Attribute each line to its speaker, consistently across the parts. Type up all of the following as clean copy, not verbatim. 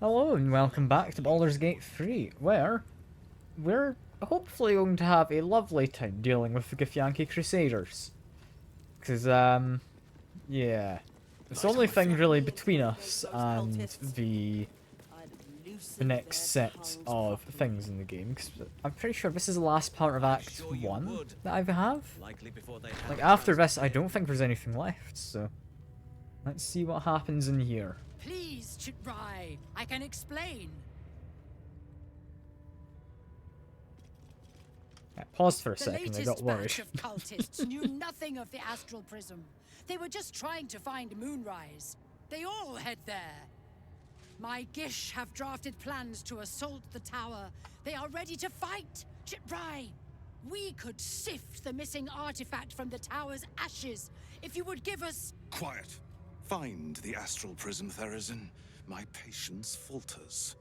Speaker 1: Hello and welcome back to Baldur's Gate 3, where we're hopefully going to have a lovely time dealing with the Githyanki Crusaders. Because, yeah. It's the only thing really between us and the next set of things in the game. Because I'm pretty sure this is the last part of Act 1 that I have. Like, after this, I don't think there's anything left, so let's see what happens in here.
Speaker 2: Please, Chitrai, I can explain.
Speaker 1: I paused for a second, I
Speaker 2: The
Speaker 1: got
Speaker 2: latest
Speaker 1: worried.
Speaker 2: batch of cultists knew nothing of the astral prism. They were just trying to find Moonrise. They all head there. My Gish have drafted plans to assault the tower. They are ready to fight, Chitrai. We could sift the missing artifact from the tower's ashes if you would give us...
Speaker 3: Quiet. Find the astral prism, Therazin. My patience falters.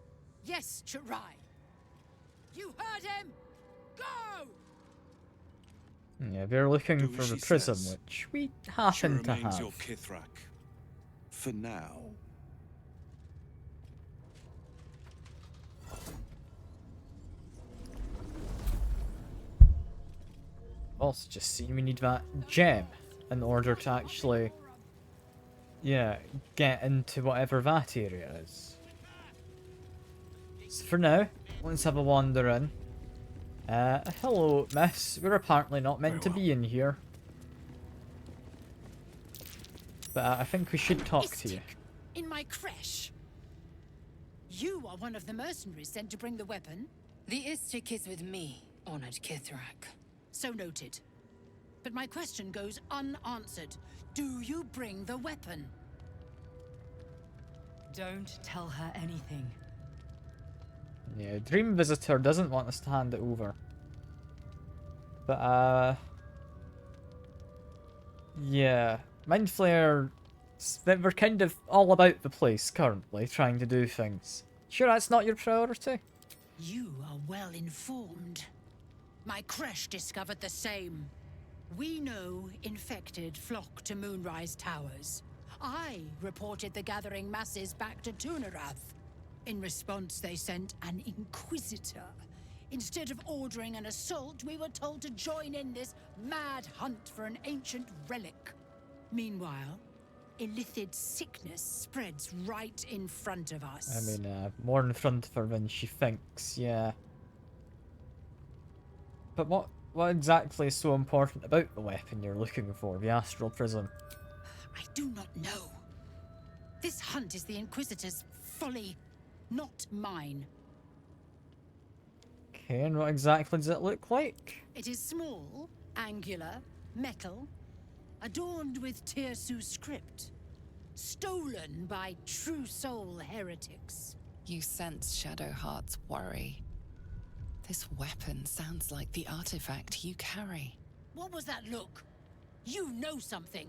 Speaker 2: Yes, Chitrai. You heard him! Go!
Speaker 1: Yeah, they're looking
Speaker 3: Do
Speaker 1: for
Speaker 3: as
Speaker 1: the
Speaker 3: she
Speaker 1: prism,
Speaker 3: says.
Speaker 1: which we
Speaker 3: She
Speaker 1: happen to
Speaker 3: remains
Speaker 1: have.
Speaker 3: your Kithrak. For now.
Speaker 1: Also, just see, we need that gem in order to actually, yeah, get into whatever that area is. So for now, let's have a wander in. Hello, miss. We're apparently not meant to be in here. But I think we should talk to you.
Speaker 2: Istik, in my creche. You are one of the mercenaries sent to bring the weapon.
Speaker 4: The Istik is with me, honored Kithrak.
Speaker 2: So noted. But my question goes unanswered. Do you bring the weapon?
Speaker 4: Don't tell her anything.
Speaker 1: Yeah, Dream Visitor doesn't want us to hand it over. But, yeah. Mind Flayer, we're kind of all about the place currently, trying to do things. Sure that's not your priority?
Speaker 2: You are well informed. My creche discovered the same. We know infected flock to Moonrise Towers. I reported the gathering masses back to Tunarath. In response, they sent an Inquisitor. Instead of ordering an assault, we were told to join in this mad hunt for an ancient relic. Meanwhile, illithid sickness spreads right in front of us.
Speaker 1: I mean, more in front of her than she thinks, yeah. But what exactly is so important about the weapon you're looking for, the Astral Prism?
Speaker 2: I do not know. This hunt is the Inquisitor's folly, not mine.
Speaker 1: Okay, and what exactly does it look like?
Speaker 2: It is small, angular, metal, adorned with Tirsu script, stolen by true soul heretics.
Speaker 4: You sense Shadowheart's worry. This weapon sounds like the artifact you carry.
Speaker 2: What was that look? You know something.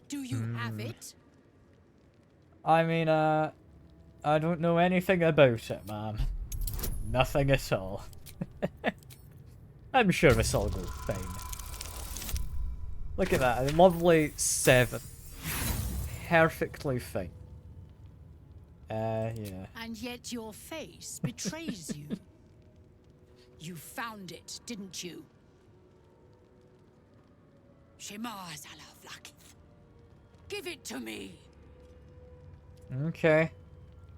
Speaker 2: Do you have it?
Speaker 1: I mean, I don't know anything about it, ma'am. Nothing at all. I'm sure this will go fine. Look at that, a lovely 7. Perfectly fine. Yeah.
Speaker 2: And yet your face betrays you. You found it, didn't you? Shemar Zalavlakith. Give it to me.
Speaker 1: Okay.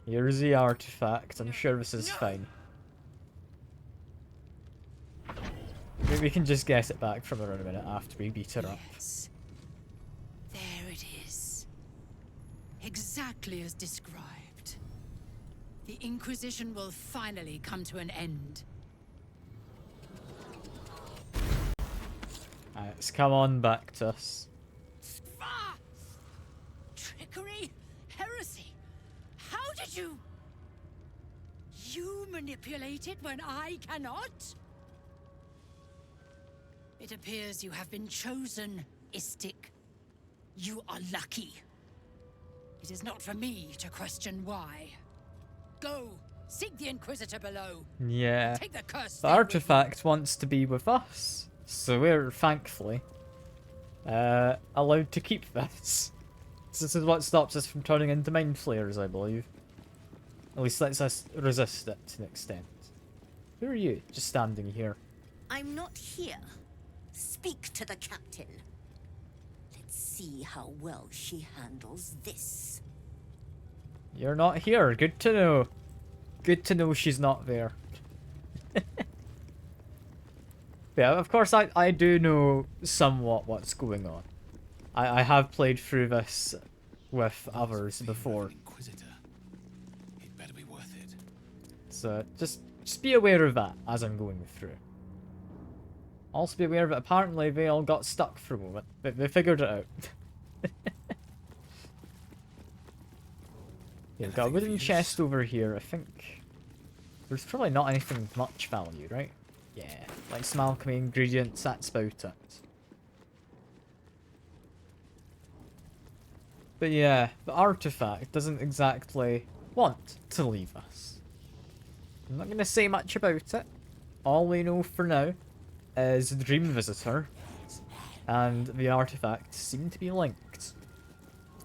Speaker 1: Here's the artifact. I'm sure this is fine. Maybe we can just get it back from her in a minute after we beat her up.
Speaker 2: Yes. There it is. Exactly as described. The Inquisition will finally come to an end.
Speaker 1: Alright, it's come on back to us.
Speaker 2: Ah! Trickery? Heresy? How did you... You manipulate it when I cannot? It appears you have been chosen, Istik. You are lucky. It is not for me to question why. Go, seek the Inquisitor below.
Speaker 1: Yeah.
Speaker 2: Take the curse.
Speaker 1: The artifact wants to be with us, so we're thankfully allowed to keep this. This is what stops us from turning into mind flayers, I believe. At least lets us resist it to an extent. Who are you, just standing here?
Speaker 5: I'm not here. Speak to the captain. Let's see how well she handles this.
Speaker 1: You're not here. Good to know. Good to know she's not there. Yeah, of course I do know somewhat what's going on. I have played through this with others before.
Speaker 3: Inquisitor. He'd better be worth it.
Speaker 1: So just be aware of that as I'm going through. Also be aware that apparently they all got stuck for a moment, but they figured it out. Yeah, we've got a wooden chest over here. I think there's probably not anything much value, right? Yeah, like some alchemy ingredients, that's about it. But yeah, the artifact doesn't exactly want to leave us. I'm not going to say much about it. All we know for now is the Dream Visitor and the artifact seem to be linked.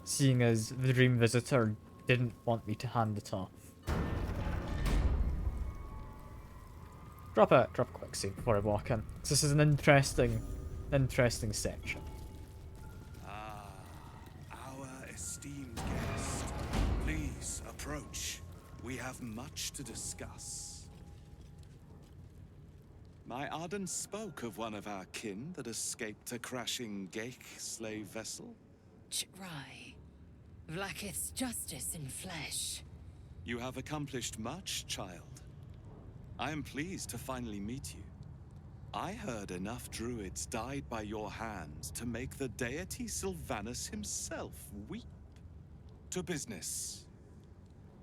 Speaker 1: Seeing as the Dream Visitor didn't want me to hand it off. Drop a quick save before I walk in. This is an interesting section.
Speaker 3: Our esteemed guest. Please approach. We have much to discuss. My Arden spoke of one of our kin that escaped a crashing Geik slave vessel.
Speaker 2: Ch'rai. Vlaakith's justice in flesh.
Speaker 3: You have accomplished much, child. I am pleased to finally meet you. I heard enough druids died by your hands to make the deity Sylvanus himself weep. To business.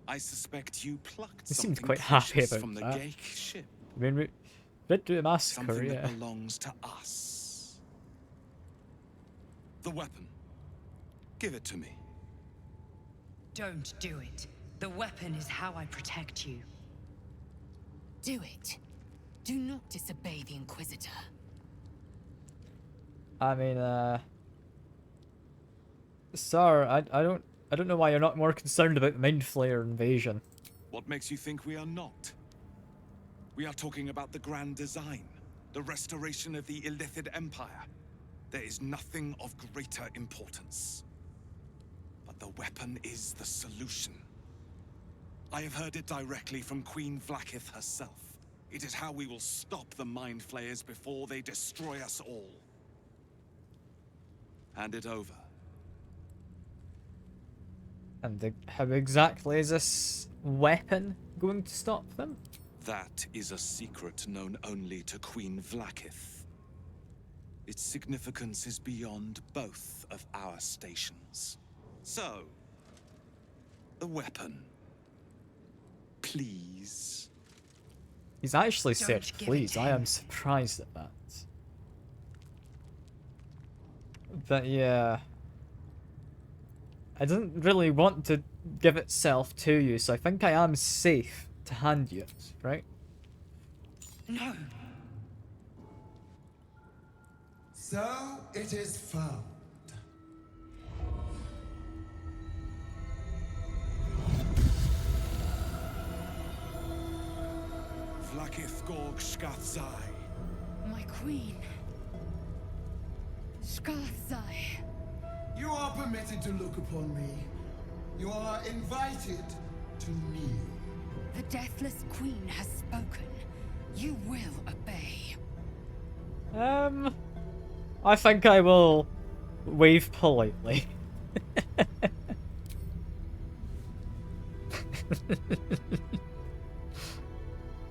Speaker 3: I suspect you plucked
Speaker 1: He
Speaker 3: something
Speaker 1: seemed quite happy
Speaker 3: precious
Speaker 1: about
Speaker 3: from the
Speaker 1: that.
Speaker 3: Geik ship.
Speaker 1: I mean, we did do a massacre,
Speaker 3: Something
Speaker 1: yeah.
Speaker 3: that belongs to us. The weapon. Give it to me.
Speaker 2: Don't do it. The weapon is how I protect you. Do it. Do not disobey the Inquisitor.
Speaker 1: I mean, sir, I don't know why you're not more concerned about the Mind Flayer invasion.
Speaker 3: What makes you think we are not? We are talking about the grand design, the restoration of the Illithid Empire. There is nothing of greater importance. But the weapon is the solution. I have heard it directly from Queen Vlaakith herself. It is how we will stop the Mind Flayers before they destroy us all. Hand it over.
Speaker 1: And how exactly is this weapon going to stop them?
Speaker 3: That is a secret known only to Queen Vlaakith. Its significance is beyond both of our stations. So, the weapon. Please.
Speaker 1: He's actually said
Speaker 2: Don't give it
Speaker 1: please.
Speaker 2: to
Speaker 1: I
Speaker 2: him.
Speaker 1: am surprised at that. But yeah. I didn't really want to give itself to you, so I think I am safe to hand you it, right?
Speaker 2: No.
Speaker 6: So it is found.
Speaker 3: Vlaakith Gorg Shkathzai.
Speaker 2: My queen. Shkathzai.
Speaker 6: You are permitted to look upon me. You are invited to kneel.
Speaker 2: The Deathless Queen has spoken. You will obey.
Speaker 1: I think I will wave politely.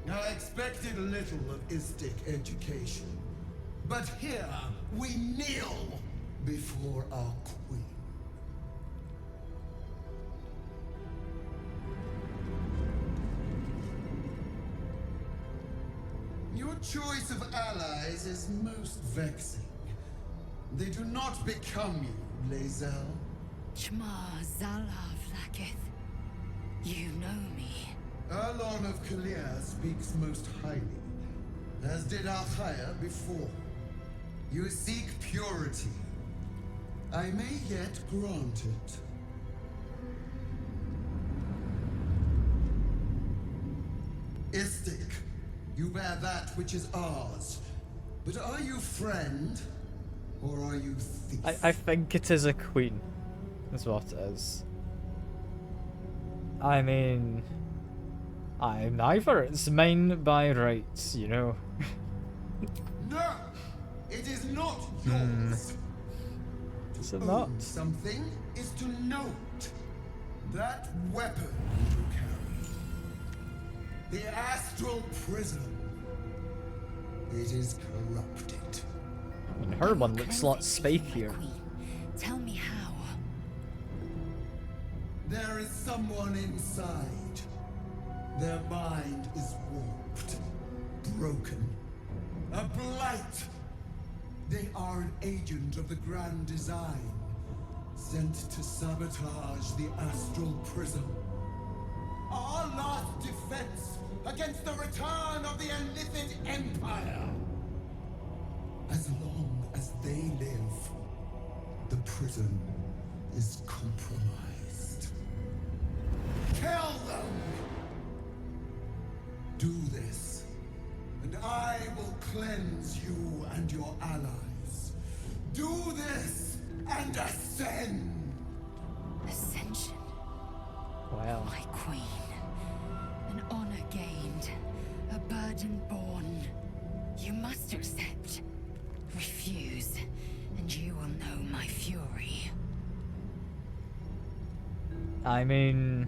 Speaker 6: I expected little of Istic education, but here we kneel before our queen. Your choice of allies is most vexing. They do not become you, Lae'zel.
Speaker 2: Chma Zala Vlaakith. You know me.
Speaker 6: Erlon of Kalir speaks most highly, as did Alchaya before. You seek purity. I may yet grant it. Istic, you bear that which is ours. But are you friend, or are you thief?
Speaker 1: I think it is a queen, is what it is. I mean, I'm neither. It's mine by rights, you know.
Speaker 6: No! It is not yours!
Speaker 1: Is
Speaker 6: To
Speaker 1: it
Speaker 6: own
Speaker 1: not?
Speaker 6: something is to know it. That weapon you carry. The astral prism. It is corrupted.
Speaker 1: I mean, her one looks a lot spikier.
Speaker 5: Queen, tell me how.
Speaker 6: There is someone inside. Their mind is warped, broken, a blight. They are an agent of the Grand Design, sent to sabotage the astral prism. Our last defense against the return of the Illithid Empire. As long as they live, the prism is compromised. Kill them! Do this, and I will cleanse you and your allies. Do this, and ascend!
Speaker 2: Ascension.
Speaker 1: Wow.
Speaker 2: My queen. An honor gained. A burden borne. You must accept. Refuse, and you will know my fury.
Speaker 1: I mean,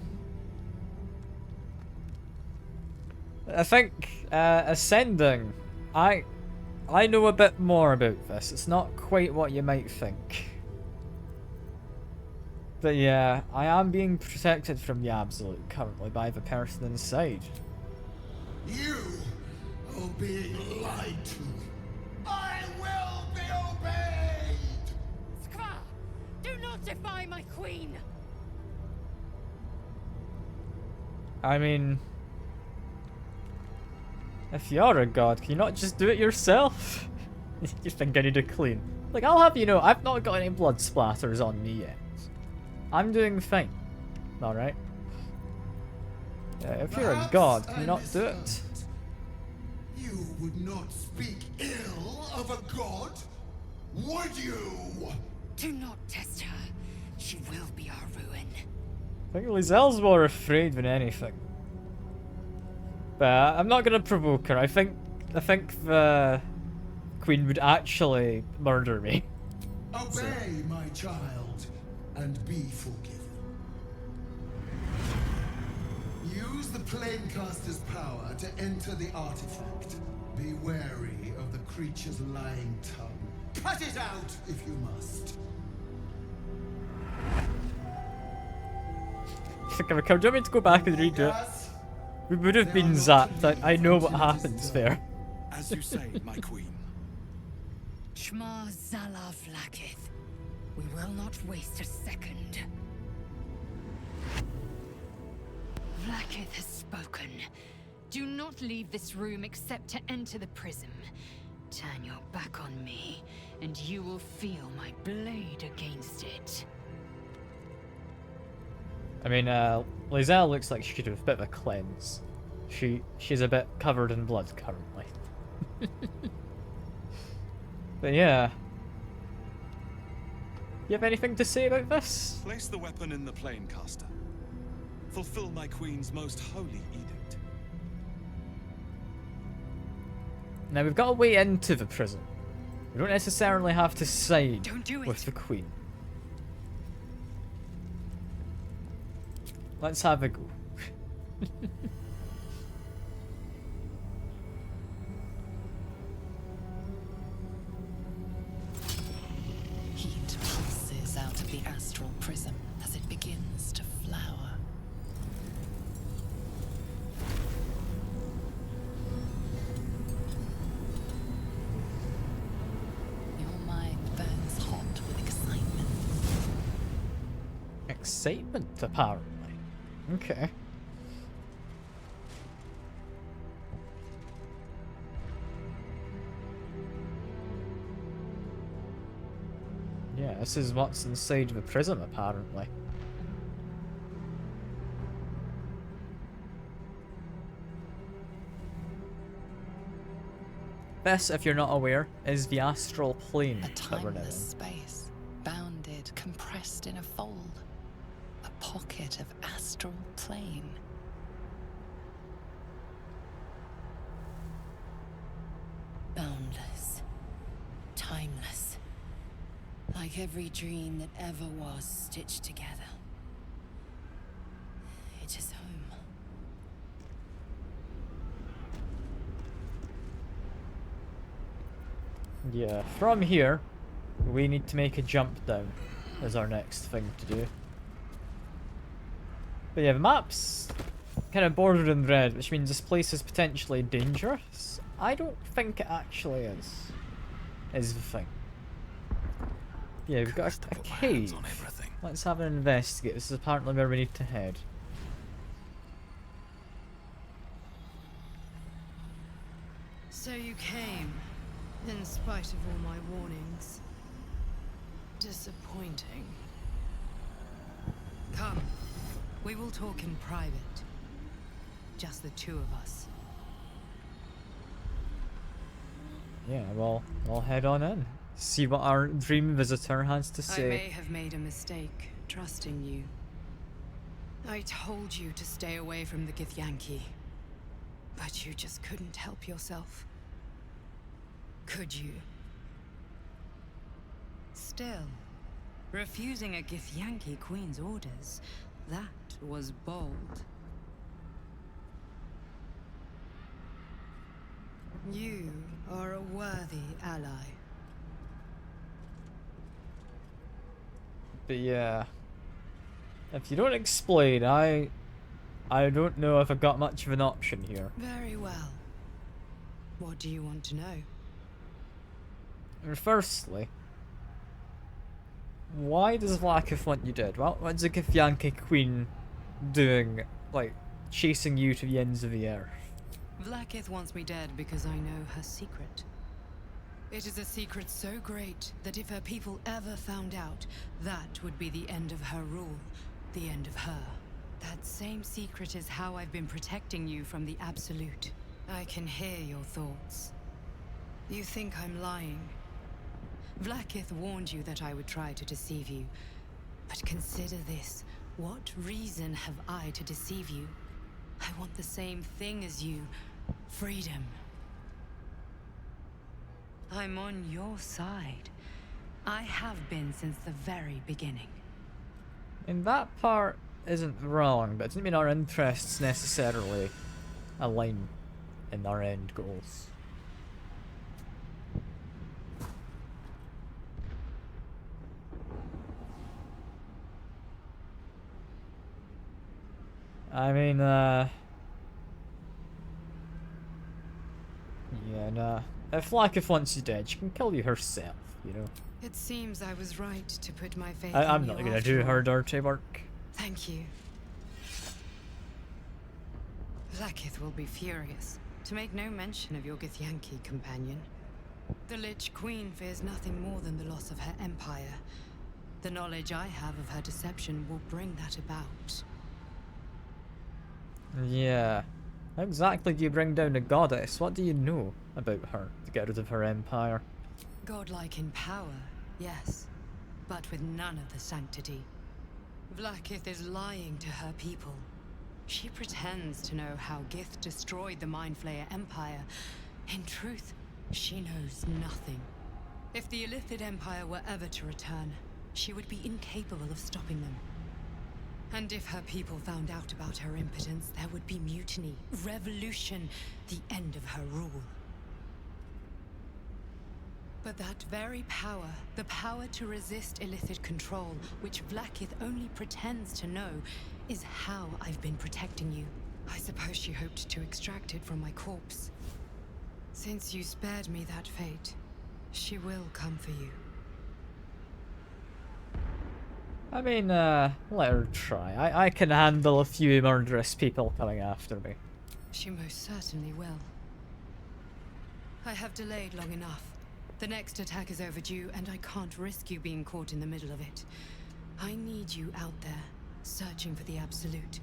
Speaker 1: I think ascending. I know a bit more about this. It's not quite what you might think. But yeah, I am being protected from the Absolute currently by the person inside.
Speaker 6: You are being lied to. I will be obeyed!
Speaker 2: Skra! Do not defy my queen!
Speaker 1: I mean, if you're a god, can you not just do it yourself? You think I need to clean? Like, I'll have you know, I've not got any blood splatters on me yet. I'm doing fine. Alright? Yeah, if you're a
Speaker 6: Perhaps
Speaker 1: god, can you
Speaker 6: I
Speaker 1: not do it?
Speaker 6: misheard. You would not speak ill of a god, would you?
Speaker 2: Do not test her. She will be our ruin.
Speaker 1: I think Lizelle's more afraid than anything. But I'm not gonna provoke her. I think the queen would actually murder me.
Speaker 6: Obey, my child, and be forgiven. Use the Planecaster's power to enter the artifact. Be wary of the creature's lying tongue. Cut it out if you must.
Speaker 1: Do you want me to go back and redo it?
Speaker 6: Yes?
Speaker 1: We would have been zapped. I know what happens there.
Speaker 3: As you say, my queen.
Speaker 2: Shma Zala Vlakith. We will not waste a second. Vlakith has spoken. Do not leave this room except to enter the prism. Turn your back on me, and you will feel my blade against it.
Speaker 1: I mean, Lizelle looks like she could have a bit of a cleanse. She's a bit covered in blood currently. But yeah. You have anything to say about this?
Speaker 3: Place the weapon in the Planecaster. Fulfill my queen's most holy edict.
Speaker 1: Now we've got a way into the prison. We don't necessarily have to side
Speaker 2: Don't do it.
Speaker 1: with the queen. Let's have a go.
Speaker 4: Heat pulses out of the astral prism as it begins to flower. Your mind burns hot with excitement.
Speaker 1: Excitement, apparently. Okay. Yeah, this is what's inside the prism, apparently. This, if you're not aware, is the astral plane
Speaker 4: A
Speaker 1: that we're now in.
Speaker 4: timeless space, bounded, compressed in a fold. A pocket of astral plane.
Speaker 5: Boundless. Timeless. Like every dream that ever was stitched together. It is home.
Speaker 1: Yeah, from here, we need to make a jump down as our next thing to do. But yeah, the map's kind of bordered in red, which means this place is potentially dangerous. I don't think it actually is the thing. Yeah, we've got a cave. Let's have an investigate. This is apparently where we need to head.
Speaker 2: So you came, in spite of all my warnings. Disappointing. Come, we will talk in private. Just the two of us.
Speaker 1: Yeah, well, I'll head on in. See what our dream visitor has to say.
Speaker 2: I may have made a mistake trusting you. I told you to stay away from the Githyanki, but you just couldn't help yourself. Could you? Still, refusing a Githyanki queen's orders, that was bold. You are a worthy ally.
Speaker 1: But yeah, if you don't explain, I don't know if I've got much of an option here.
Speaker 2: Very well. What do you want to know?
Speaker 1: Firstly, why does Vlaakith want you dead? Well, what's a Githyanki queen doing, like, chasing you to the ends of the earth?
Speaker 2: Vlaakith wants me dead because I know her secret. It is a secret so great that if her people ever found out, that would be the end of her rule, the end of her. That same secret is how I've been protecting you from the Absolute. I can hear your thoughts. You think I'm lying. Vlaakith warned you that I would try to deceive you. But consider this. What reason have I to deceive you? I want the same thing as you. Freedom. I'm on your side. I have been since the very beginning.
Speaker 1: And that part isn't wrong, but it doesn't mean our interests necessarily align in our end goals. I mean, yeah, nah. If Vlaakith wants you dead, she can kill you herself, you know?
Speaker 2: It seems I was right to put my faith
Speaker 1: I'm
Speaker 2: in
Speaker 1: not
Speaker 2: you
Speaker 1: gonna
Speaker 2: after
Speaker 1: do
Speaker 2: all.
Speaker 1: her dirty work.
Speaker 2: Thank you. Vlaakith will be furious, to make no mention of your Githyanki companion. The Lich Queen fears nothing more than the loss of her empire. The knowledge I have of her deception will bring that about.
Speaker 1: Yeah. How exactly do you bring down a goddess? What do you know about her to get rid of her empire?
Speaker 2: Godlike in power, yes, but with none of the sanctity. Vlaakith is lying to her people. She pretends to know how Gith destroyed the Mindflayer Empire. In truth, she knows nothing. If the Illithid Empire were ever to return, she would be incapable of stopping them. And if her people found out about her impotence, there would be mutiny, revolution, the end of her rule. But that very power, the power to resist Illithid control, which Vlaakith only pretends to know, is how I've been protecting you. I suppose she hoped to extract it from my corpse. Since you spared me that fate, she will come for you.
Speaker 1: I mean, let her try. I can handle a few murderous people coming after me.
Speaker 2: She most certainly will. I have delayed long enough. The next attack is overdue, and I can't risk you being caught in the middle of it. I need you out there, searching for the Absolute.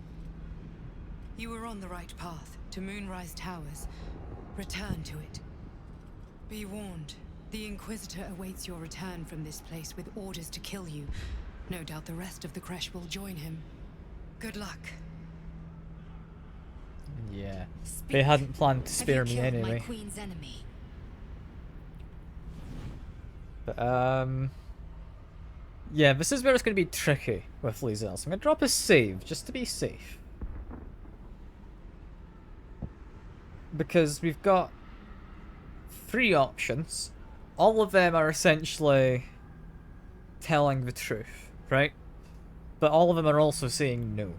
Speaker 2: You were on the right path, to Moonrise Towers. Return to it. Be warned. The Inquisitor awaits your return from this place with orders to kill you. No doubt the rest of the Kresh will join him. Good luck.
Speaker 1: Yeah.
Speaker 2: Speak.
Speaker 1: They hadn't planned to
Speaker 2: Have
Speaker 1: spare
Speaker 2: you
Speaker 1: me
Speaker 2: killed
Speaker 1: anyway.
Speaker 2: my queen's enemy?
Speaker 1: But, yeah, this is where it's going to be tricky with Lae'zel. So I'm going to drop a save, just to be safe. Because we've got 3 options. All of them are essentially telling the truth, right? But all of them are also saying no.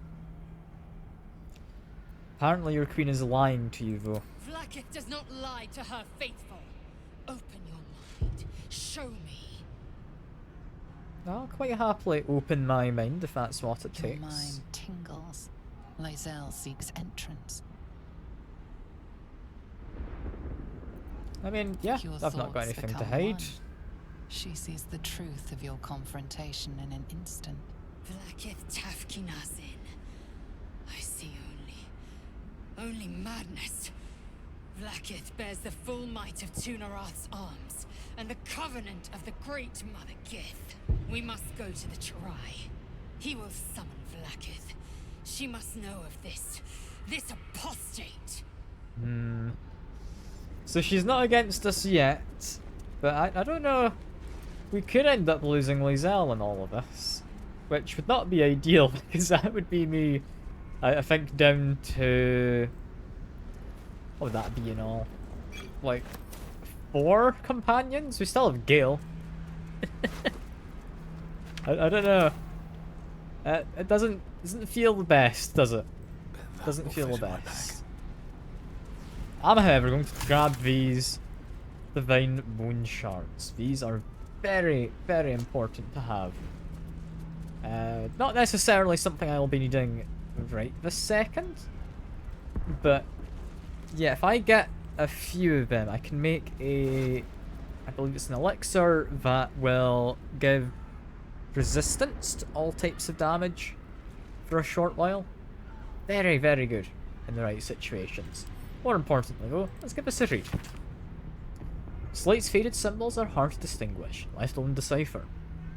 Speaker 1: Apparently your queen is lying to you, though.
Speaker 2: Vlaakith does not lie to her faithful. Open your mind. Show me.
Speaker 1: I'll quite happily open my mind if that's what it
Speaker 4: Your
Speaker 1: takes.
Speaker 4: mind tingles. Lae'zel seeks entrance.
Speaker 1: I mean, yeah,
Speaker 4: Your
Speaker 1: I've not got
Speaker 4: thoughts
Speaker 1: anything to
Speaker 4: become
Speaker 1: hide.
Speaker 4: one. She sees the truth of your confrontation in an instant.
Speaker 2: Vlaakith Tafkinazin. I see only madness. Vlaakith bears the full might of Tunarath's arms, and the covenant of the Great Mother Gith. We must go to the Chirai. He will summon Vlaakith. She must know of this apostate.
Speaker 1: So she's not against us yet, but I don't know. We could end up losing Lae'zel in all of this, which would not be ideal because that would be me, I think, down to, what would that be in all? Like 4 companions? We still have Gale. I don't know. It doesn't feel the best, does it? Doesn't feel the best. I'm, however, going to grab these divine bone shards. These are very, very important to have. Not necessarily something I will be needing right this second, but yeah, if I get a few of them, I can make I believe it's an elixir that will give resistance to all types of damage for a short while. Very, very good in the right situations. More importantly though, let's give this a read. Slight's faded symbols are hard to distinguish, let alone decipher.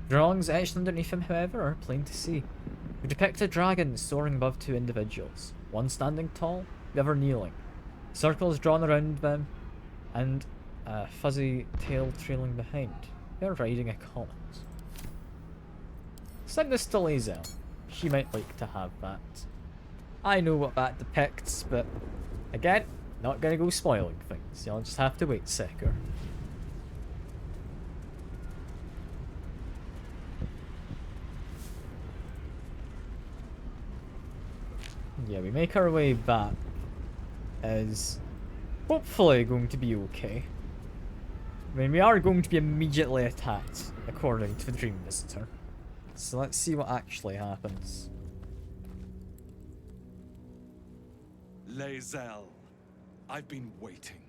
Speaker 1: Drawings etched underneath them, however, are plain to see. We depict a dragon soaring above 2 individuals, one standing tall, the other kneeling. Circles drawn around them, and a fuzzy tail trailing behind. They're riding a comet. Send this to Lae'zel. She might like to have that. I know what that depicts, but again, not gonna go spoiling things. You'll just have to wait a second. Yeah, we make our way back as hopefully going to be okay. I mean, we are going to be immediately attacked, according to the Dream Visitor. So let's see what actually happens.
Speaker 3: Lae'zel, I've been waiting.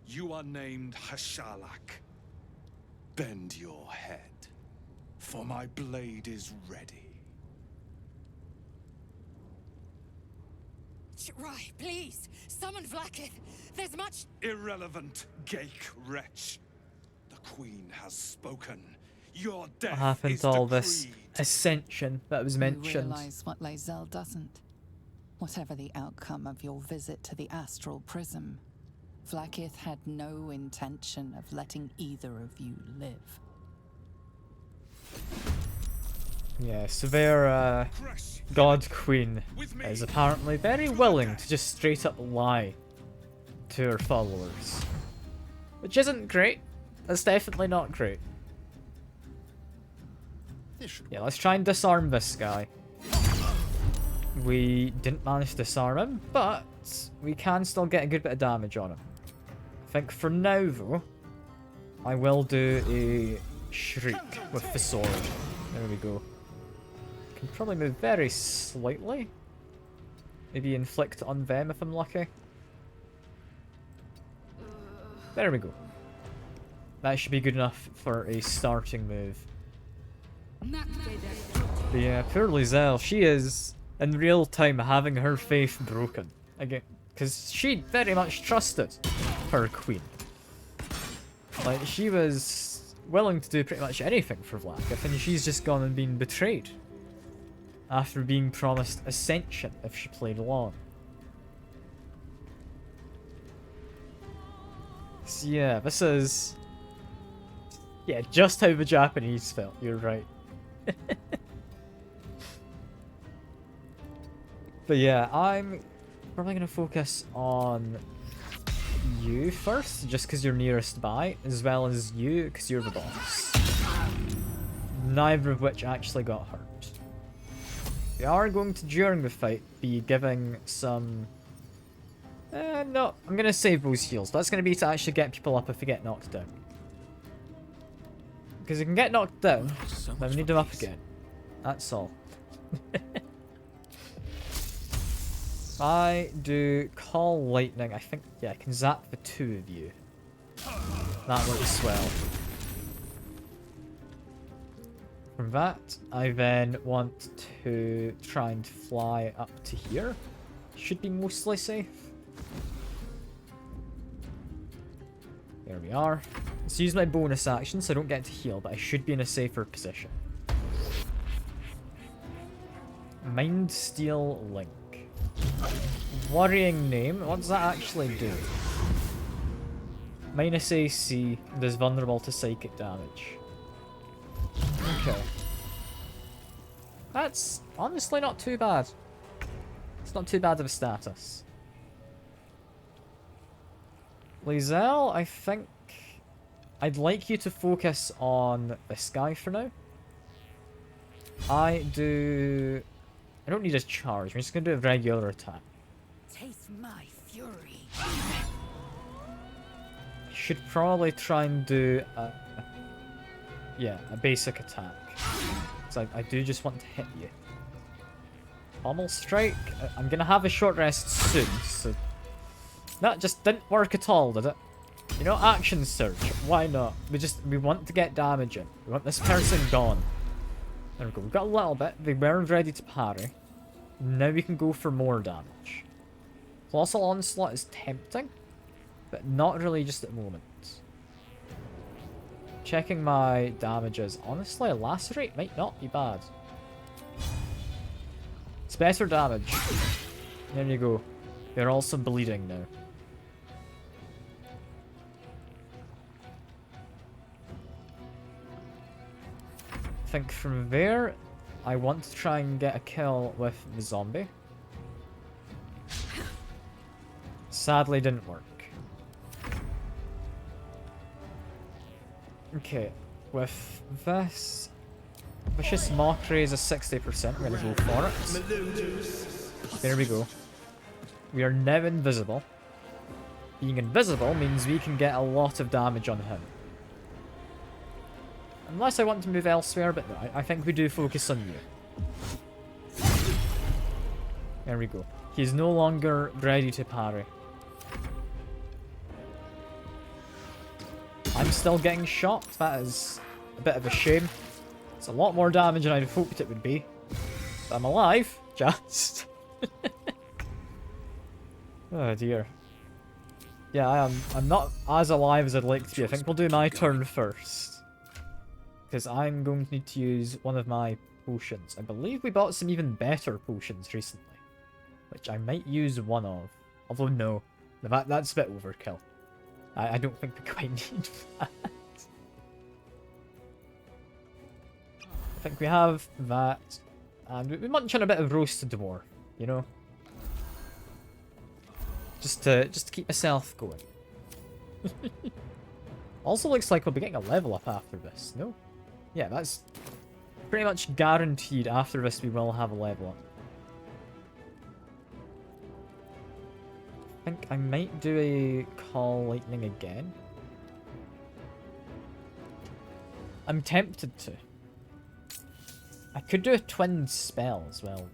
Speaker 3: You are named Hashalak. Bend your head, for my blade is ready.
Speaker 2: Chirai, please! Summon Vlaakith! There's much...
Speaker 3: Irrelevant, Gake wretch. The Queen has spoken. Your death
Speaker 1: What happened
Speaker 3: is
Speaker 1: to all this
Speaker 3: decreed.
Speaker 1: ascension that was
Speaker 4: You
Speaker 1: mentioned?
Speaker 4: realize what Lae'zel doesn't. Whatever the outcome of your visit to the astral prism, Vlaakith had no intention of letting either of you live.
Speaker 1: Yeah, so their God Queen is apparently very willing to just straight up lie to her followers. Which isn't great. That's definitely not great. Yeah, let's try and disarm this guy. We didn't manage to disarm him, but we can still get a good bit of damage on him. I think for now, though, I will do a shriek with the sword. There we go. Can probably move very slightly. Maybe inflict on them if I'm lucky. There we go. That should be good enough for a starting move. But yeah, poor Lae'zel, she is in real time having her faith broken again, because she very much trusted her queen. Like, she was willing to do pretty much anything for Vlaakith, and she's just gone and been betrayed. After being promised ascension if she played along. So yeah, this is... yeah, just how the Japanese felt, you're right. But yeah, I'm probably going to focus on you first, just because you're nearest by, as well as you, because you're the boss. Neither of which actually got hurt. We are going to, during the fight, be giving some... no, I'm going to save those heals. That's going to be to actually get people up if they get knocked down. Because you can get knocked down, then we need them up again. That's all. If I do Call Lightning, I think, yeah, I can zap the two of you. That works well. From that, I then want to try and fly up to here. Should be mostly safe. There we are. Let's use my bonus action so I don't get to heal, but I should be in a safer position. Mind Steel Link. Worrying name. What does that actually do? Minus AC and is vulnerable to psychic damage. Okay. That's honestly not too bad. It's not too bad of a status. Lizelle, I think I'd like you to focus on this guy for now. I don't need a charge. I'm just going to do a regular attack.
Speaker 2: Taste my fury.
Speaker 1: Should probably try and do a basic attack. So I do just want to hit you. Pommel Strike. I'm going to have a short rest soon, so... That just didn't work at all, did it? You know, Action Surge. Why not? We want to get damage in. We want this person gone. There we go. We've got a little bit. They weren't ready to parry. Now we can go for more damage. Colossal Onslaught is tempting, but not really just at the moment. Checking my damages. Honestly, Lacerate might not be bad. It's better damage. There you go. They're also bleeding now. I think from there, I want to try and get a kill with the zombie. Sadly, didn't work. Okay, with this, Vicious Mockery is a 60%. We're gonna go for it. There we go. We are now invisible. Being invisible means we can get a lot of damage on him. Unless I want to move elsewhere, but no, I think we do focus on you. There we go. He's no longer ready to parry. I'm still getting shot. That is a bit of a shame. It's a lot more damage than I'd hoped it would be. But I'm alive, just. Oh dear. Yeah, I'm not as alive as I'd like to be. I think we'll do my turn first. Because I'm going to need to use one of my potions. I believe we bought some even better potions recently. Which I might use one of. Although no. That's a bit overkill. I don't think we quite need that. I think we have that. And we munch on a bit of roasted dwarf, you know? Just to keep myself going. Also looks like we'll be getting a level up after this, no? Yeah, that's pretty much guaranteed. After this we will have a level up. I think I might do a Call Lightning again. I'm tempted to. I could do a twin spell as well.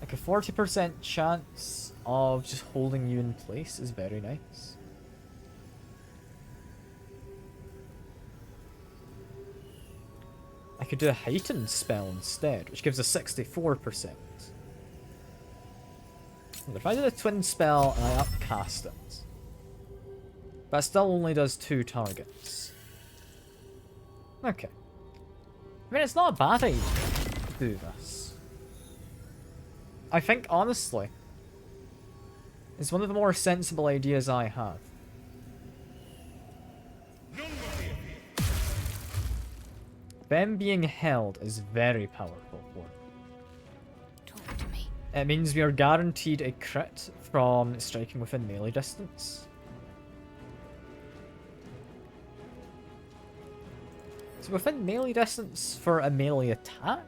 Speaker 1: Like a 40% chance of just holding you in place is very nice. I could do a heightened spell instead, which gives a 64%. If I did a twin spell and I upcast it, But it still only does 2 targets. Okay. I mean, it's not a bad idea to do this. I think, honestly, it's one of the more sensible ideas I have. Them being held is very powerful for them.
Speaker 2: Talk to me.
Speaker 1: It means we are guaranteed a crit from striking within melee distance. So within melee distance for a melee attack?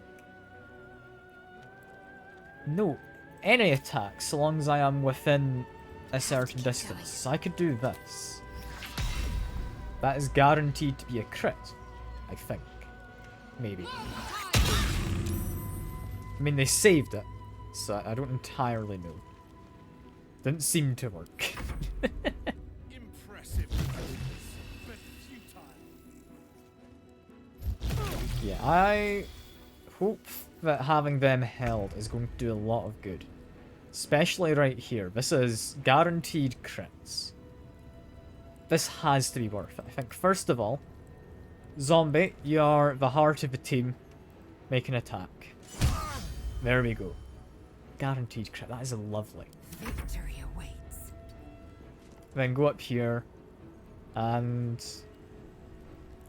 Speaker 1: No, any attack, so long as I am within a certain distance. So I could do this. That is guaranteed to be a crit, I think. Maybe. I mean, they saved it, so I don't entirely know. Didn't seem to work.
Speaker 3: Impressive, but futile.
Speaker 1: Yeah, I hope that having them held is going to do a lot of good. Especially right here. This is guaranteed crits. This has to be worth it. I think, first of all, zombie, you're the heart of the team. Make an attack. There we go. Guaranteed crit. That is lovely.
Speaker 2: Victory awaits.
Speaker 1: Then go up here. And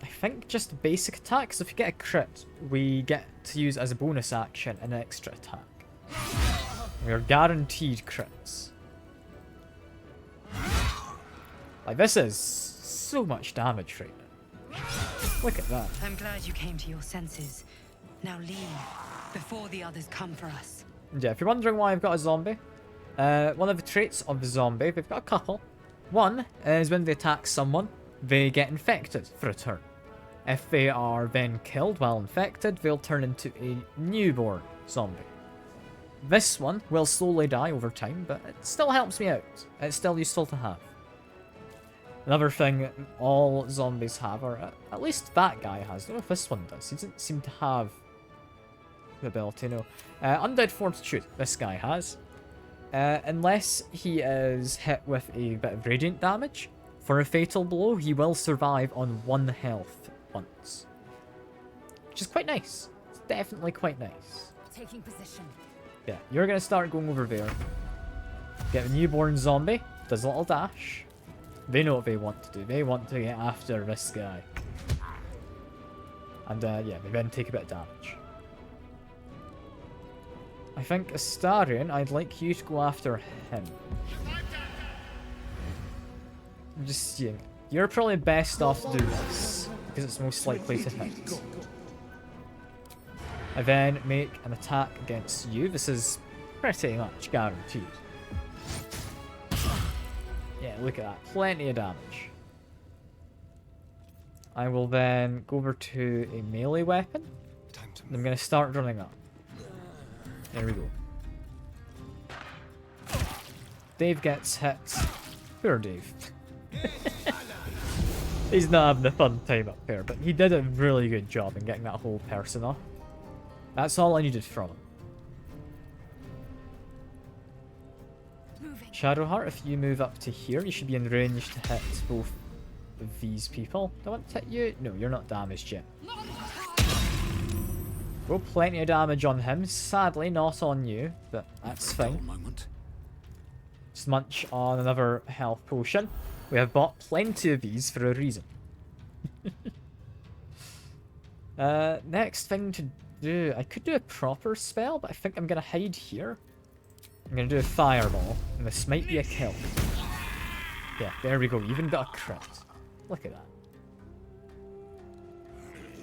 Speaker 1: I think just basic attacks. So if you get a crit, we get to use as a bonus action an extra attack. We are guaranteed crits. Like, this is so much damage right now. Look at that.
Speaker 7: I'm glad you came to your senses. Now leave, before the others come for us.
Speaker 1: Yeah, if you're wondering why I've got a zombie, one of the traits of the zombie, they've got a couple. One is when they attack someone, they get infected for a turn. If they are then killed while infected, they'll turn into a newborn zombie. This one will slowly die over time, but it still helps me out. It's still useful to have. Another thing all zombies have, or at least that guy has. I don't know if this one does. He doesn't seem to have the ability, no. Undead Fortitude, this guy has. Unless he is hit with a bit of radiant damage, for a fatal blow, he will survive on 1 health once. Which is quite nice. It's definitely quite nice.
Speaker 2: Taking position.
Speaker 1: Yeah, you're going to start going over there. Get a newborn zombie, does a little dash. They know what they want to do. They want to get after this guy. And yeah, they then take a bit of damage. I think Astarion, I'd like you to go after him. I'm just seeing. You're probably best off to do this, because it's most likely to hit. I then make an attack against you. This is pretty much guaranteed. Yeah, look at that. Plenty of damage. I will then go over to a melee weapon. And I'm going to start running up. There we go. Dave gets hit. Poor Dave. He's not having a fun time up there, but he did a really good job in getting that whole person off. That's all I needed from him. Shadowheart, if you move up to here, you should be in range to hit both of these people. Do I want to hit you? No, you're not damaged yet. Well, plenty of damage on him. Sadly, not on you, but that's fine. Just munch on another health potion. We have bought plenty of these for a reason. Next thing to do, I could do a proper spell, but I think I'm going to hide here. I'm going to do a fireball, and this might be a kill. Yeah, there we go. Even got a crit. Look at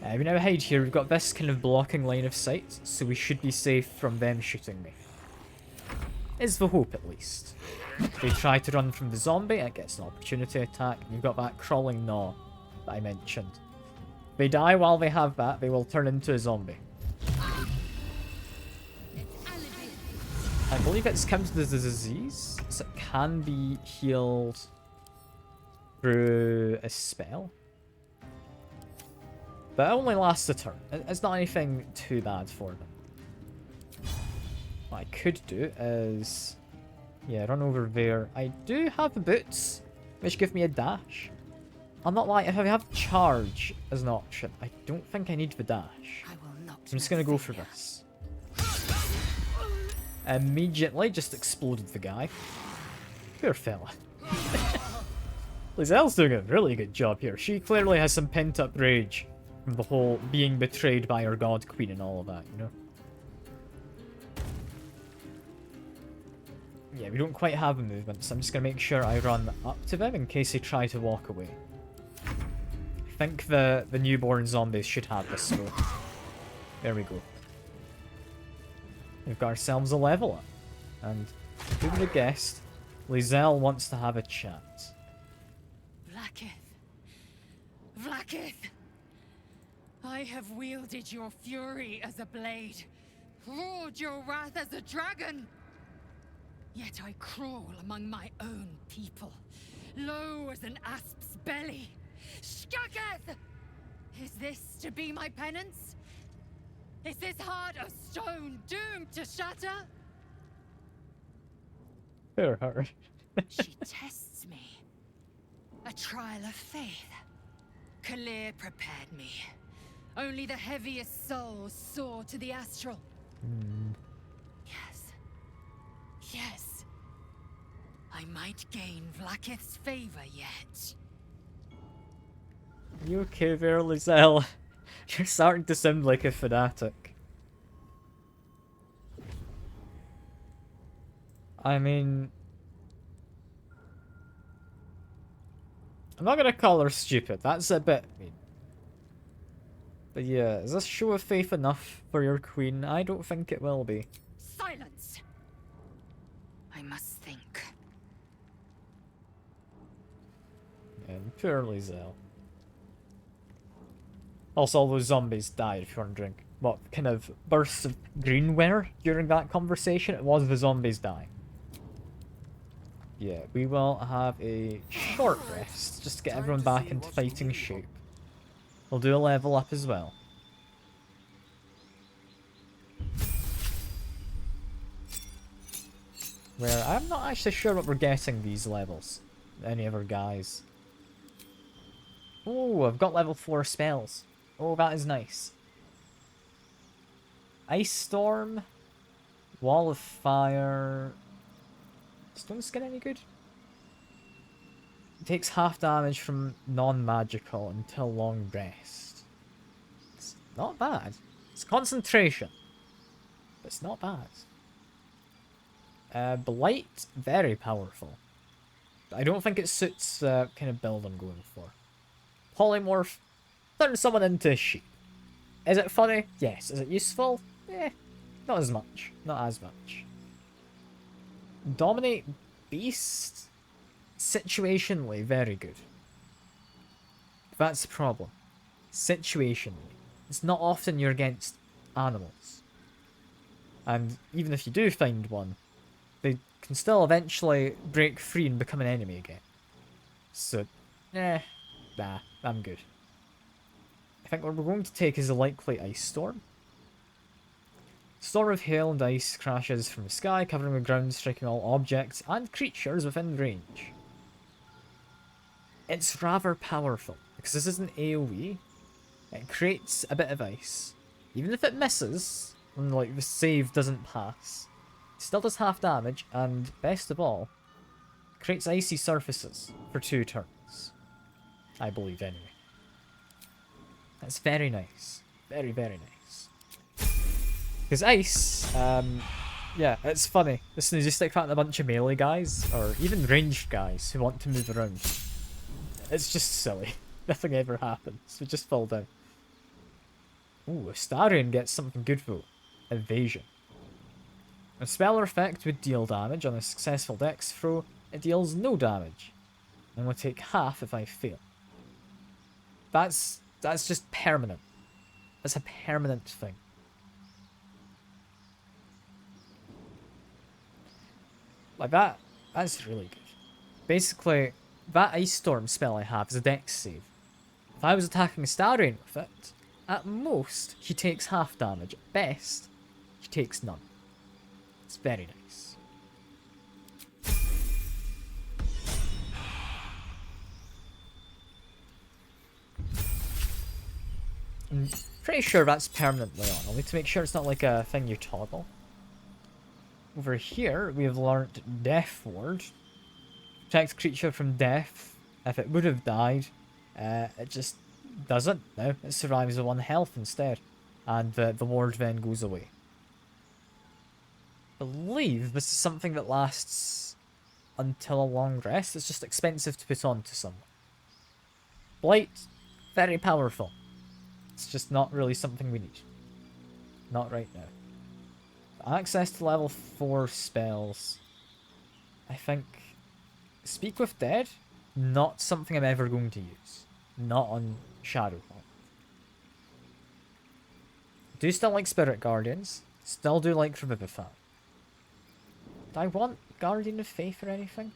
Speaker 1: that. We now hide here. We've got this kind of blocking line of sight, so we should be safe from them shooting me. Is the hope, at least. If they try to run from the zombie, it gets an opportunity attack, and you've got that crawling gnaw that I mentioned. If they die while they have that, they will turn into a zombie. I believe it's counted as a disease, so it can be healed through a spell. But it only lasts a turn. It's not anything too bad for them. What I could do is... yeah, run over there. I do have boots, which give me a dash. I'm not lying, if I have charge as an option, I don't think I need the dash.
Speaker 2: I will not.
Speaker 1: I'm just gonna go for this. Immediately just exploded the guy. Poor fella. Lizelle's doing a really good job here. She clearly has some pent-up rage from the whole being betrayed by her god queen and all of that, you know? Yeah, we don't quite have a movement, so I'm just gonna make sure I run up to them in case they try to walk away. I think the newborn zombies should have this, so... There we go. We've got ourselves a level up. And who would have guessed, Lizelle wants to have a chat.
Speaker 2: Vlaakith. Vlaakith! I have wielded your fury as a blade, roared your wrath as a dragon. Yet I crawl among my own people, low as an asp's belly. Shkaketh! Is this to be my penance? Is this heart of stone doomed to shatter?
Speaker 1: Poor her.
Speaker 2: She tests me. A trial of faith. Kalir prepared me. Only the heaviest souls soar to the astral. Yes. Yes. I might gain Vlaakith's favor yet.
Speaker 1: You okay there, Lizelle? You're starting to sound like a fanatic. I mean... I'm not gonna call her stupid, that's a bit mean. But yeah, is this show of faith enough for your queen? I don't think it will be.
Speaker 2: Silence! I must think.
Speaker 1: And poor Lizelle. Also, all those zombies died, if you're wondering what kind of bursts of green were during that conversation. It was the zombies dying. Yeah, we will have a short rest, just to get everyone back into fighting shape. We'll do a level up as well. Where I'm not actually sure what we're getting these levels. Any other guys. Oh, I've got level 4 spells. Oh, that is nice. Ice Storm. Wall of Fire. Stone Skin any good? It takes half damage from non-magical until long rest. It's not bad. It's concentration. But it's not bad. Blight, very powerful. But I don't think it suits the kind of build I'm going for. Polymorph, turn someone into a sheep. Is it funny? Yes. Is it useful? Eh, not as much. Not as much. Dominate Beast? Situationally, very good. That's the problem. Situationally. It's not often you're against animals. And even if you do find one, they can still eventually break free and become an enemy again. So, nah, I'm good. I think what we're going to take is a likely Ice Storm. Storm of hail and ice crashes from the sky, covering the ground, striking all objects and creatures within range. It's rather powerful, because this is an AoE. It creates a bit of ice. Even if it misses, and like the save doesn't pass, it still does half damage, and best of all, creates icy surfaces for 2 turns. I believe, anyway. That's very nice. Very, very nice. Because ice, yeah, it's funny. Listen, you just stick that in a bunch of melee guys, or even ranged guys who want to move around. It's just silly. Nothing ever happens. We just fall down. Ooh, Astarion gets something good though. Evasion. A spell or effect would deal damage on a successful dex throw. It deals no damage. And will take half if I fail. That's just permanent. That's a permanent thing. Like that's really good. Basically, that Ice Storm spell I have is a dex save. If I was attacking Astarion with it, at most, he takes half damage. At best, he takes none. It's very nice. I'm pretty sure that's permanently on. I'll need to make sure it's not like a thing you toggle. Over here, we have learnt Death Ward. Protects creature from death. If it would have died, it just doesn't now. It survives with 1 health instead. And the ward then goes away. I believe this is something that lasts until a long rest. It's just expensive to put on to someone. Blight, very powerful. It's just not really something we need. Not right now. Access to level 4 spells. I think... Speak with Dead? Not something I'm ever going to use. Not on Shadowhawk. Do still like Spirit Guardians. Still do like Revivify. Do I want Guardian of Faith or anything?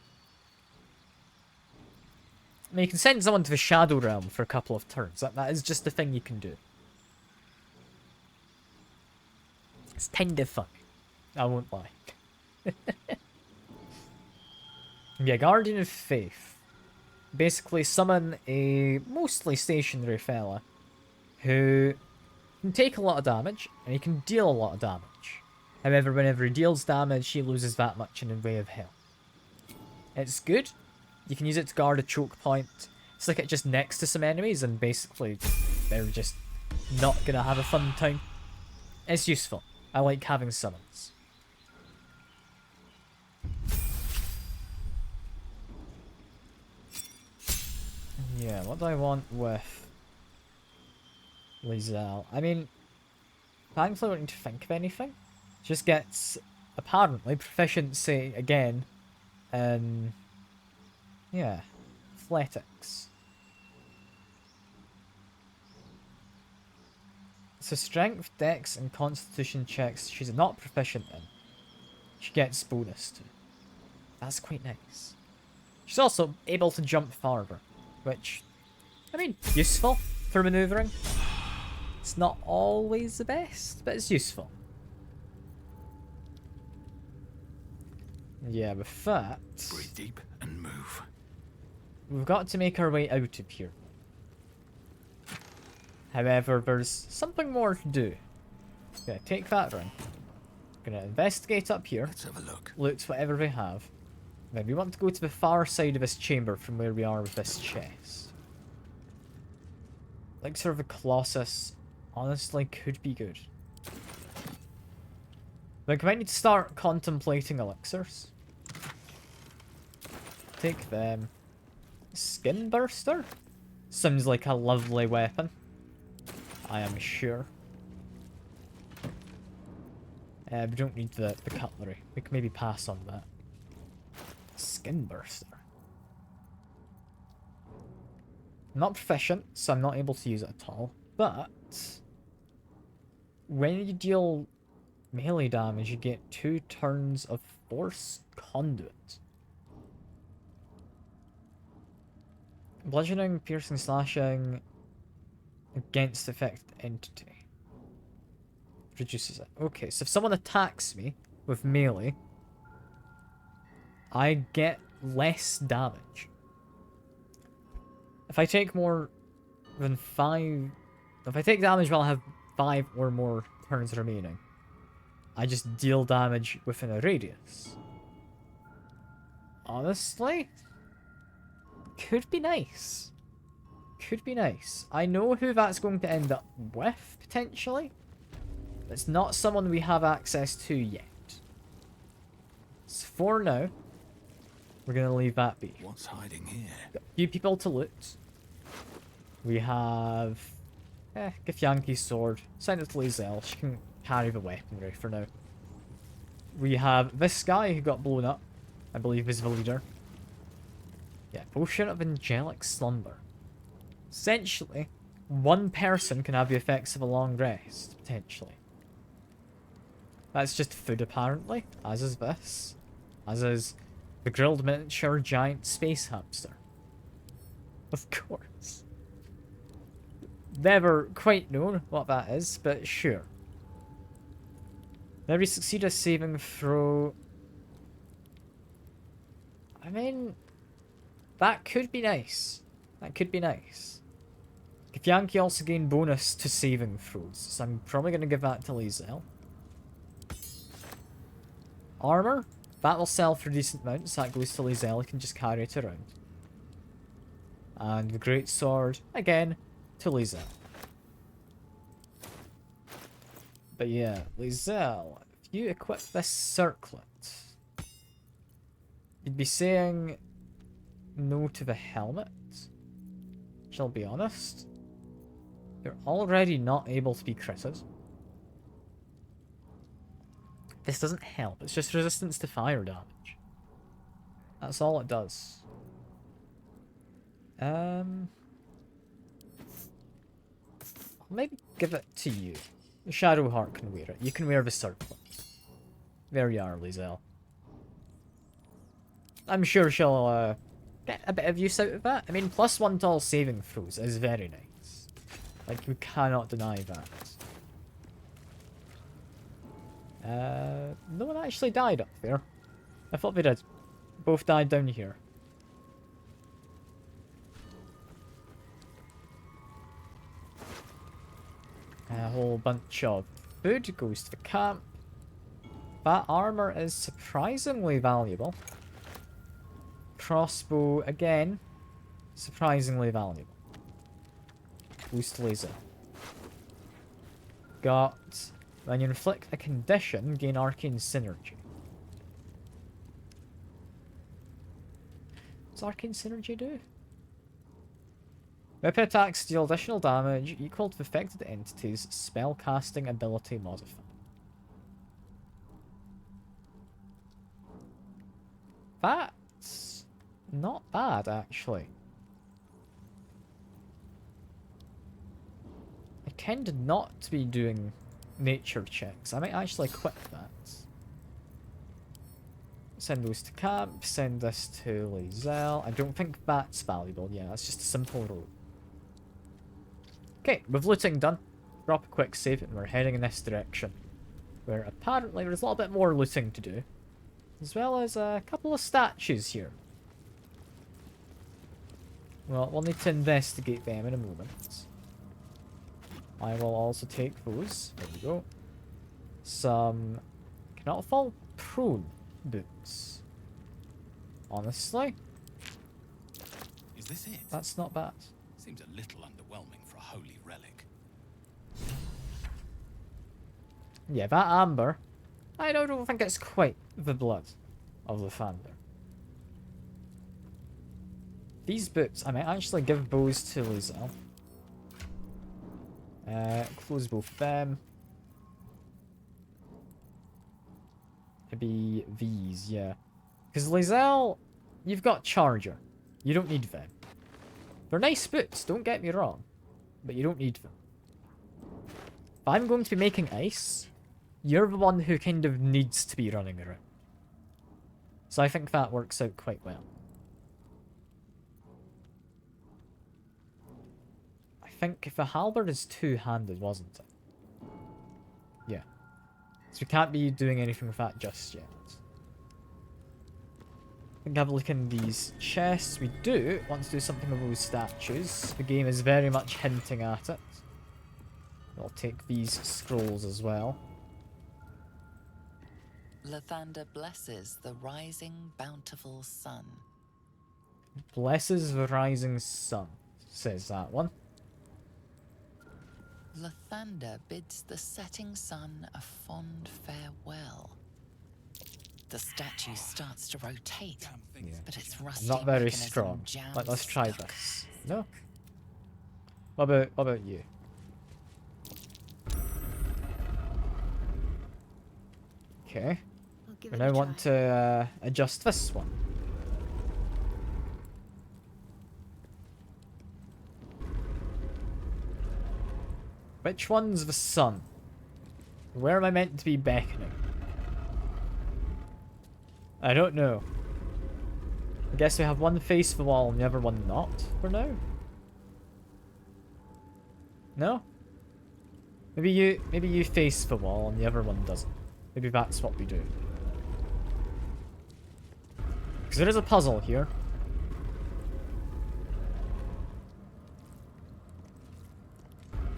Speaker 1: I mean, you can send someone to the Shadow Realm for a couple of turns. That is just the thing you can do. It's kind of fun. I won't lie. Yeah, Guardian of Faith. Basically summon a mostly stationary fella who can take a lot of damage and he can deal a lot of damage. However, whenever he deals damage, he loses that much in the way of health. It's good. You can use it to guard a choke point. Stick it just next to some enemies and basically they're just not going to have a fun time. It's useful. I like having summons. Yeah, what do I want with Lizelle? I mean, thankfully I don't need to think of anything. Just gets, apparently, proficiency again in, yeah, athletics. So strength, dex, and constitution checks she's not proficient in, she gets bonus to. That's quite nice. She's also able to jump farther, which, I mean, useful for maneuvering. It's not always the best, but it's useful. Yeah, with that...
Speaker 3: Breathe deep and move.
Speaker 1: We've got to make our way out of here. However, there's something more to do. Gonna take that ring. Gonna investigate up here.
Speaker 3: Let's have a look.
Speaker 1: Loot whatever we have. Then we want to go to the far side of this chamber from where we are with this chest. Elixir of the Colossus honestly could be good. Like, I might need to start contemplating elixirs. Take them. Skin Burster? Sounds like a lovely weapon. I am sure. We don't need the cutlery. We can maybe pass on that. Skin Burster. I'm not proficient, so I'm not able to use it at all. But when you deal melee damage, you get 2 turns of Force Conduit. Bludgeoning, piercing, slashing against affected entity. Reduces it. Okay, so if someone attacks me with melee, I get less damage. If I take more than 5... If I take damage while I have 5 or more turns remaining, I just deal damage within a radius. Honestly, could be nice. Could be nice. I know who that's going to end up with, potentially. It's not someone we have access to yet. So for now, we're going to leave that be.
Speaker 3: What's hiding here?
Speaker 1: Got a few people to loot. We have... Githyanki's sword. Send it to Lizelle. She can carry the weaponry for now. We have this guy who got blown up. I believe is the leader. Yeah, Potion of Angelic Slumber. Essentially, one person can have the effects of a long rest, potentially. That's just food, apparently. As is this. As is the grilled miniature giant space hamster. Of course. Never quite known what that is, but sure. Never succeed a saving throw. I mean, that could be nice. That could be nice. Yankee also gain bonus to saving throws, so I'm probably going to give that to Lae'zel. Armor, that will sell for decent amounts, that goes to Lae'zel, he can just carry it around. And the Great Sword, again, to Lae'zel. But yeah, Lae'zel, if you equip this circlet, you'd be saying no to the helmet. Shall be honest. You're already not able to be critted. This doesn't help, it's just resistance to fire damage. That's all it does. I'll maybe give it to you. The Shadowheart can wear it. You can wear the circlet. There you are, Lae'zel. I'm sure she'll get a bit of use out of that. I mean, +1 to all saving throws is very nice. Like, you cannot deny that. No one actually died up there. I thought they did. Both died down here. A whole bunch of food goes to the camp. That armor is surprisingly valuable. Crossbow, again, surprisingly valuable. Goes to Lae'zel. Got, when you inflict a condition, gain arcane synergy. What's arcane synergy do? Weapon attacks deal additional damage equal to the affected entity's spellcasting ability modifier. That's not bad, actually. I tend not to be doing nature checks. I might actually equip that. Send those to camp, send this to Lae'zel. I don't think that's valuable. Yeah, that's just a simple roll. Okay, with looting done, drop a quick save and we're heading in this direction. Where apparently there's a little bit more looting to do. As well as a couple of statues here. Well, we'll need to investigate them in a moment. I will also take those. There we go. Some cannot fall prone boots. Honestly,
Speaker 3: Is this it?
Speaker 1: that's not bad.
Speaker 3: Seems a little underwhelming for a holy relic.
Speaker 1: Yeah, that amber, I don't think it's quite the blood of the Thunder. These boots, I might actually give those to Lae'zel. Close both them. Maybe these, yeah. Because Lae'zel, you've got Charger. You don't need them. They're nice boots, don't get me wrong. But you don't need them. If I'm going to be making ice, you're the one who kind of needs to be running around. So I think that works out quite well. I think the halberd is two-handed, wasn't it? Yeah. So we can't be doing anything with that just yet. I think have a look in these chests. We do want to do something with those statues. The game is very much hinting at it. I'll take these scrolls as well.
Speaker 4: Lathander blesses the rising bountiful sun.
Speaker 1: Blesses the rising sun, says that one.
Speaker 4: Lathander bids the setting sun a fond farewell. The statue starts to rotate,
Speaker 1: Yeah.
Speaker 4: but its rusty
Speaker 1: Not very
Speaker 4: mechanism
Speaker 1: strong.
Speaker 4: jams
Speaker 1: Let's try
Speaker 4: stuck.
Speaker 1: this. No? What about you? Okay.
Speaker 2: I'll give
Speaker 1: We
Speaker 2: it
Speaker 1: now
Speaker 2: a
Speaker 1: want
Speaker 2: try.
Speaker 1: to adjust this one. Which one's the sun? Where am I meant to be beckoning? I don't know. I guess we have one face the wall and the other one not for now? No? Maybe you face the wall and the other one doesn't. Maybe that's what we do. Because there is a puzzle here.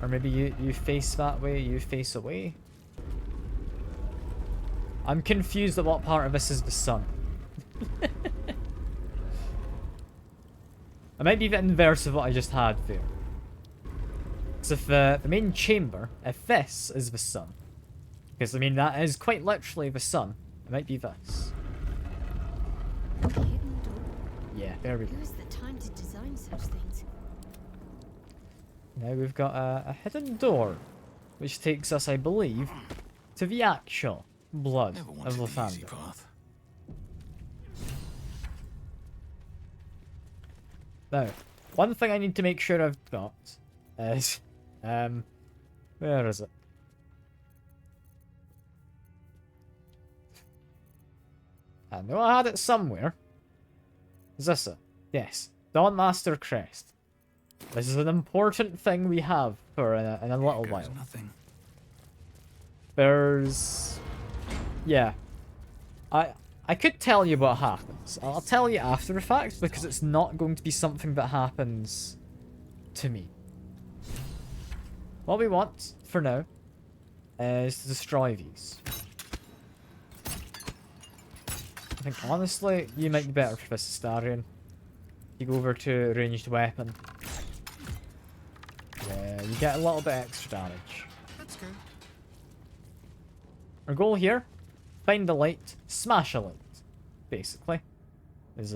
Speaker 1: Or maybe you face that way, you face away. I'm confused at what part of this is the sun. I might be the inverse of what I just had there. So if the main chamber, if this is the sun, because I mean that is quite literally the sun, it might be this. Yeah, there we go.
Speaker 8: Who's the time to design such things?
Speaker 1: Now we've got a hidden door, which takes us, I believe, to the actual blood of Lathander. Now, one thing I need to make sure I've got is, where is it? I know I had it somewhere. Is this it? Yes. Dawnmaster Crest. This is an important thing we have for in a little while.
Speaker 3: Nothing.
Speaker 1: There's... Yeah. I could tell you what happens. I'll tell you after the fact, because it's not going to be something that happens to me. What we want, for now, is to destroy these. I think, honestly, you might be better for this, Astarion. You go over to ranged weapon. Yeah, you get a little bit extra damage.
Speaker 3: Let's go.
Speaker 1: Our goal here, find the light, smash a light, basically, is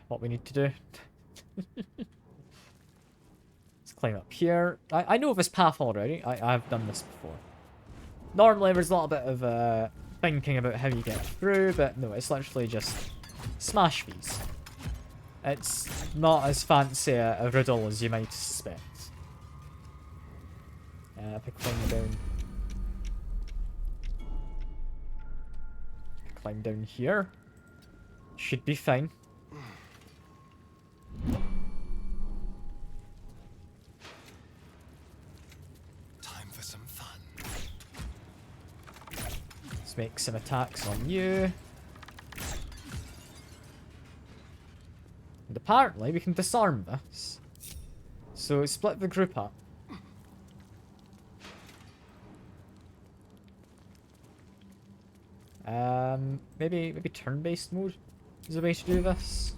Speaker 1: what we need to do. Let's climb up here. I know this path already. I've done this before. Normally there's a little bit of thinking about how you get through, but no, it's literally just smash these. It's not as fancy a riddle as you might suspect. If I climb down. Climb down here. Should be fine.
Speaker 3: Time for some fun.
Speaker 1: Let's make some attacks on you. And apparently we can disarm this. So split the group up. Maybe turn-based mode is a way to do this.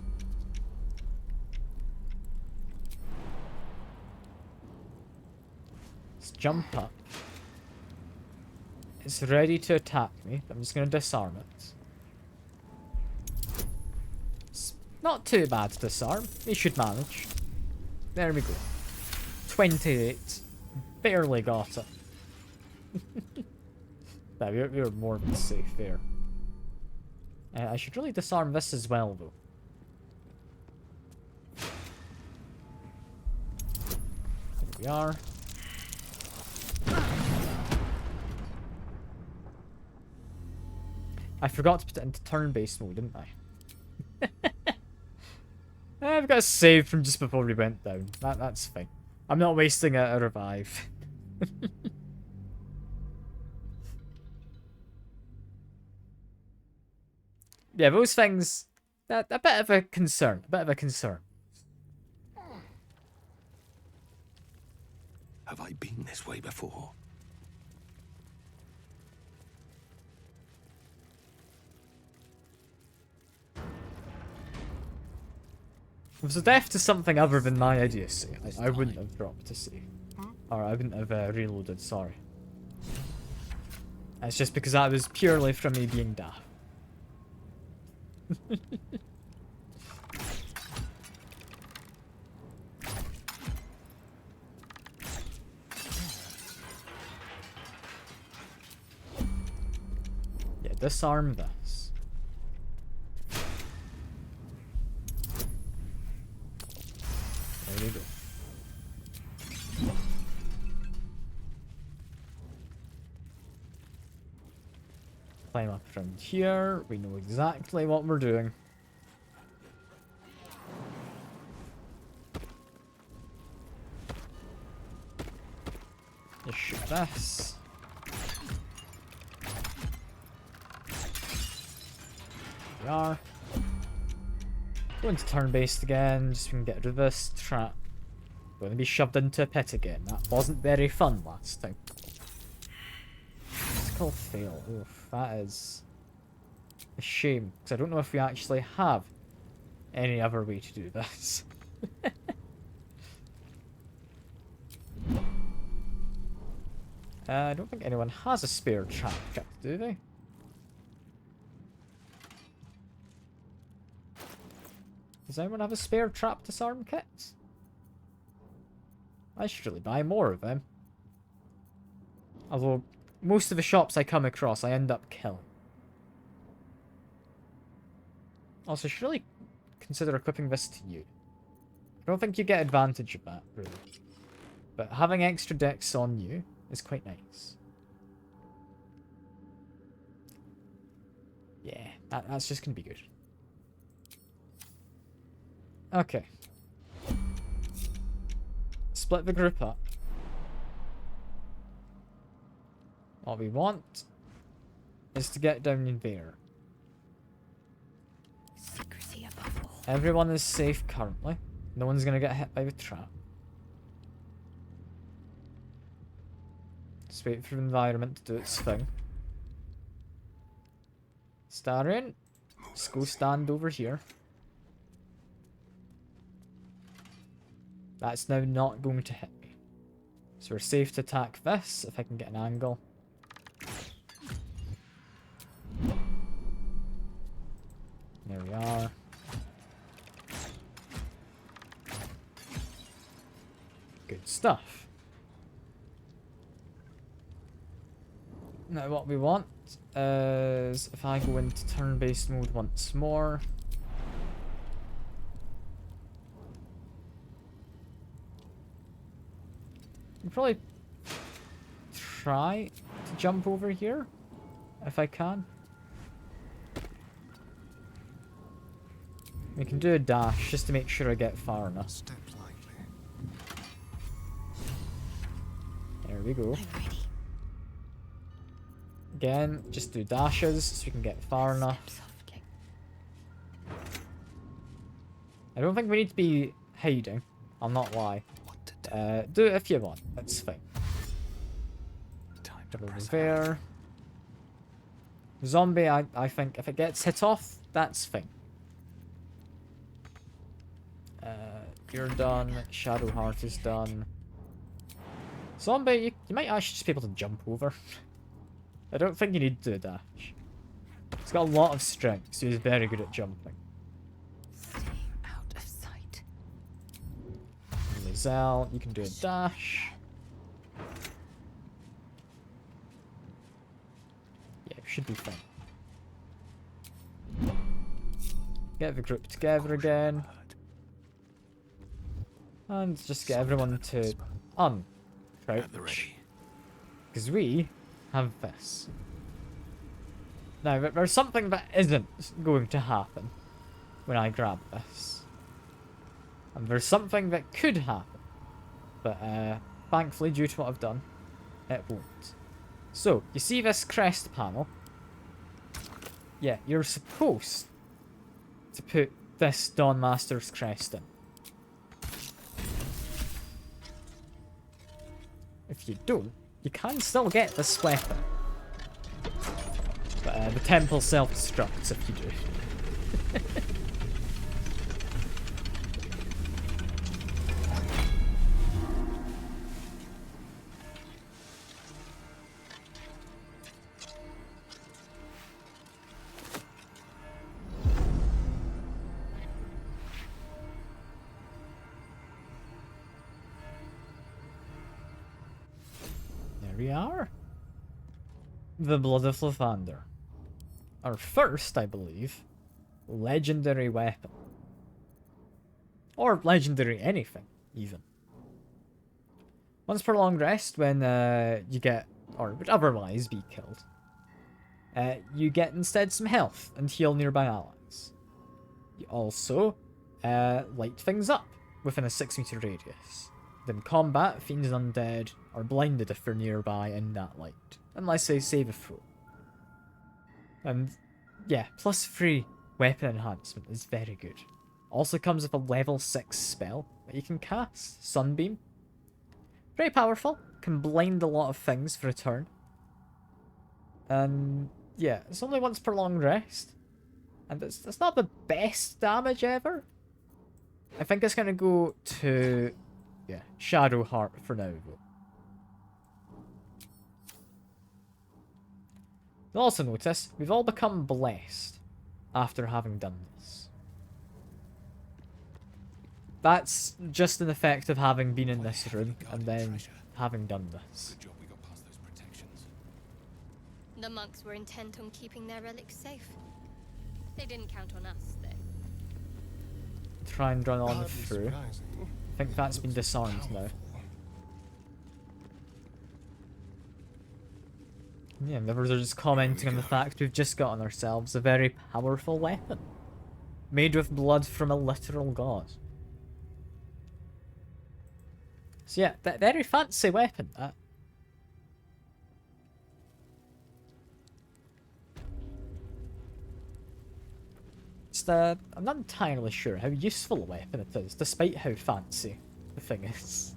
Speaker 1: Let's jump up. It's ready to attack me. I'm just going to disarm it. It's not too bad to disarm. We should manage. There we go. 28. Barely got it. No, we were more than safe there. I should really disarm this as well, though. Here we are. I forgot to put it into turn-based mode, didn't I? I've got a save from just before we went down. That's fine. I'm not wasting a revive. Yeah, those things, a bit of a concern.
Speaker 3: Have I been this way before?
Speaker 1: If it was a death to something other than my idiocy, I wouldn't have dropped to save. Or I wouldn't have reloaded, sorry. It's just because that was purely from me being daft. Yeah, disarm this. There we go. Climb up from here. We know exactly what we're doing. Just shoot this. There we are. Go into turn-based again, just so we can get rid of this trap. Going to be shoved into a pit again. That wasn't very fun last time. Critical fail. Oof, that is a shame. Because I don't know if we actually have any other way to do this. I don't think anyone has a spare trap kit, do they? Does anyone have a spare trap disarm kit? I should really buy more of them. Although, most of the shops I come across, I end up killing. Also, I should really consider equipping this to you. I don't think you get advantage of that, really. But having extra dex on you is quite nice. Yeah, that's just going to be good. Okay. Split the group up. What we want is to get down in there.
Speaker 7: Secrecy above all.
Speaker 1: Everyone is safe currently. No one's going to get hit by the trap. Just wait for the environment to do its thing. Starion, let's go stand over here. That's now not going to hit me. So we're safe to attack this, if I can get an angle. There we are. Good stuff. Now what we want is, if I go into turn-based mode once more, I'll probably try to jump over here, if I can. We can do a dash, just to make sure I get far enough.
Speaker 6: Step lightly.
Speaker 1: There we go.
Speaker 7: I'm ready.
Speaker 1: Again, just do dashes, so we can get far enough.
Speaker 7: Step softly.
Speaker 1: I don't think we need to be hiding, I'll not lie.
Speaker 6: What to do?
Speaker 1: Do it if you want, that's fine.
Speaker 6: Time to
Speaker 1: Go over
Speaker 6: press
Speaker 1: there. Zombie, I think if it gets hit off, that's fine. You're done. Shadowheart is done. Zombie, you might actually just be able to jump over. I don't think you need to do a dash. He's got a lot of strength, so he's very good at jumping.
Speaker 7: Staying out of sight.
Speaker 1: Lizelle, you can do a dash. Yeah, it should be fine. Get the group together again. And just get everyone to uncrouch. Because we have this. Now, there's something that isn't going to happen when I grab this. And there's something that could happen. But, thankfully, due to what I've done, it won't. So, you see this crest panel? Yeah, you're supposed to put this Dawn Master's crest in. If you don't, you can still get this weapon. But the temple self-destructs if you do. We are. The Blood of Lathander. Our first, I believe, legendary weapon. Or legendary anything, even. Once per long rest, when you get, or would otherwise be killed, you get instead some health and heal nearby allies. You also light things up within a 6-meter radius. In combat, fiends and undead are blinded if they're nearby in that light, unless they save a throw. And yeah, +3 weapon enhancement is very good. Also comes with a level 6 spell that you can cast. Sunbeam. Very powerful. Can blind a lot of things for a turn. And yeah, it's only once per long rest. And it's not the best damage ever. I think it's going to go to, yeah, Shadowheart for now, though. You'll also notice, we've all become blessed after having done this. That's just an effect of having been in this room and then having done this.
Speaker 3: Good job we got past those protections.
Speaker 8: The monks were intent on keeping their relics safe. They didn't count on us, though.
Speaker 1: Try and run on through. I think that's been disarmed now. Yeah, maybe they're just commenting on the fact we've just gotten ourselves a very powerful weapon. Made with blood from a literal god. So yeah, that very fancy weapon, that. I'm not entirely sure how useful a weapon it is, despite how fancy the thing is.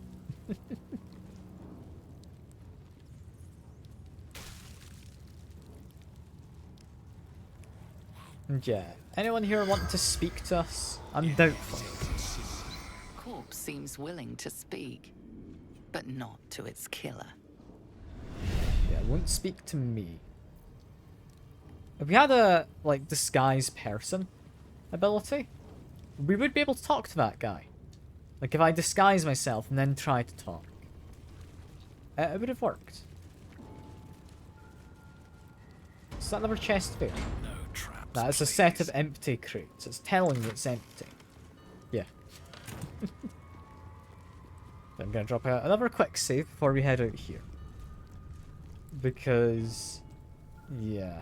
Speaker 1: And yeah, anyone here want to speak to us? I'm doubtful.
Speaker 4: Corpse seems willing to speak, but not to its killer.
Speaker 1: Yeah, it won't speak to me. If we had a, like, disguise person ability, we would be able to talk to that guy. Like, if I disguise myself and then try to talk. It would have worked. Is that another chest there?
Speaker 3: No traps.
Speaker 1: That is a set of empty crates. It's telling you it's empty. Yeah. I'm gonna drop out another quick save before we head out here. Because, yeah.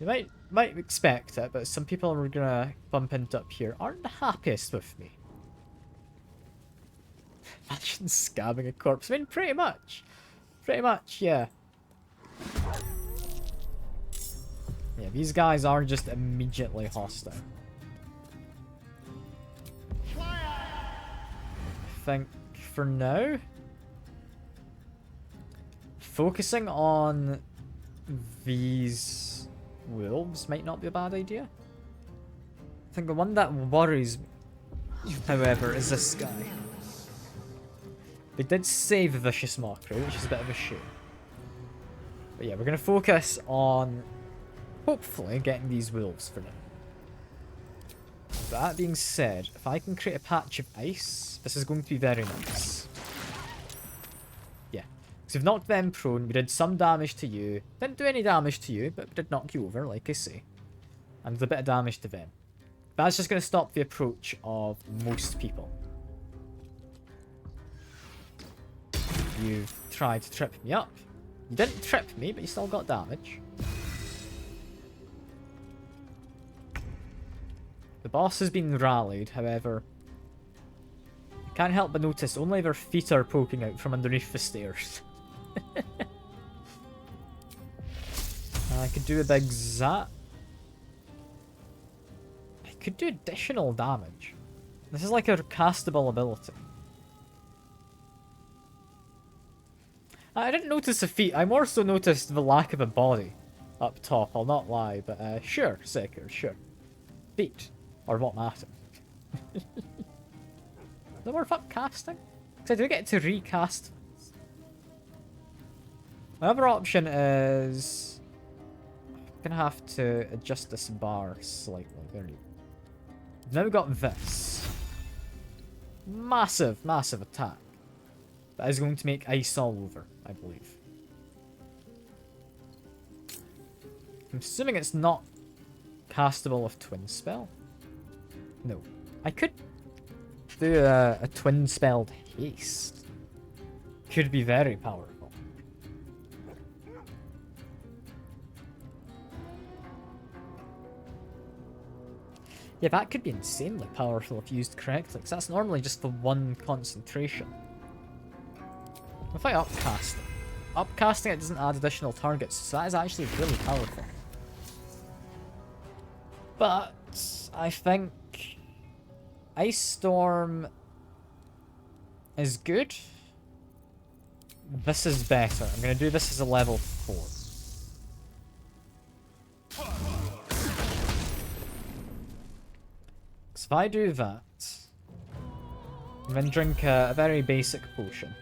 Speaker 1: You might expect it, but some people we're gonna bump into up here aren't the happiest with me. Imagine scabbing a corpse. I mean, pretty much. Pretty much, yeah. Yeah, these guys are just immediately hostile. I think for now, focusing on these wolves might not be a bad idea. I think the one that worries me, however, is this guy. They did save Vicious Mockery, which is a bit of a shame. But yeah, we're going to focus on, hopefully, getting these wolves for now. That being said, if I can create a patch of ice, this is going to be very nice. Yeah, because we've knocked them prone, we did some damage to you. Didn't do any damage to you, but we did knock you over, like I say. And a bit of damage to them. That's just going to stop the approach of most people. You've tried to trip me up. You didn't trip me, but you still got damage. The boss has been rallied, however. I can't help but notice only their feet are poking out from underneath the stairs. I could do a big zap. I could do additional damage. This is like a castable ability. I didn't notice the feet, I more so noticed the lack of a body up top, I'll not lie, but sure, Seeker, sure. Feet are what matter. No more upcasting? Because I do get to recast. My other option is... I'm gonna have to adjust this bar slightly. There you go. I've now got this. Massive, massive attack. That is going to make ice all over, I believe. I'm assuming it's not castable with Twin Spell. No. I could do a Twin Spelled Haste. Could be very powerful. Yeah, that could be insanely powerful if used correctly, because that's normally just the one concentration. If I upcast it. Upcasting it doesn't add additional targets, so that is actually really powerful. But I think Ice Storm is good. This is better. I'm going to do this as a level 4. So if I do that, and then drink a very basic potion,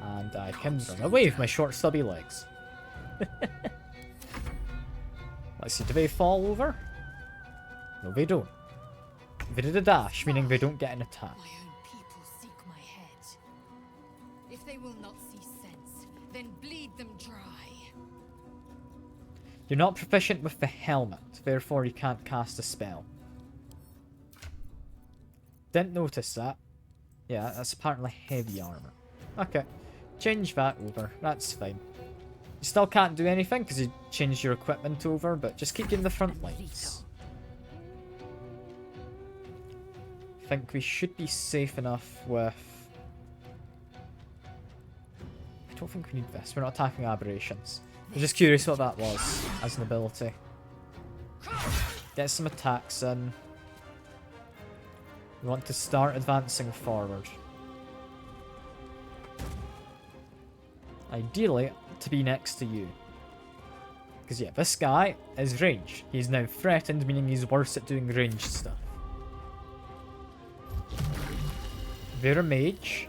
Speaker 1: and I can run away with my short stubby legs. Let's see, do they fall over? No, they don't. They did a dash, meaning they don't get an attack.
Speaker 7: My own people seek my head. If they will not see sense, then bleed them dry.
Speaker 1: You're not proficient with the helmet, therefore you can't cast a spell. Didn't notice that. Yeah, that's apparently heavy armor. Okay, change that over, that's fine. You still can't do anything because you changed your equipment over, but just keep getting the front lines. I think we should be safe enough with... I don't think we need this. We're not attacking aberrations. I'm just curious what that was as an ability. Get some attacks in. We want to start advancing forward. Ideally, to be next to you. Because yeah, this guy is ranged. He's now threatened, meaning he's worse at doing ranged stuff. They're a mage.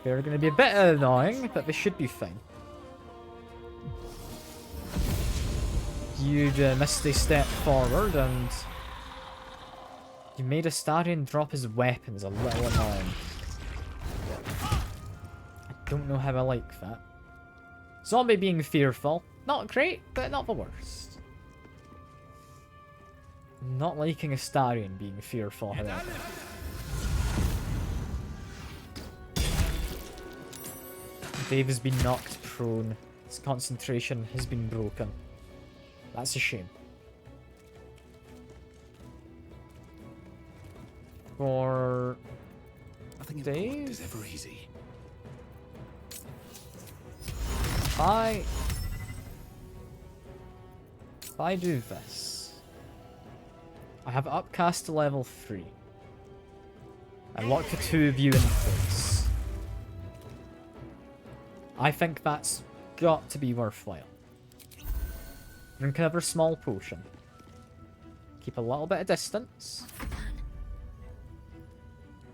Speaker 1: They're going to be a bit annoying, but they should be fine. You'd missed a step forward, and you made Astarion drop his weapons. A little annoying. I don't know how I like that. Zombie being fearful. Not great, but not the worst. Not liking Astarion being fearful, however. Dave has been knocked prone. His concentration has been broken. That's a shame. For Dave,
Speaker 3: is ever easy.
Speaker 1: if I do this, I have upcast to level 3. I lock the 2 of you in place. I think that's got to be worthwhile. Drink another small potion. Keep a little bit of distance.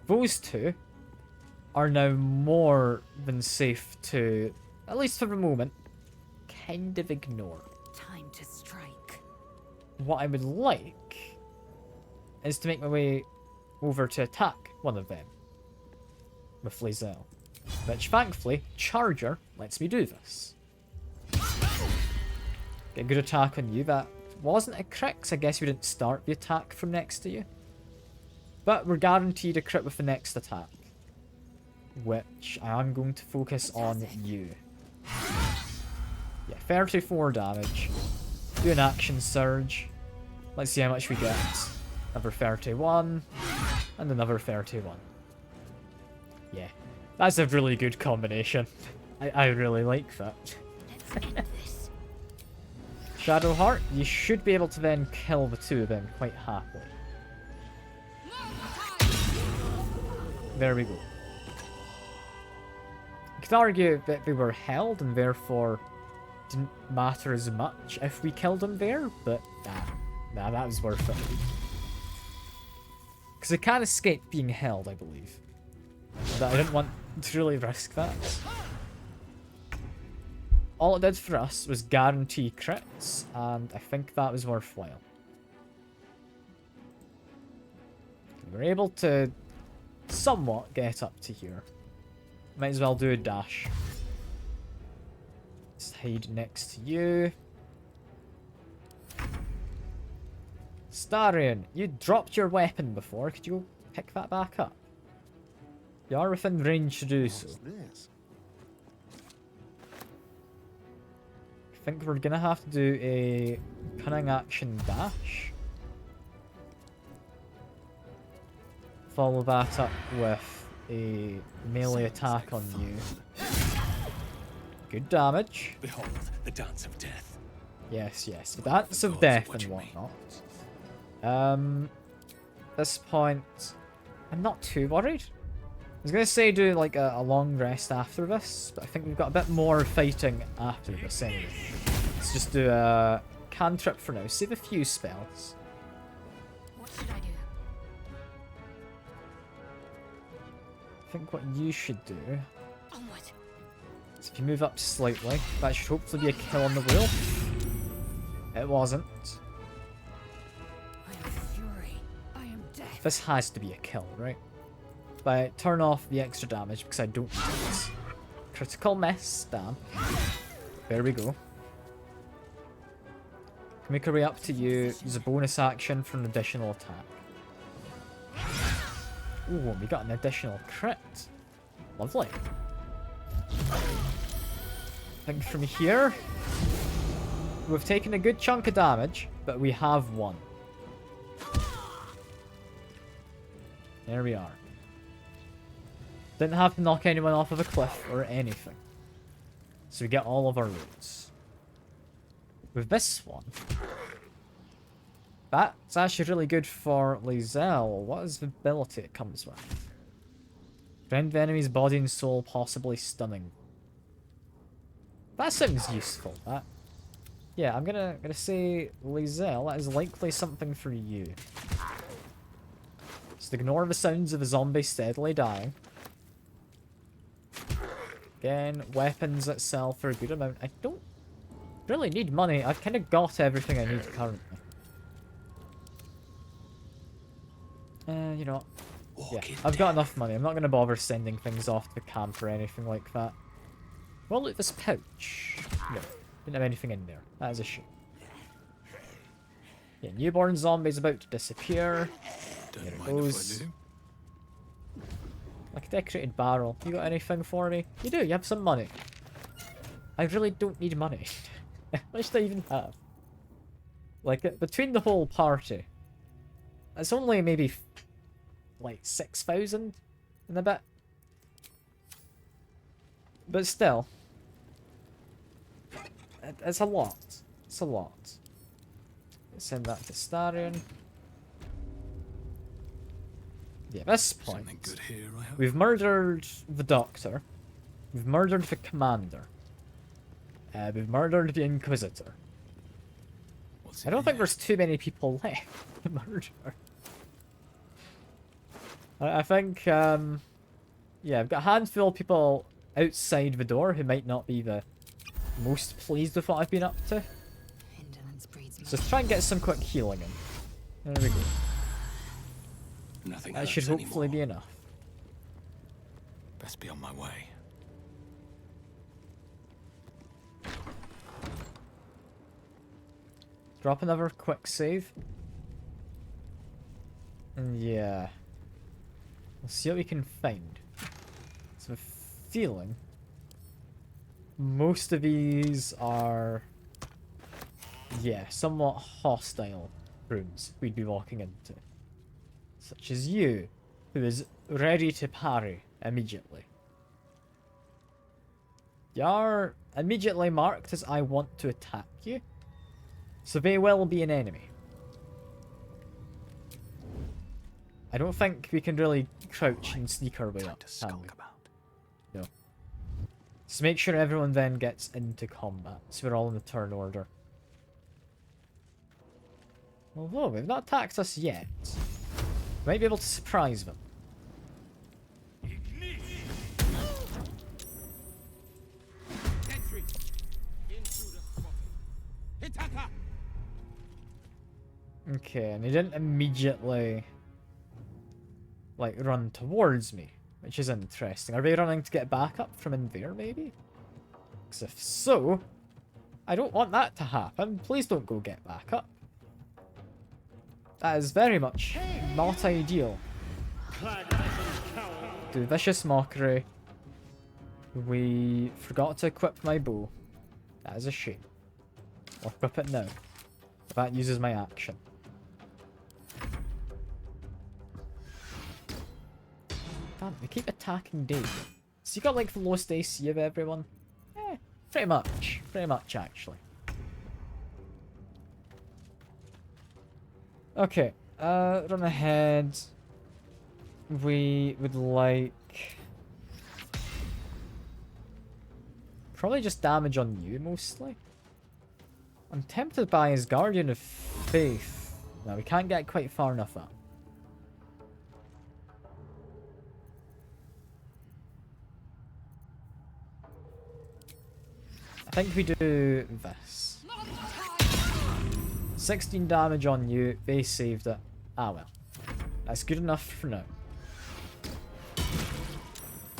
Speaker 1: Those 2 are now more than safe to, at least for the moment, kind of ignore.
Speaker 5: Time to strike.
Speaker 1: What I would like is to make my way over to attack one of them with Lae'zel. Which, thankfully, Charger lets me do this. Get a good attack on you. That wasn't a crit, 'cause I guess we didn't start the attack from next to you. But we're guaranteed a crit with the next attack. Which I am going to focus on you. Yeah, 34 damage. Do an action surge. Let's see how much we get. Another 31. And another 31. Yeah. That's a really good combination. I really like that. Shadowheart, you should be able to then kill the 2 of them quite happily. There we go. You could argue that they were held and therefore didn't matter as much if we killed them there, but nah, that was worth it. Because they can't escape being held, I believe. But I didn't want to really risk that. All it did for us was guarantee crits, and I think that was worthwhile. We were able to somewhat get up to here. Might as well do a dash. Let's hide next to you. Astarion, you dropped your weapon before. Could you pick that back up? You are within range to do so. I think we're gonna have to do a cunning action dash. Follow that up with a melee attack on you. Good damage.
Speaker 3: Behold, the dance of death.
Speaker 1: Yes, yes, the dance of death and whatnot. At this point, I'm not too worried. I was going to say do like a long rest after this, but I think we've got a bit more fighting after this anyway. Let's just do a cantrip for now. Save a few spells.
Speaker 7: What should I do?
Speaker 1: I think what you should do
Speaker 7: Onward.
Speaker 1: is if you move up slightly, that should hopefully be a kill on the wheel. It wasn't.
Speaker 7: I am fury. I am death.
Speaker 1: This has to be a kill, right? But turn off the extra damage because I don't need it. Critical miss, damn. There we go. Can make our way up to you. Use a bonus action for an additional attack. Ooh, we got an additional crit. Lovely. I think from here, we've taken a good chunk of damage, but we have won. There we are. Didn't have to knock anyone off of a cliff or anything. So we get all of our roots. With this one, that's actually really good for Lizelle. What is the ability it comes with? Rend the enemy's body and soul, possibly stunning. That sounds useful, that. Yeah, I'm gonna say, Lizelle, that is likely something for you. Just ignore the sounds of a zombie steadily dying. Again, weapons that sell for a good amount. I don't really need money. I've kind of got everything I need currently. You know what? Yeah, I've got enough money. I'm not going to bother sending things off to the camp or anything like that. Well, look, this pouch. No, didn't have anything in there. That is a shame. Yeah, newborn zombie's about to disappear. There it goes. Like a decorated barrel. You got anything for me? You do, you have some money. I really don't need money. How much do I even have? Like, between the whole party, it's only maybe, like, 6,000 and a bit. But still. It's a lot. It's a lot. Send that to Starion. Yeah, at this point,
Speaker 3: Good here, I hope.
Speaker 1: we've murdered the Doctor. We've murdered the Commander. We've murdered the Inquisitor. I don't think there's too many people left to murder. I think, yeah, I've got a handful of people outside the door who might not be the most pleased with what I've been up to.
Speaker 4: Indolence breeds
Speaker 1: So let's try and get some quick healing in. There we go.
Speaker 3: Nothing
Speaker 1: That should hopefully be enough.
Speaker 3: Best be on my way.
Speaker 1: Drop another quick save. And yeah. We'll see what we can find. So, feeling most of these are, yeah, somewhat hostile rooms we'd be walking into. Such as you, who is ready to parry immediately. You are immediately marked as I want to attack you, so they will be an enemy. I don't think we can really crouch and sneak our way up, can we? No. So make sure everyone then gets into combat, so we're all in the turn order. Although, they've not attacked us yet. Might be able to surprise them. Okay, and they didn't immediately, like, run towards me, which is interesting. Are they running to get back up from in there, maybe? Because if so, I don't want that to happen. Please don't go get back up. That is very much not ideal. Do vicious mockery. We forgot to equip my bow. That is a shame. I'll equip it now. That uses my action. Damn, they keep attacking Dave. So you got like the lowest AC of everyone? Eh, pretty much. Pretty much, actually. Okay, run ahead. we would like... Probably just damage on you, mostly. I'm tempted by his Guardian of Faith. No, we can't get quite far enough up. I think we do this. 16 damage on you. They saved it. Ah well. That's good enough for now.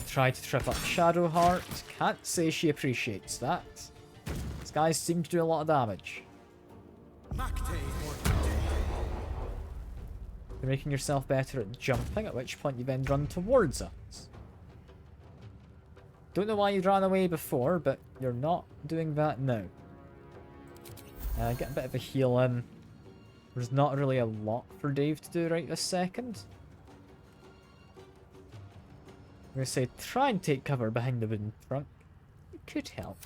Speaker 1: Try to trip up Shadowheart. Can't say she appreciates that. These guys seem to do a lot of damage. You're making yourself better at jumping, at which point you then run towards us. Don't know why you ran away before, but you're not doing that now. Get a bit of a heal in. There's not really a lot for Dave to do right this second. I'm going to say try and take cover behind the wooden trunk. It could help.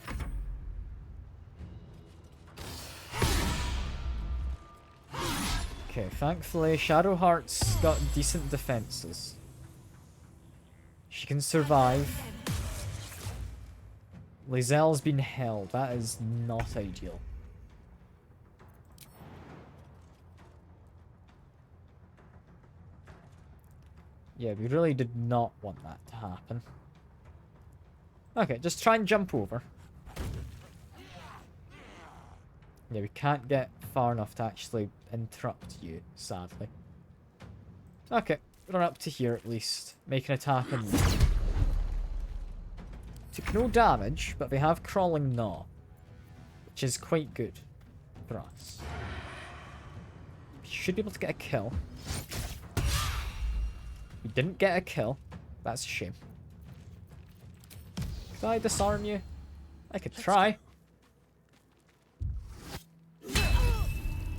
Speaker 1: Okay, thankfully Shadowheart's got decent defenses. She can survive. Lae'zel's been held. That is not ideal. Yeah, we really did not want that to happen. Okay, just try and jump over. Yeah, we can't get far enough to actually interrupt you, sadly. Okay, run up to here at least. Make an attack on you. Took no damage, but they have Crawling Gnaw, which is quite good for us. Should be able to get a kill. We didn't get a kill. That's a shame. Could I disarm you? I could try.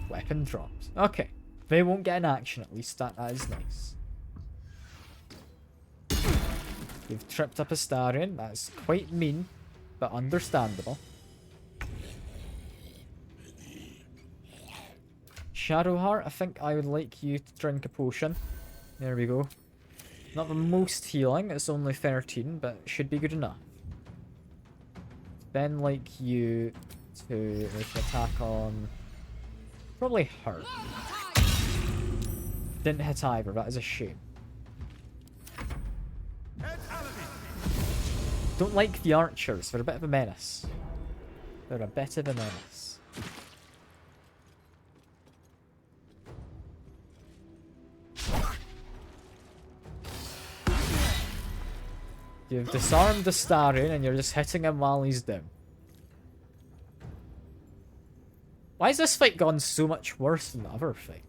Speaker 1: Weapon dropped. Okay. They won't get an action at least. That is nice. We've tripped up Astarion. That's quite mean, but understandable. Shadowheart, I think I would like you to drink a potion. There we go. Not the most healing, it's only 13, but it should be good enough. Then like you to make an attack on... probably her. Didn't hit either, that is a shame. Don't like the archers, they're a bit of a menace. They're a bit of a menace. You've disarmed the Astarion and you're just hitting him while he's down. Why has this fight gone so much worse than the other fight?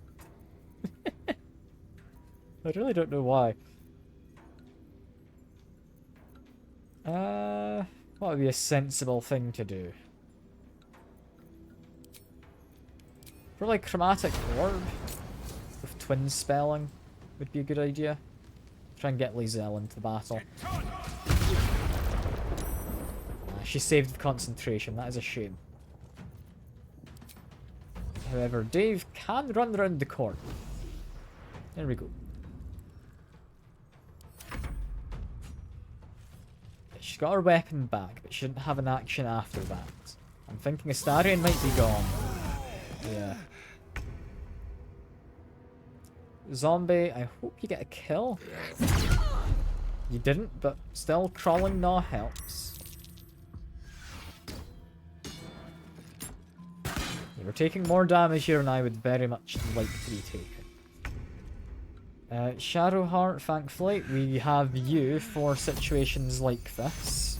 Speaker 1: I really don't know why. What would be a sensible thing to do? Probably Chromatic Orb with twin spelling would be a good idea. Try and get Lae'zel into the battle. She saved with concentration, that is a shame. However, Dave can run around the corner. There we go. She's got her weapon back, but she didn't have an action after that. I'm thinking Astarion might be gone. Yeah. Zombie, I hope you get a kill. You didn't, but still, Crawling Gnaw helps. You're taking more damage here than I would very much like to be taking. Shadowheart, thankfully, we have you for situations like this.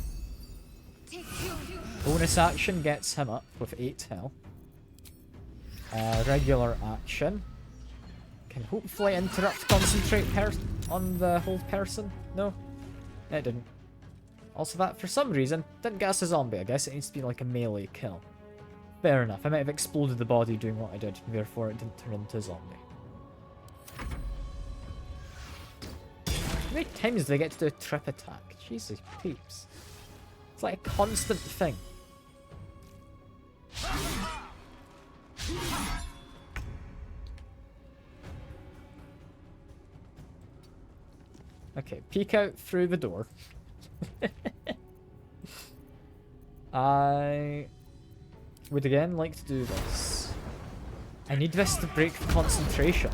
Speaker 1: Bonus action gets him up with 8 health. Regular action can hopefully interrupt concentrate on the whole person. No, it didn't. Also, that for some reason didn't get us a zombie. I guess it needs to be like a melee kill. Fair enough. I might have exploded the body doing what I did, therefore it didn't turn into a zombie. How many times do they get to do a trip attack? Jesus peeps. It's like a constant thing. Okay, peek out through the door. I would again like to do this. I need this to break concentration.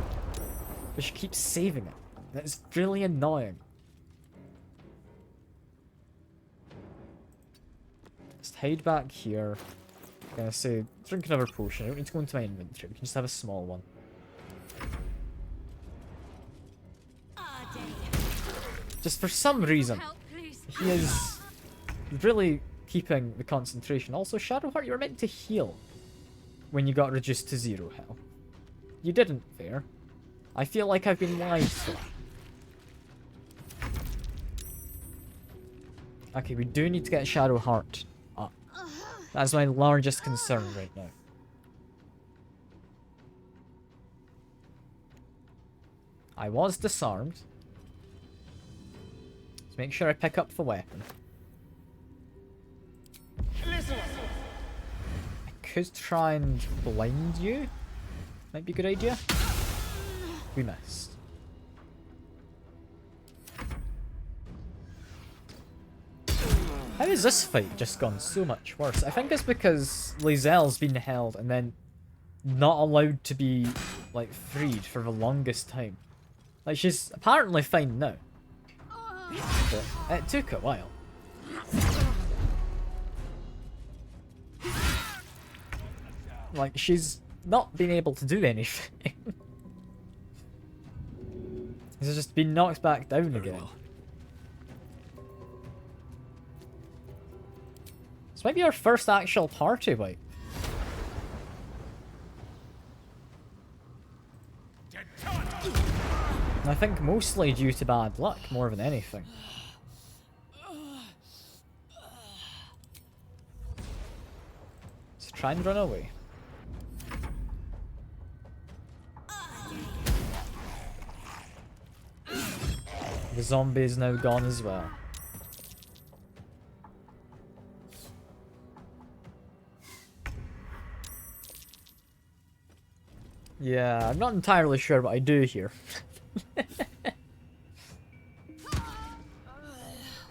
Speaker 1: But she keeps saving it. That's really annoying. Just hide back here. I'm gonna say, drink another potion. I don't need to go into my inventory. We can just have a small one. Just for some reason, he is really keeping the concentration. Also, Shadowheart, you were meant to heal when you got reduced to 0 health. You didn't there. I feel like I've been lied to. Okay, we do need to get Shadowheart up. That's my largest concern right now. I was disarmed. Let's make sure I pick up the weapon. I could try and blind you. Might be a good idea. We missed. How has this fight just gone so much worse? I think it's because Lae'zel's been held and then not allowed to be, like, freed for the longest time. Like, she's apparently fine now. But it took a while. Like, she's not been able to do anything. She's just been knocked back down again. This might be our first actual party wipe. And I think mostly due to bad luck, more than anything. Let's try and run away. The zombie is now gone as well. Yeah, I'm not entirely sure what I do here.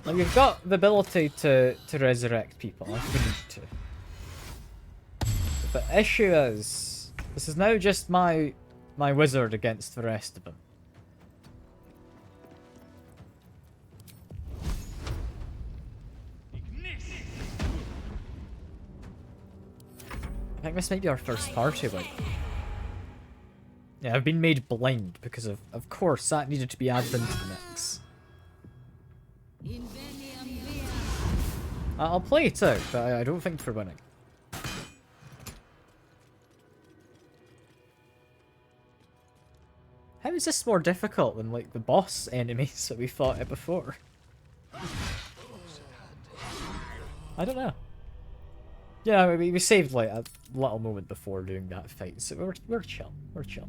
Speaker 1: Like, we've got the ability to resurrect people if we need to. But the issue is, this is now just my wizard against the rest of them. I think this might be our first party wipe. Yeah, I've been made blind because of course, that needed to be added into the mix. I'll play it out, but I don't think we're winning. How is this more difficult than, like, the boss enemies that we fought at before? I don't know. Yeah, we saved, like, a little moment before doing that fight, so we're chill. We're chill.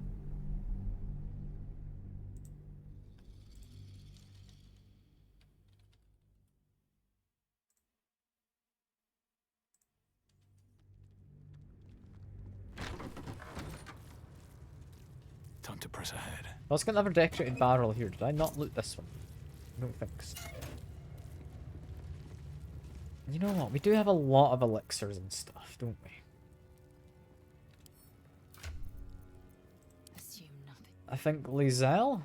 Speaker 3: Time to press ahead.
Speaker 1: Let's get another decorated barrel here. Did I not loot this one? I don't think so. You know what? We do have a lot of elixirs and stuff, don't we?
Speaker 7: Assume nothing.
Speaker 1: I think Lae'zel?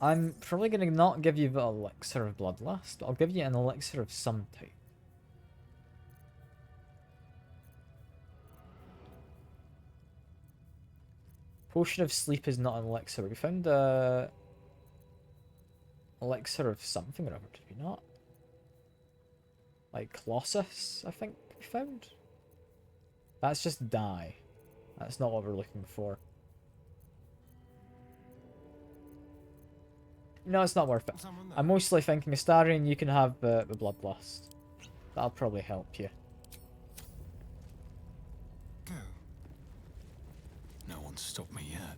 Speaker 1: I'm probably going to not give you the elixir of bloodlust, but I'll give you an elixir of some type. Potion of sleep is not an elixir. We found a elixir of something or other, did we not? Like Colossus, I think we found? That's just dye. That's not what we're looking for. No, it's not worth it. I'm mostly thinking, Astarion, you can have the bloodlust. That'll probably help you.
Speaker 3: Go. No one's stopped me yet.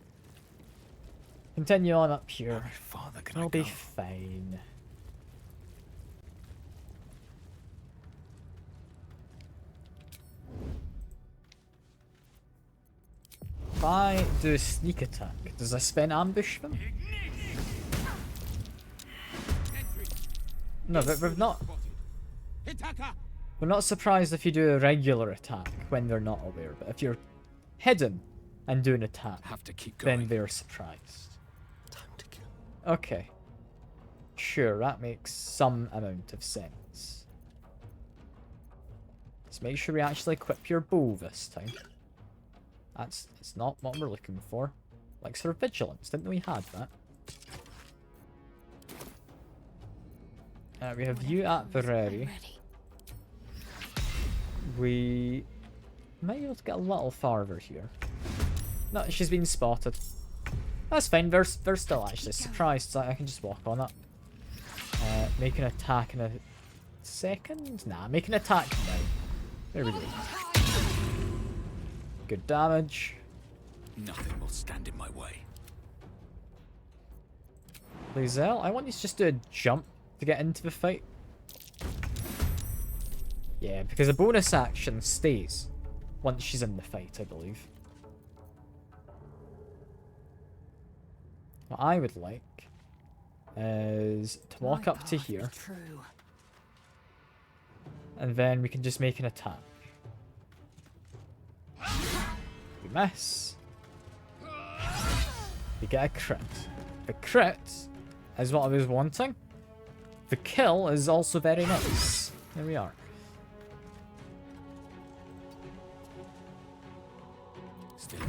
Speaker 1: Continue on up here.
Speaker 3: How farther can
Speaker 1: I'll
Speaker 3: I
Speaker 1: be
Speaker 3: go?
Speaker 1: fine. I do a sneak attack, does I spin ambush them? No, but we're not... We're not surprised if you do a regular attack when they're not aware, but if you're hidden and do an attack, then they're surprised. Okay. Sure, that makes some amount of sense. Let's make sure we actually equip your bow this time. That's not what we're looking for. Like sort of vigilance, didn't we have that? We have you at the ready. We might be able to get a little farther here. No, she's been spotted. That's fine, they're still actually surprised, so I can just walk on it. Make an attack in a second? Nah, make an attack now. There we go. Good damage.
Speaker 9: Nothing will stand in my way.
Speaker 1: Lizelle, I want you to just do a jump to get into the fight. Yeah, because a bonus action stays once she's in the fight, I believe. What I would like is to walk up to here. And then we can just make an attack. We miss. We get a crit. The crit is what I was wanting. The kill is also very nice. There we are.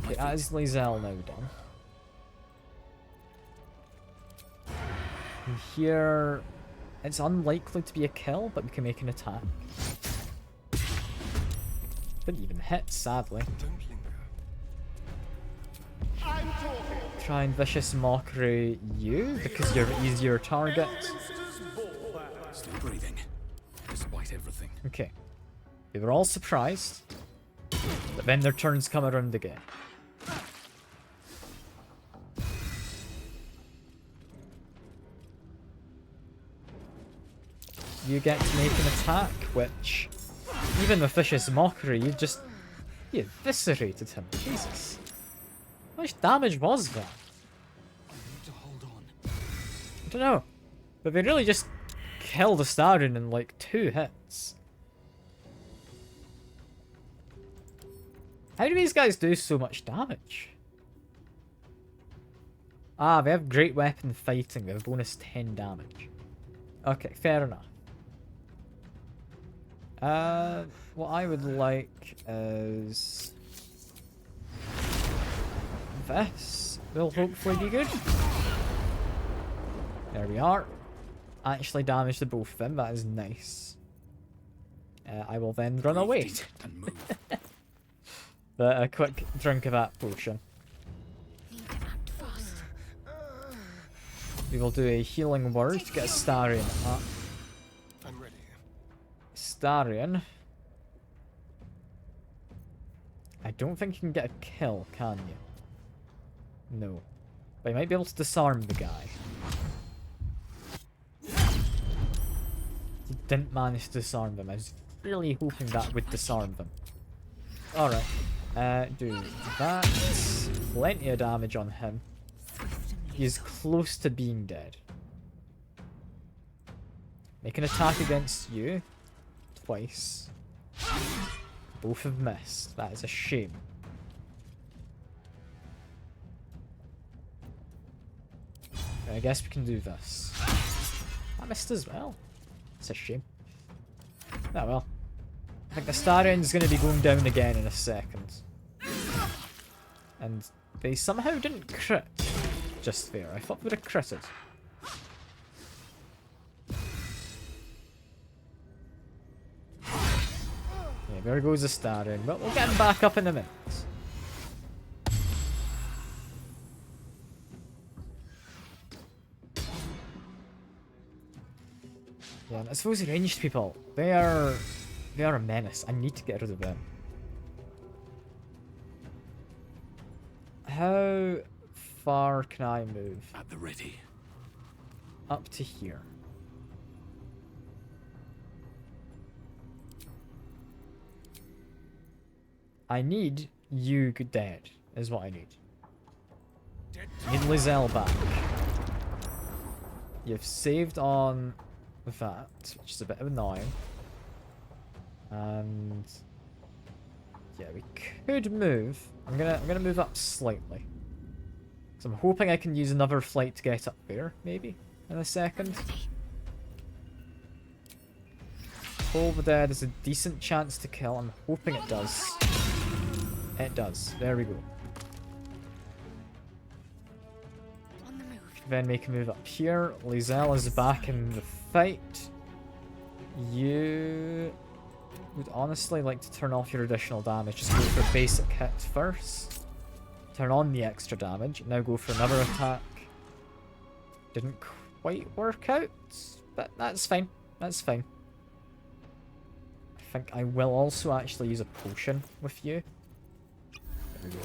Speaker 1: Okay, that is Lizelle now done. And here, it's unlikely to be a kill, but we can make an attack. Didn't even hit, sadly. Try and vicious mockery you, because you're an easier target.
Speaker 9: Still breathing, despite everything.
Speaker 1: Okay. They were all surprised, but then their turns come around again. You get to make an attack, which, even with vicious mockery, you eviscerated him. Jesus. How much damage was that? I don't know. But they really just killed Astarion in like 2 hits. How do these guys do so much damage? Ah, they have great weapon fighting. They have bonus 10 damage. Okay, fair enough. What I would like is... this will hopefully be good. There we are. Actually damaged the both of them, that is nice. I will then run away. But a quick drink of that potion. We will do a healing word to get Astarion up.
Speaker 6: I'm ready.
Speaker 1: Astarion. I don't think you can get a kill, can you? No. But you might be able to disarm the guy. He didn't manage to disarm them. I was really hoping that would disarm them. Alright. Do that. Plenty of damage on him. He's close to being dead. Make an attack against you. Twice. Both have missed. That is a shame. I guess we can do this. I missed as well. It's a shame. Oh well. I think the Astarion's going to be going down again in a second. And they somehow didn't crit just there. I thought they would have critted. Yeah, there goes the Astarion. But we'll get him back up in a minute. Yeah, and I suppose ranged people, they are a menace. I need to get rid of them. How far can I move?
Speaker 9: At the ready.
Speaker 1: Up to here. I need you dead, is what I need. Need Lizelle back. You've saved on that, which is a bit annoying. And yeah, we could move. I'm gonna move up slightly. So I'm hoping I can use another flight to get up there, maybe, in a second. Toll the Dead is a decent chance to kill. I'm hoping it does. It does. There we go.
Speaker 7: On the move.
Speaker 1: Then we can move up here. Lizelle is back in the fight. You would honestly like to turn off your additional damage. Just go for basic hit first. Turn on the extra damage. Now go for another attack. Didn't quite work out, but that's fine. That's fine. I think I will also actually use a potion with you. There we go.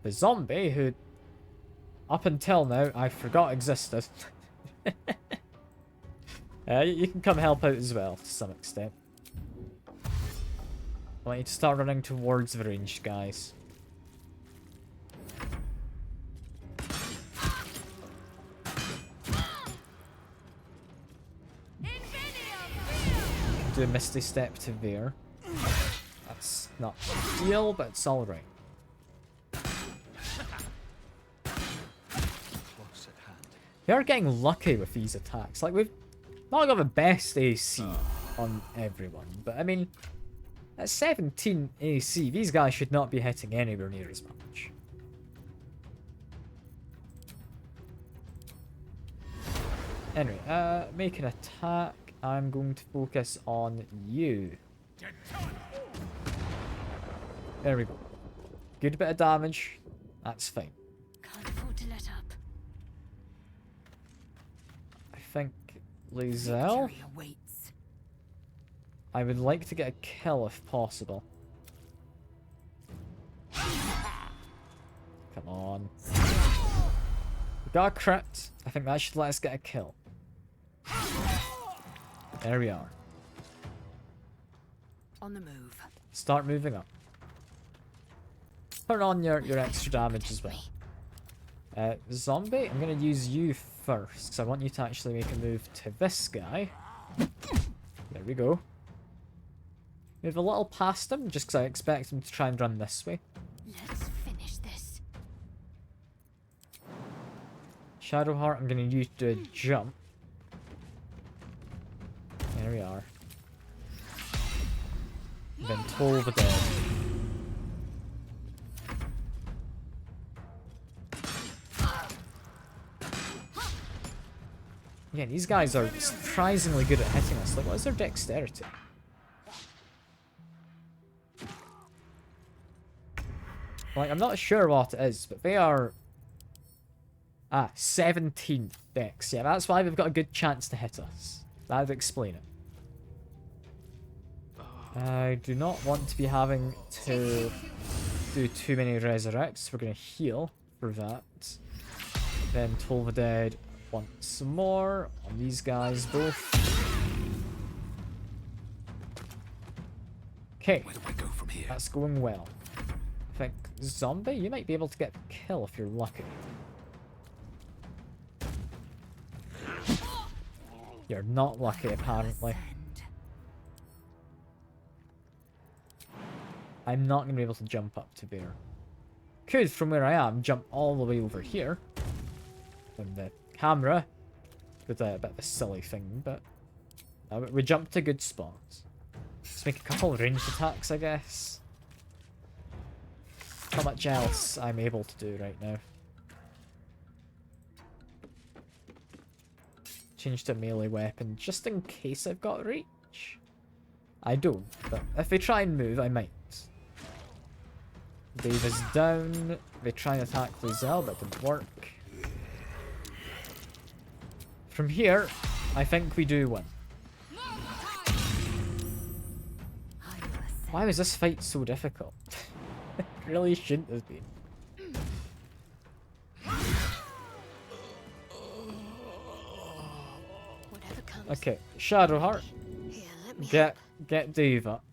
Speaker 1: The zombie, who up until now I forgot existed. You can come help out as well, to some extent. I want you to start running towards the ranged guys. Do a Misty Step to there. That's not ideal, but it's alright. We are getting lucky with these attacks. Like, we've not got the best AC on everyone, but I mean, at 17 AC, these guys should not be hitting anywhere near as much. Anyway, make an attack. I'm going to focus on you. There we go. Good bit of damage. That's fine.
Speaker 7: Can't afford to let up.
Speaker 1: I think Lizelle.
Speaker 2: Victory awaits.
Speaker 1: I would like to get a kill if possible. Come on. We got a crit. I think that should let us get a kill. There we are.
Speaker 2: On the move.
Speaker 1: Start moving up. Turn on your extra damage as well. Zombie, I'm going to use you first, because I want you to actually make a move to this guy. There we go. Move a little past him, just because I expect him to try and run this way.
Speaker 7: Let's finish this.
Speaker 1: Shadowheart, I'm going to use to jump. There we are. Then Toll the Dead. Yeah, these guys are surprisingly good at hitting us. Like, what is their dexterity? Like, I'm not sure what it is, but they are... 17 dex. Yeah, that's why they've got a good chance to hit us. That would explain it. I do not want to be having to do too many resurrects. We're going to heal for that. Then Toll the Dead once more on these guys both. Okay,
Speaker 9: Where do I go from here?
Speaker 1: that's going well. I think Zombie, you might be able to get the kill if you're lucky. You're not lucky, apparently. I'm not going to be able to jump up to there. Could, from where I am, jump all the way over here. And the camera with a bit of a silly thing, but we jumped to good spots. Let's make a couple of ranged attacks, I guess. Not much else I'm able to do right now. Change to a melee weapon just in case I've got reach. I don't, but if they try and move, I might. Dave is down. They try and attack Lizelle, but didn't work. From here, I think we do win. Why was this fight so difficult? It really shouldn't have been. Okay, Shadowheart.
Speaker 7: Here, let me
Speaker 1: Get Dave up.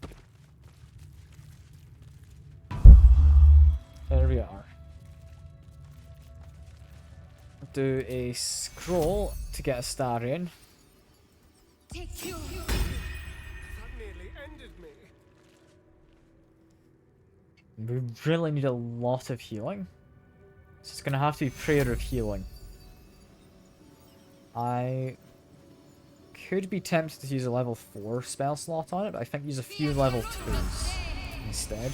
Speaker 1: do a scroll to get Astarion.
Speaker 7: Take you.
Speaker 10: That nearly ended me.
Speaker 1: We really need a lot of healing. So it's going to have to be Prayer of Healing. I could be tempted to use a level 4 spell slot on it, but I think use a few level 2s instead.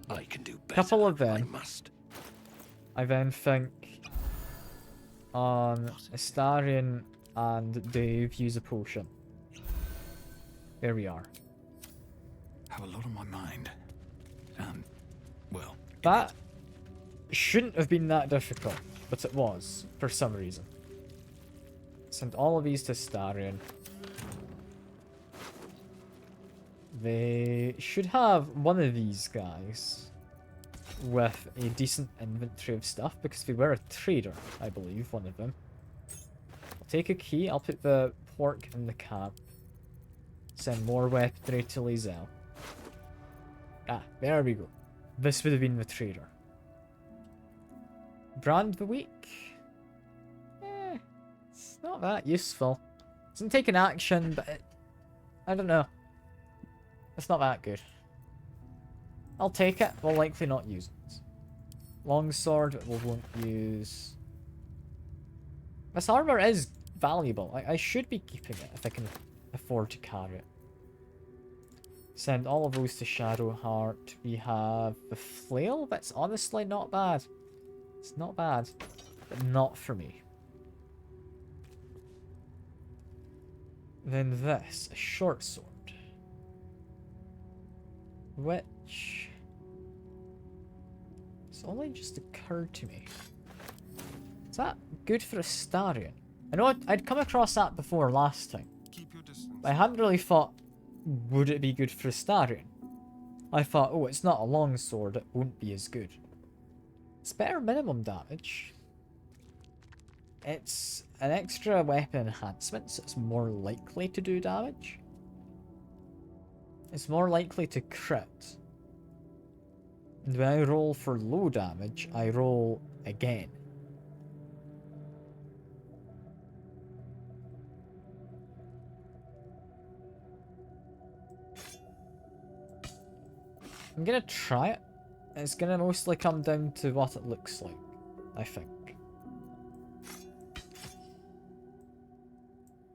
Speaker 9: I can do better.
Speaker 1: Couple of them.
Speaker 9: I must.
Speaker 1: I then think on Astarion and Dave use a potion. There we are.
Speaker 9: Have a lot on my mind. Well,
Speaker 1: That shouldn't have been that difficult, but it was, for some reason. Send all of these to Astarion. They should have one of these guys with a decent inventory of stuff, because they were a trader, I believe, one of them. I'll take a key, I'll put the pork in the camp. Send more weaponry to Lizelle. Ah, there we go. This would have been the trader. Brand the week? It's not that useful. It doesn't take an action, but I don't know. It's not that good. I'll take it. We'll likely not use it. Longsword, we won't use. This armor is valuable. I should be keeping it if I can afford to carry it. Send all of those to Shadowheart. We have the flail. That's honestly not bad. It's not bad, but not for me. Then this, a short sword. Which... it's only just occurred to me. Is that good for Astarion? I know I'd come across that before last time.
Speaker 10: Keep your distance.
Speaker 1: I hadn't really thought, would it be good for Astarion? I thought, oh, it's not a long sword, it won't be as good. It's better minimum damage. It's an extra weapon enhancement, so it's more likely to do damage. It's more likely to crit. And when I roll for low damage, I roll again. I'm gonna try it. It's gonna mostly come down to what it looks like, I think.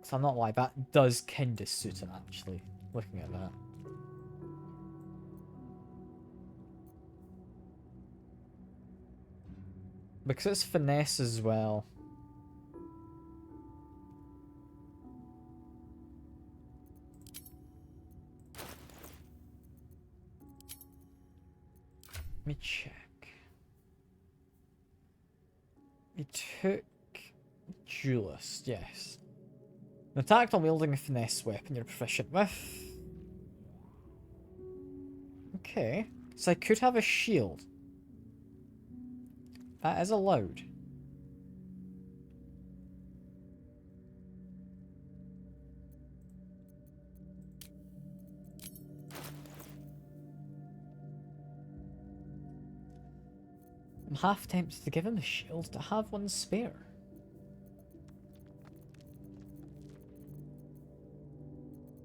Speaker 1: So I'm not lying, that does kinda suit it actually, looking at that. Because it's finesse as well. Let me check. We took Duelist, yes. An attack while wielding a finesse weapon you're proficient with. Okay, so I could have a shield. That is allowed. I'm half tempted to give him a shield to have one spare.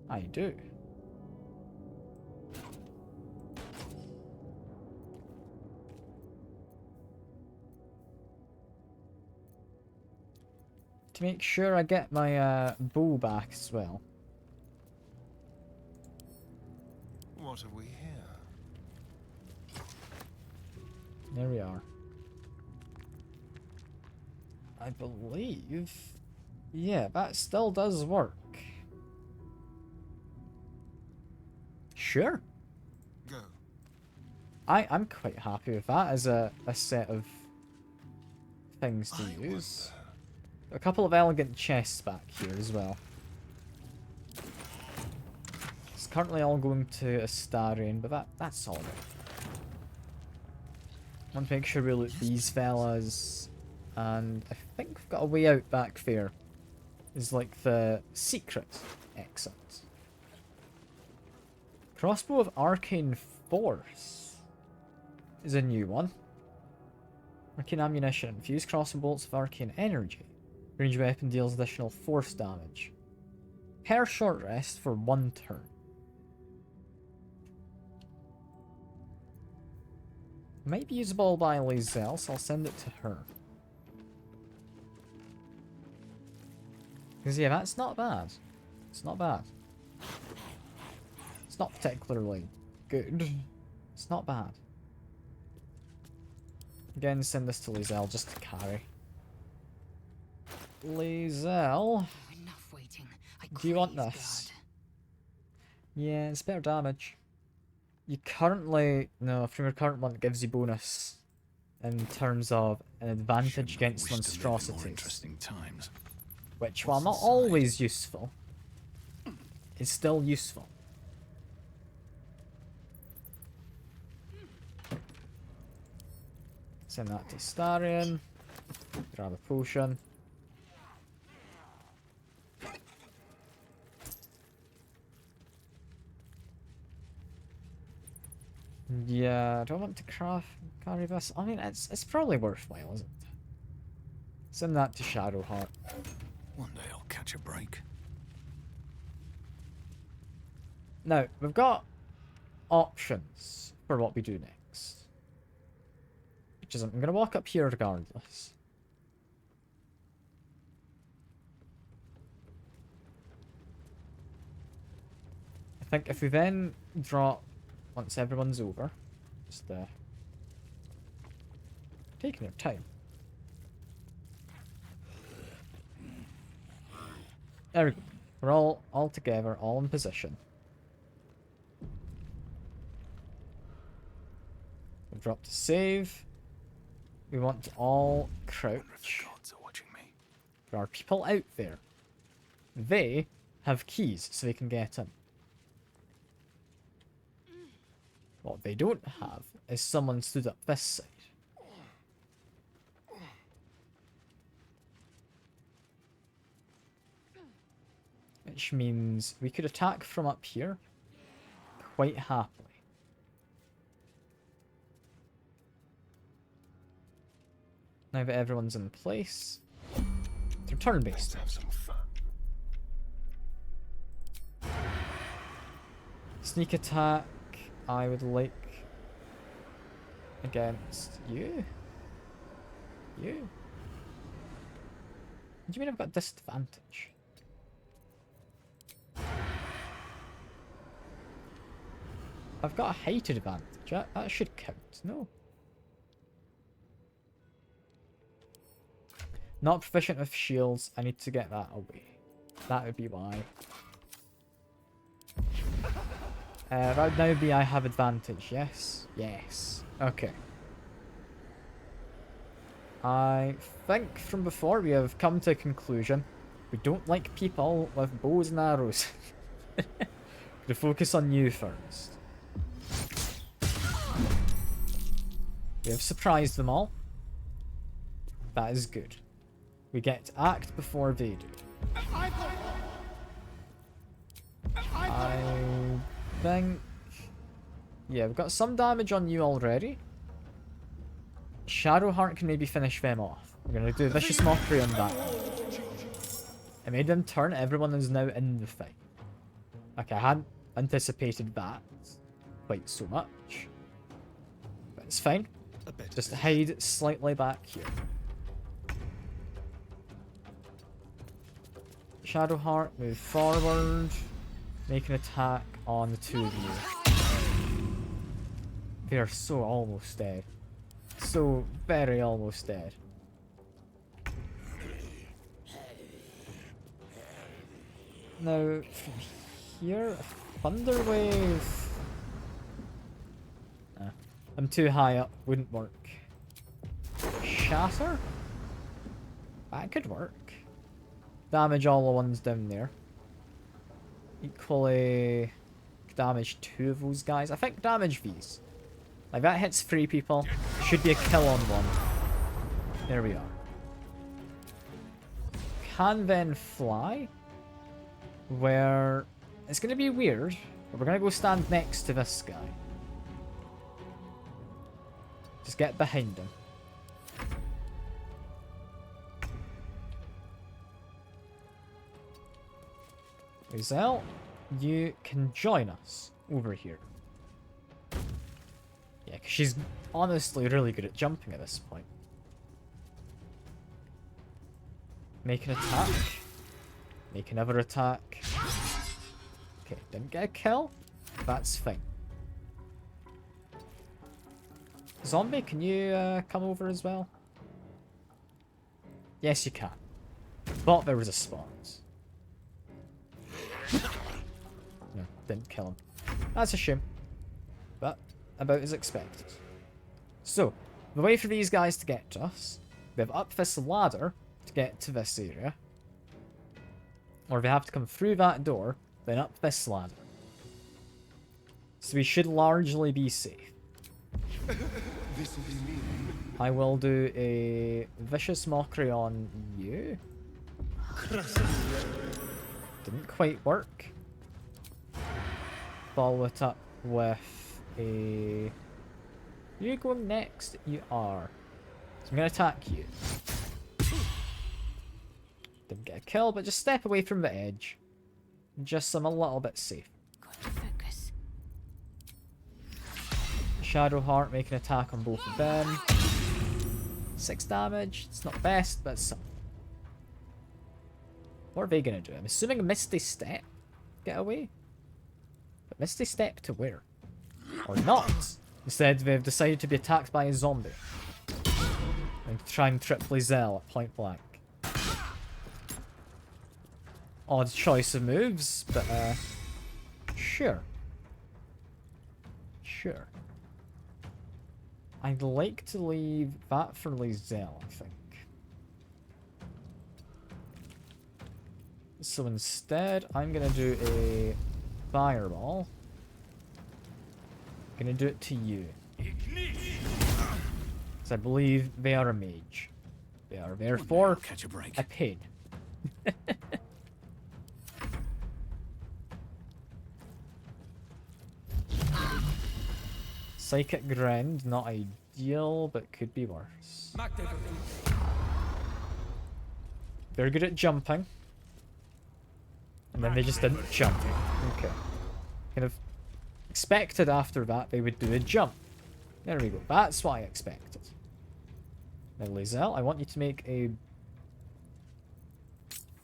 Speaker 1: I do. To make sure I get my bow back as well.
Speaker 10: What have we here?
Speaker 1: There we are. I believe... yeah, that still does work. Sure.
Speaker 10: Go.
Speaker 1: I'm quite happy with that as a set of things to use. A couple of elegant chests back here as well. It's currently all going to Astarion, but that's all right. I want to make sure we loot these fellas, and I think we've got a way out back there. Is like the secret exit. Crossbow of Arcane Force is a new one. Arcane ammunition. Infused crossbow bolts of arcane energy. Range weapon deals additional force damage. Per short rest for 1 turn. Might be usable by Lizelle, so I'll send it to her. Because yeah, that's not bad. It's not bad. It's not particularly good. It's not bad. Again, send this to Lizelle just to carry. Lizelle,
Speaker 4: Enough waiting.
Speaker 1: do you want this? Yeah, it's better damage. You currently... No, from your current one, it gives you bonus in terms of an advantage against monstrosities.
Speaker 9: Interesting times.
Speaker 1: Which, while not always useful, is still useful. Send that to Starion. Grab a potion. Yeah, do I want to carry this? I mean, it's probably worthwhile, isn't it? Send that to Shadowheart.
Speaker 9: One day I'll catch a break.
Speaker 1: Now, we've got options for what we do next. Which is, I'm going to walk up here regardless. I think if we then drop, once everyone's over, just taking their time. There we go. We're all together, all in position. We've dropped a save. We want to all crouch. There are people out there. They have keys, so they can get in. What they don't have is someone stood up this side. Which means we could attack from up here quite happily. Now that everyone's in place, they're turn-based.
Speaker 10: Have some fun.
Speaker 1: Sneak attack, I would like against you. You? What do you mean I've got disadvantage? I've got a height advantage. That should count. No. Not proficient with shields. I need to get that away. That would be why. Right now be I have advantage. Yes? Yes. Okay. I think from before we have come to a conclusion. We don't like people with bows and arrows. Gonna focus on you first. We have surprised them all. That is good. We get to act before they do. I think... Yeah, we've got some damage on you already. Shadowheart can maybe finish them off. We're going to do Vicious Mockery on that one. It made them turn. Everyone is now in the fight. Okay, I hadn't anticipated that quite so much. But it's fine. Just hide slightly back here. Shadowheart, move forward. Make an attack on the two of you. They are so almost dead. So very almost dead. Now, from here, a thunder wave. I'm too high up, wouldn't work. Shatter? That could work. Damage all the ones down there. Equally damage 2 of those guys. I think damage these. Like that hits 3 people. Should be a kill on 1. There we are. Can then fly. Where it's going to be weird. But we're going to go stand next to this guy. Just get behind him. Lizelle, you can join us over here. Yeah, because she's honestly really good at jumping at this point. Make an attack. Make another attack. Okay, didn't get a kill. That's fine. Zombie, can you come over as well? Yes, you can. Thought there was a spot. No, didn't kill him. That's a shame. But about as expected. So, the way for these guys to get to us, they have up this ladder to get to this area. Or they have to come through that door, then up this ladder. So we should largely be safe.
Speaker 10: This will be me.
Speaker 1: I will do a vicious mockery on you. Didn't quite work. Follow it up with a... You going next? You are. So I'm going to attack you. Didn't get a kill, but just step away from the edge. Just so I'm a little bit safe.
Speaker 2: Focus.
Speaker 1: Shadowheart making an attack on both of them. 6 damage. It's not best, but it's something. What are they going to do? I'm assuming a Misty Step. Get away. But Misty Step to where? Or not. Instead, they've decided to be attacked by a zombie. And to try and trip Lizelle at point blank. Odd choice of moves, but sure. Sure. I'd like to leave that for Lizelle, I think. So instead, I'm gonna do a fireball. Gonna do it to you. Because I believe they are a mage. They are therefore
Speaker 9: catch a break.
Speaker 1: a pain. Psychic Grind, not ideal, but could be worse. They're good at jumping. And then they just didn't jump. Okay. Kind of expected after that they would do a jump. There we go. That's what I expected. Now, Lizelle, I want you to make a...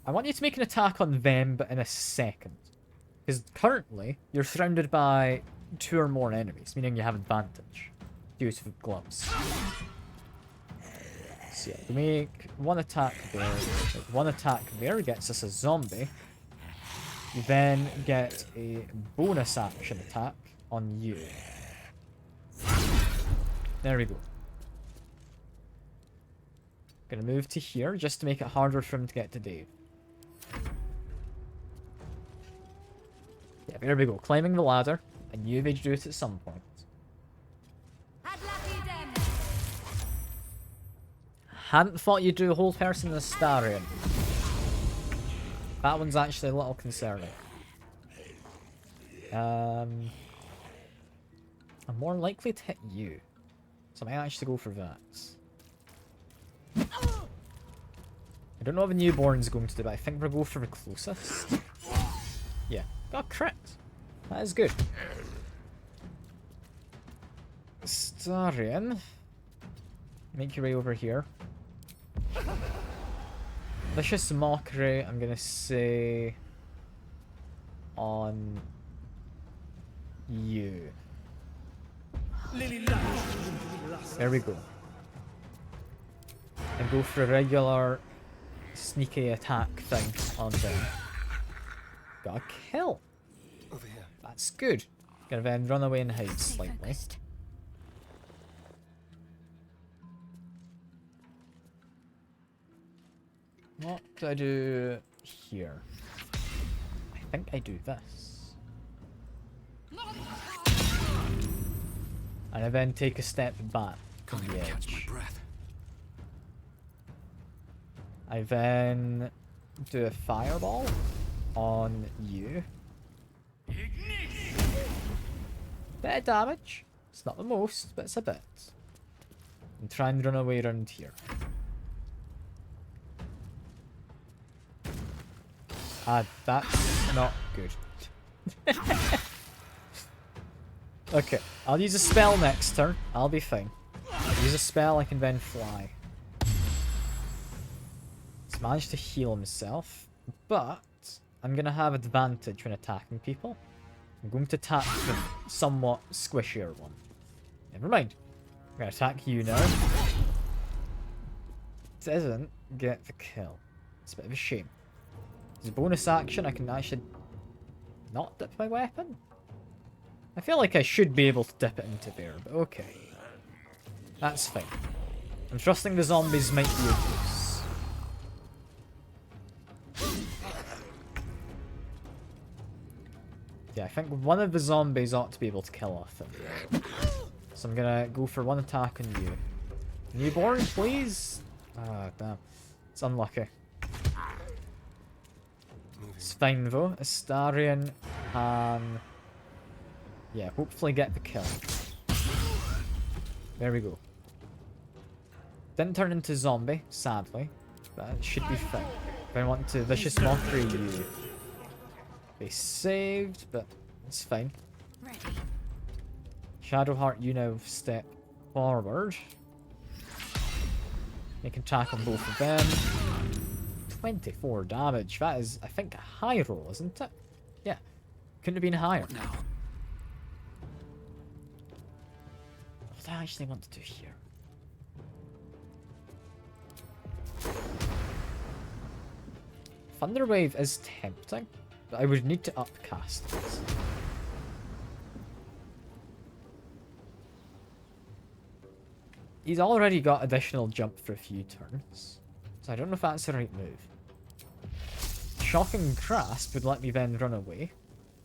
Speaker 1: I want you to make an attack on them, but in a second. Because currently, you're surrounded by 2 or more enemies, meaning you have advantage. Due to gloves. So yeah, we make 1 attack there. Like 1 attack there gets us a zombie. You then get a bonus action attack on you. There we go. Gonna move to here just to make it harder for him to get to Dave. Yeah, there we go. Climbing the ladder. I knew they'd do it at some point. Hadn't thought you'd do a whole person as Starion. That one's actually a little concerning. I'm more likely to hit you. So I might actually go for that. I don't know what the newborn's going to do, but I think we'll go for the closest. Yeah, got a crit. That is good. Starion. Make your way over here. Vicious Mockery, I'm gonna say on you. There we go. And go for a regular sneaky attack thing on them. Got a kill.
Speaker 10: Over here.
Speaker 1: That's good. Gonna then run away and hide slightly. What do I do here? I think I do this. And I then take a step back from
Speaker 9: Can't
Speaker 1: the
Speaker 9: even catch my
Speaker 1: edge.
Speaker 9: breath.
Speaker 1: I then do a fireball on you. Bit of damage. It's not the most, but it's a bit. And try and run away around here. That's not good. Okay, I'll use a spell next turn. I'll be fine. I'll use a spell, I can then fly. He's managed to heal himself, but I'm going to have advantage when attacking people. I'm going to attack the somewhat squishier one. Never mind. I'm going to attack you now. Doesn't get the kill. It's a bit of a shame. As a bonus action, I can actually not dip my weapon. I feel like I should be able to dip it into there, but okay. That's fine. I'm trusting the zombies might be of use. Yeah, I think one of the zombies ought to be able to kill off them. So I'm gonna go for one attack on you. Newborn, please? Ah, damn. It's unlucky. It's fine though. Astarion can... yeah, hopefully get the kill. There we go. Didn't turn into zombie, sadly. But it should be fine. If I want to Vicious Mockery you. They saved, but it's fine. Shadowheart, you now step forward. You can attack on both of them. 24 damage. That is, I think, a high roll, isn't it? Yeah. Couldn't have been higher.
Speaker 9: Now.
Speaker 1: What do I actually want to do here? Thunderwave is tempting, but I would need to upcast it. He's already got additional jump for a few turns, so I don't know if that's the right move. Shocking Grasp would let me then run away.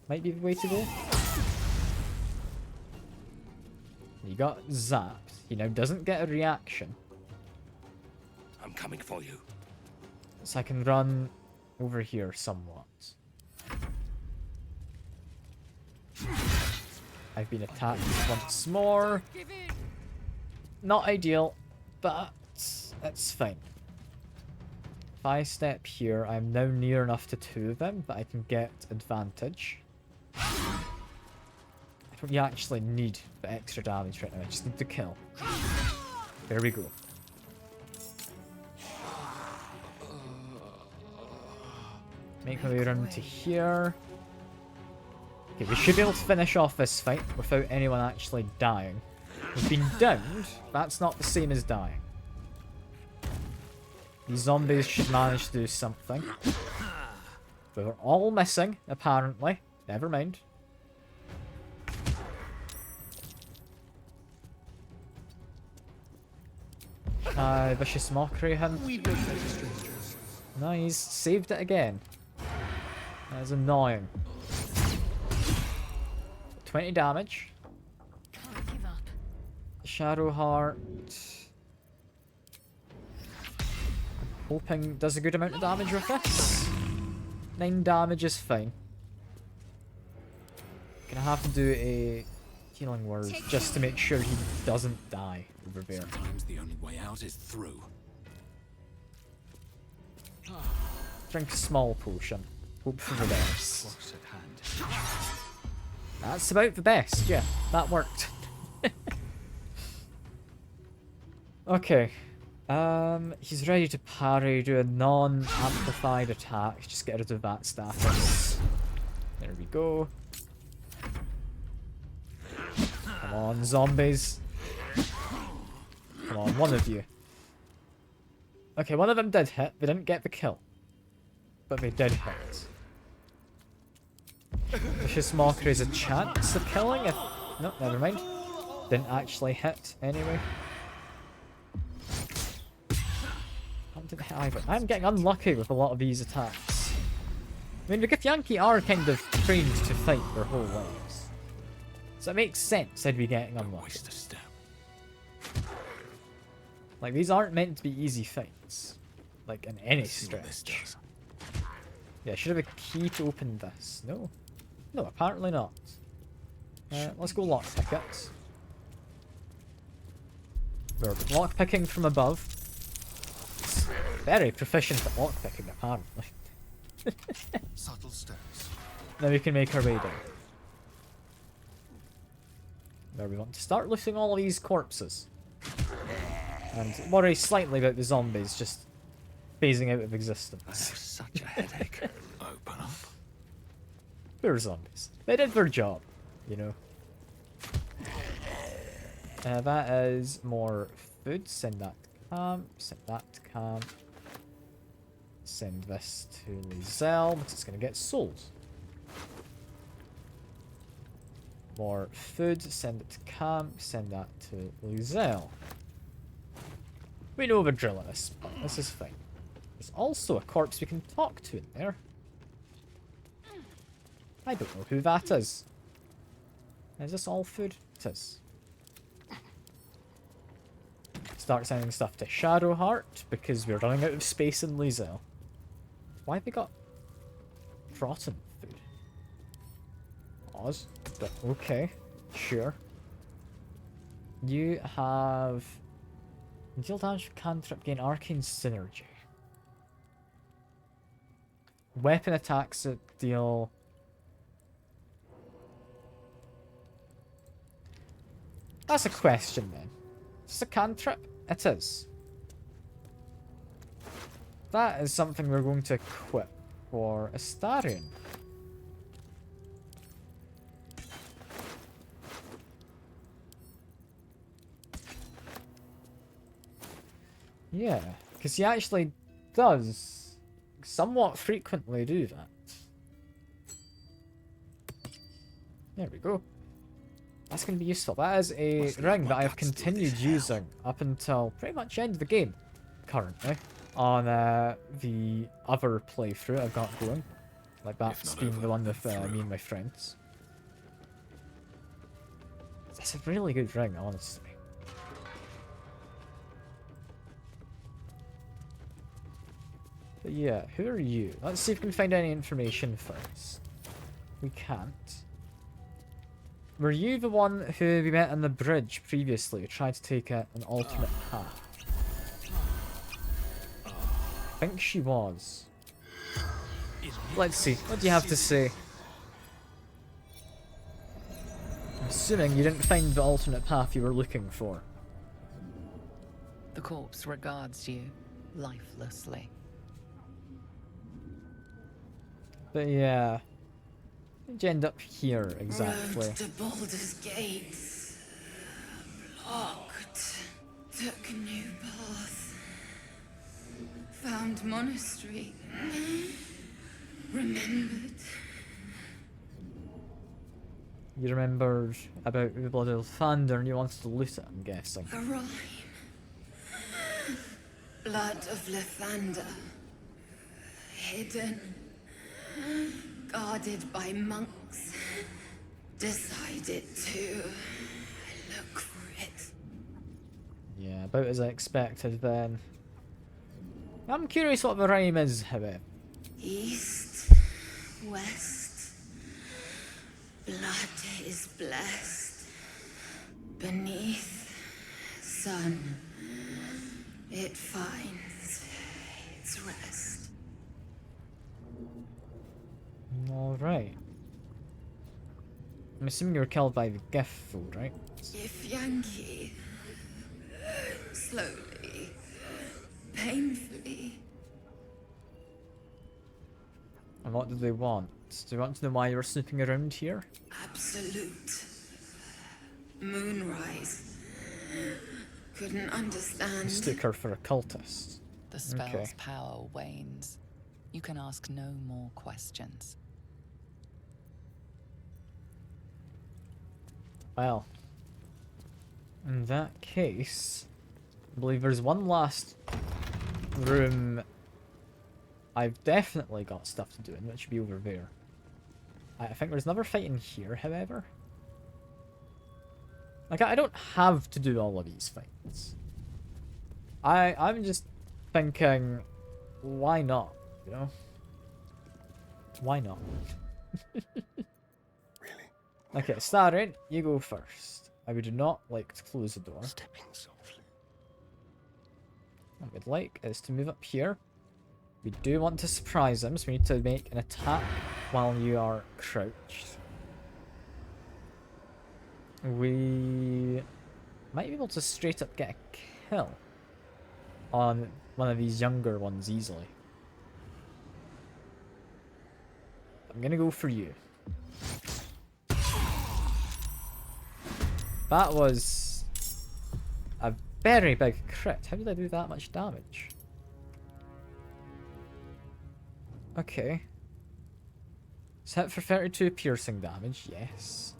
Speaker 1: Might be the way to go. He got zapped. He now doesn't get a reaction.
Speaker 10: I'm coming for you.
Speaker 1: So I can run over here somewhat. I've been attacked once more. Not ideal, but it's fine. If I step here, I'm now near enough to two of them that I can get advantage. I don't actually need the extra damage right now, I just need to kill. There we go. Make my way around to here. Okay, we should be able to finish off this fight without anyone actually dying. We've been downed. That's not the same as dying. These zombies should manage to do something. But we're all missing, apparently. Never mind. Vicious Mockery him. Nice. Saved it again. That is annoying. 20 damage.
Speaker 7: Can't give up.
Speaker 1: Shadowheart. I'm hoping does a good amount of damage with this. 9 damage is fine. Gonna have to do a healing word just to make sure he doesn't die over there.
Speaker 9: Sometimes the only way out is through.
Speaker 1: Drink a small potion. Hope for the best.
Speaker 9: Close at hand.
Speaker 1: That's about the best, yeah. That worked. Okay. He's ready to parry, do a non-amplified attack. Just get rid of that status. There we go. Come on, zombies. Come on, one of you. Okay, one of them did hit. They didn't get the kill. But they did hit. Vicious Mockery is a chance of killing if... No, never mind. Didn't actually hit anyway. Didn't hit either. I'm getting unlucky with a lot of these attacks. I mean, the Githyanki are kind of trained to fight their whole lives. So it makes sense I'd be getting unlucky.
Speaker 9: Waste a step.
Speaker 1: Like, these aren't meant to be easy fights. Like, in any stretch. Yeah, should have a key to open this. No? No, apparently not. Let's go lockpick it. We're lockpicking from above. It's very proficient at lockpicking, apparently.
Speaker 10: Subtle steps.
Speaker 1: Now we can make our way down. Where we want to start looting all of these corpses. And worry slightly about the zombies just phasing out of existence.
Speaker 9: I have such a headache. Open up.
Speaker 1: Poor zombies. They did their job, you know. That is more food. Send that to camp. Send that to camp. Send this to Lizelle, but it's going to get sold. More food. Send it to camp. Send that to Lizelle. We know the drill of this, but this is fine. There's also a corpse we can talk to in there. I don't know who that is. Is this all food? It is. Start sending stuff to Shadowheart because we're running out of space in Lizelle. Why have they got rotten food? Oz, but okay, sure. You have deal damage for cantrip, gain arcane synergy. Weapon attacks that deal. That's a question then. Is this a cantrip? It is. That is something we're going to equip for Astarion. Yeah, because he actually does somewhat frequently do that. There we go. That's going to be useful. That is a ring that I have continued using up until pretty much the end of the game, currently, on the other playthrough I've got going. Like that's been the one with me and my friends. It's a really good ring, honestly. But yeah, who are you? Let's see if we can find any information first. We can't. Were you the one who we met on the bridge previously who tried to take an alternate path? I think she was. Let's see. What do you have to say? I'm assuming you didn't find the alternate path you were looking for.
Speaker 4: The corpse regards you lifelessly.
Speaker 11: But yeah. How'd you end up here exactly?
Speaker 12: Road to Baldurs gates. Blocked. Took a new path. Found monastery. Remembered.
Speaker 11: You remembered about the Blood of Thunder and you wanted to loot it, I'm guessing.
Speaker 12: A rhyme. Blood of Lathander. Hidden. Guarded by monks. Decided to look for it.
Speaker 11: Yeah, about as I expected then. I'm curious what the rhyme is, however.
Speaker 12: East, west. Blood is blessed. Beneath sun, it finds its rest.
Speaker 11: Alright. I'm assuming you were killed by the gift food, right?
Speaker 12: If Yankee, slowly, painfully.
Speaker 11: And what do they want? Do they want to know why you were snooping around here?
Speaker 12: Absolute. Moonrise. Couldn't understand.
Speaker 11: Stick her for a cultist.
Speaker 4: The spell's power wanes. You can ask no more questions.
Speaker 11: Well, in that case, I believe there's one last room I've definitely got stuff to do in, which should be over there. I think there's another fight in here, however. Like, I don't have to do all of these fights. I'm just thinking, why not, you know? Why not? Okay, Starren, you go first. I would not like to close the door.
Speaker 10: Stepping softly.
Speaker 11: What I would like is to move up here. We do want to surprise him, so we need to make an attack
Speaker 1: while you are crouched. We might be able to straight up get a kill on one of these younger ones easily. I'm gonna go for you. That was a very big crit. How did I do that much damage? Okay. It's hit for 32 piercing damage, yes.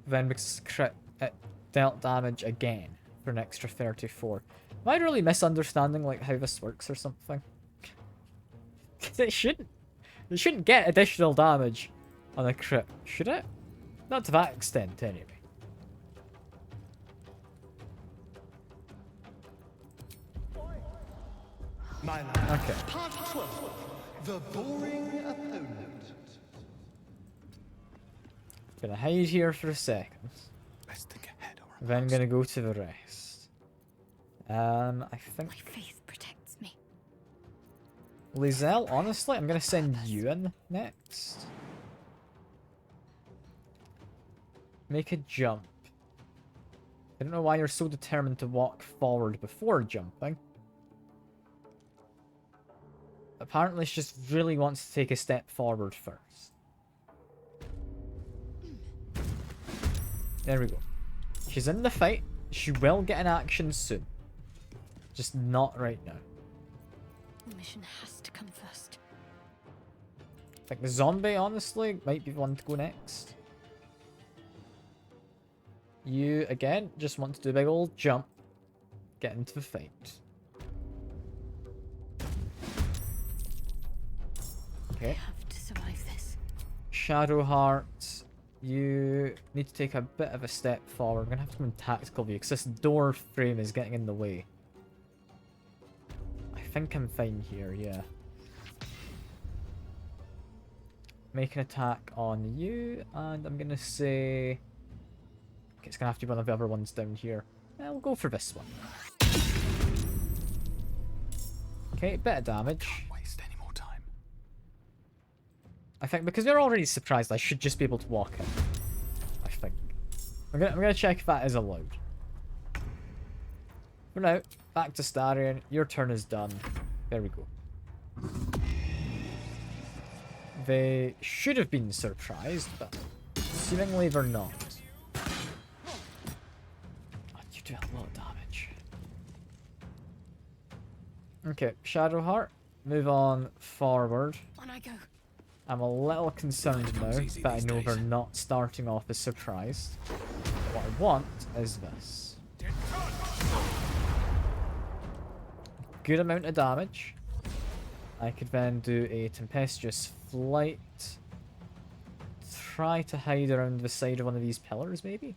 Speaker 1: Then because it's crit, it dealt damage again for an extra 34. Am I really misunderstanding like how this works or something? It shouldn't get additional damage on a crit, should it? Not to that extent, anyway. Okay.
Speaker 6: Part 12. The boring opponent.
Speaker 1: Gonna hide here for a second.
Speaker 9: Let's think ahead, or
Speaker 1: Then gonna go to the rest. I think...
Speaker 8: My faith protects me.
Speaker 1: Lizelle, honestly, I'm gonna send you in next. Make a jump. I don't know why you're so determined to walk forward before jumping. Apparently she just really wants to take a step forward first. There we go. She's in the fight. She will get an action soon. Just not right now.
Speaker 8: The mission has to come first.
Speaker 1: I think the zombie, honestly, might be the one to go next. You, again, just want to do a big old jump. Get into the fight. Okay.
Speaker 8: I have to survive this.
Speaker 1: Shadowheart, you need to take a bit of a step forward. I'm going to have to go in tactical view because this door frame is getting in the way. I think I'm fine here, yeah. Make an attack on you, and I'm going to say... Okay, it's going to have to be one of the other ones down here. We'll go for this one. Okay, bit of damage.
Speaker 9: can't waste any more time.
Speaker 1: I think because they're already surprised, I should just be able to walk in. I think. I'm gonna check if that is allowed. For now, back to Starion. Your turn is done. There we go. They should have been surprised, but seemingly they're not. Oh, you do a lot of damage. Okay, Shadowheart, move on forward.
Speaker 8: On I go.
Speaker 1: I'm a little concerned now that I know they're not starting off as surprised. What I want is this. Good amount of damage. I could then do a tempestuous flight. Try to hide around the side of one of these pillars, maybe?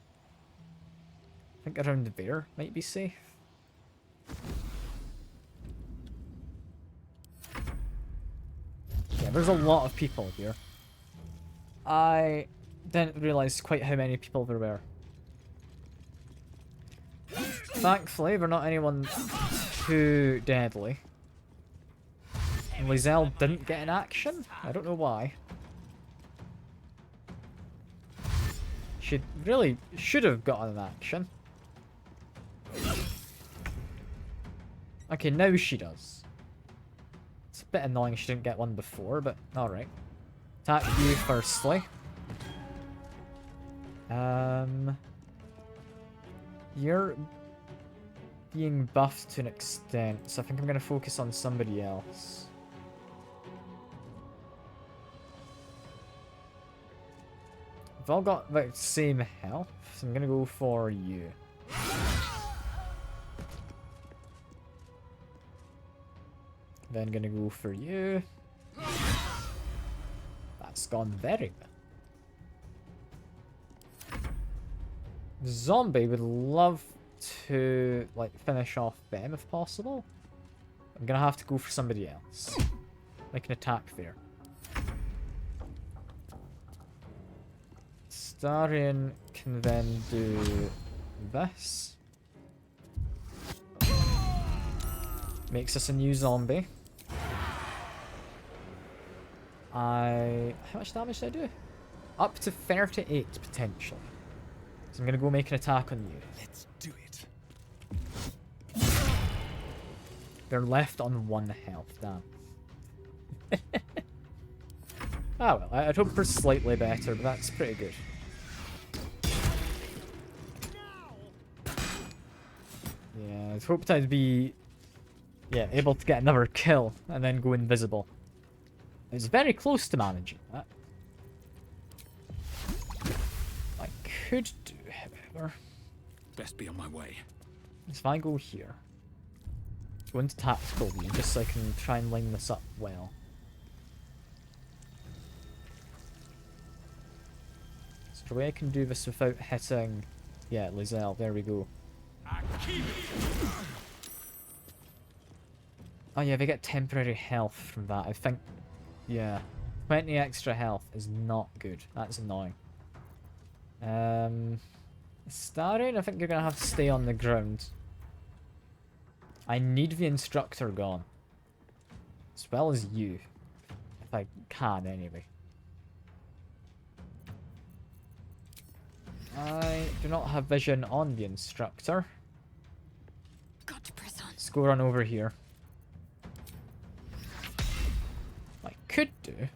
Speaker 1: I think around there might be safe. Yeah, there's a lot of people here. I didn't realise quite how many people there were. Thankfully, they're not anyone too deadly. And Lizelle didn't get an action? I don't know why. She really should have gotten an action. Okay, now she does. It's a bit annoying she didn't get one before, but alright. Attack you firstly. You're being buffed to an extent, so I think I'm going to focus on somebody else. We've all got the same health, so I'm going to go for you. Then going to go for you. That's gone very well. Zombie would love to like finish off them if possible. I'm gonna have to go for somebody else. Make an attack there. Starion can then do this. Makes us a new zombie. How much damage did I do? Up to 38 potentially. So I'm gonna go make an attack on you.
Speaker 9: Let's do it.
Speaker 1: They're left on 1 health, damn. Ah well, I'd hope for slightly better, but that's pretty good. Yeah, I'd hoped I'd be able to get another kill and then go invisible. I was very close to managing that. I could do, however.
Speaker 9: Best be on my way.
Speaker 1: If I go here, go into tactical view, just so I can try and line this up well. Is there a way I can do this without hitting... Yeah, Lizelle, there we go. Oh yeah, they get temporary health from that. I think, yeah, 20 extra health is not good. That's annoying. Starion, I think you're gonna have to stay on the ground. I need the instructor gone. As well as you. If I can, anyway. I do not have vision on the instructor.
Speaker 2: Got to press on.
Speaker 1: Let's go run over here. What I could do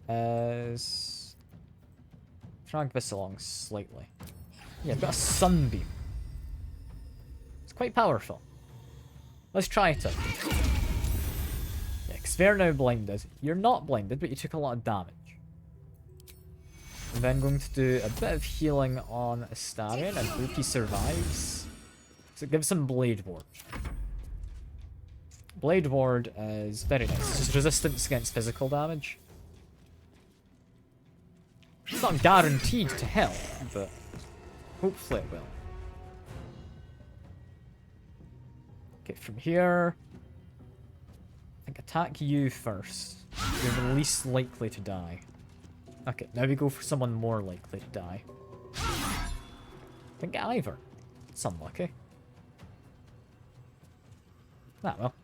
Speaker 1: is drag this along slightly. Yeah, I've got a sunbeam. It's quite powerful. Let's try it out. Yeah, because they're now blinded. You're not blinded, but you took a lot of damage. I'm then going to do a bit of healing on Astarion and hope he survives. So it gives him Blade Ward. Blade Ward is very nice. It's just resistance against physical damage. It's not guaranteed to help, but hopefully it will. Okay, from here, I think attack you first. You're the least likely to die. Okay, now we go for someone more likely to die. I think Ivor. It's unlucky. Ah, well.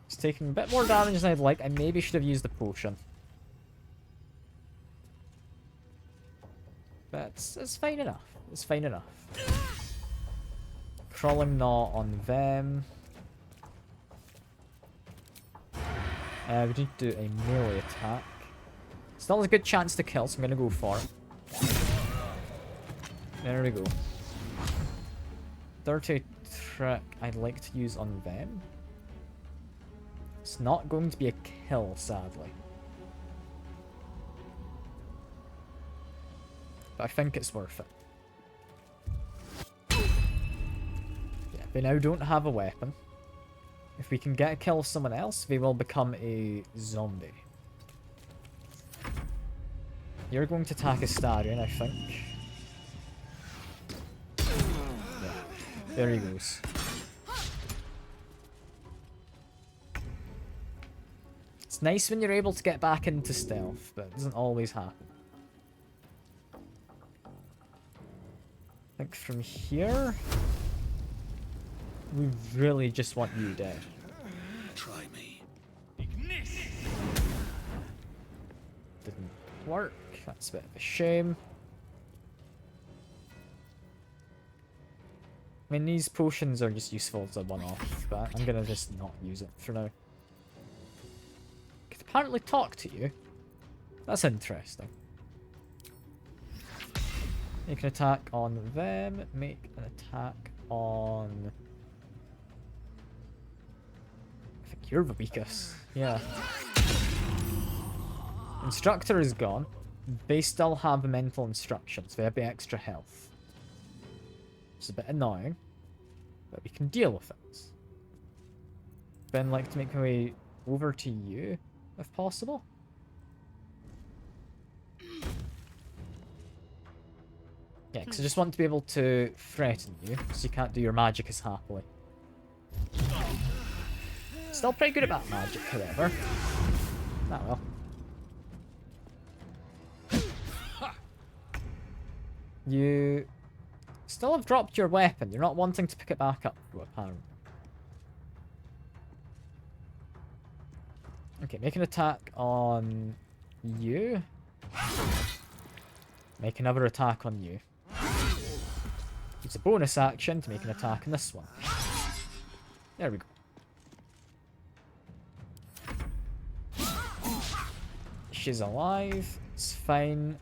Speaker 1: It's taking a bit more damage than I'd like. I maybe should have used the potion. But it's fine enough. It's fine enough. Crawling Gnaw on them. We need to do a melee attack. Still has a good chance to kill, so I'm going to go for it. There we go. Dirty trick I'd like to use on them. It's not going to be a kill, sadly. But I think it's worth it. Yeah, they now don't have a weapon. If we can get a kill with someone else, they will become a zombie. You're going to attack Astarion, I think. Yeah, there he goes. It's nice when you're able to get back into stealth, but it doesn't always happen. I think from here, we really just want you dead.
Speaker 9: Try me.
Speaker 1: Didn't work. That's a bit of a shame. I mean, these potions are just useful as a one-off, but I'm gonna just not use it for now. Could apparently talk to you. That's interesting. Make an attack on them. Make an attack on... I think you're the weakest. Yeah. Instructor is gone. They still have mental instructions. They have the extra health. It's a bit annoying, but we can deal with it. Ben, like to make my way over to you, if possible. Yeah, because I just want to be able to threaten you, so you can't do your magic as happily. Still pretty good about magic, however. Ah well. You still have dropped your weapon. You're not wanting to pick it back up, apparently.
Speaker 11: Okay, make an attack on you. Make another attack on you. It's a bonus action to make an attack on this one. There we go. She's alive. It's fine.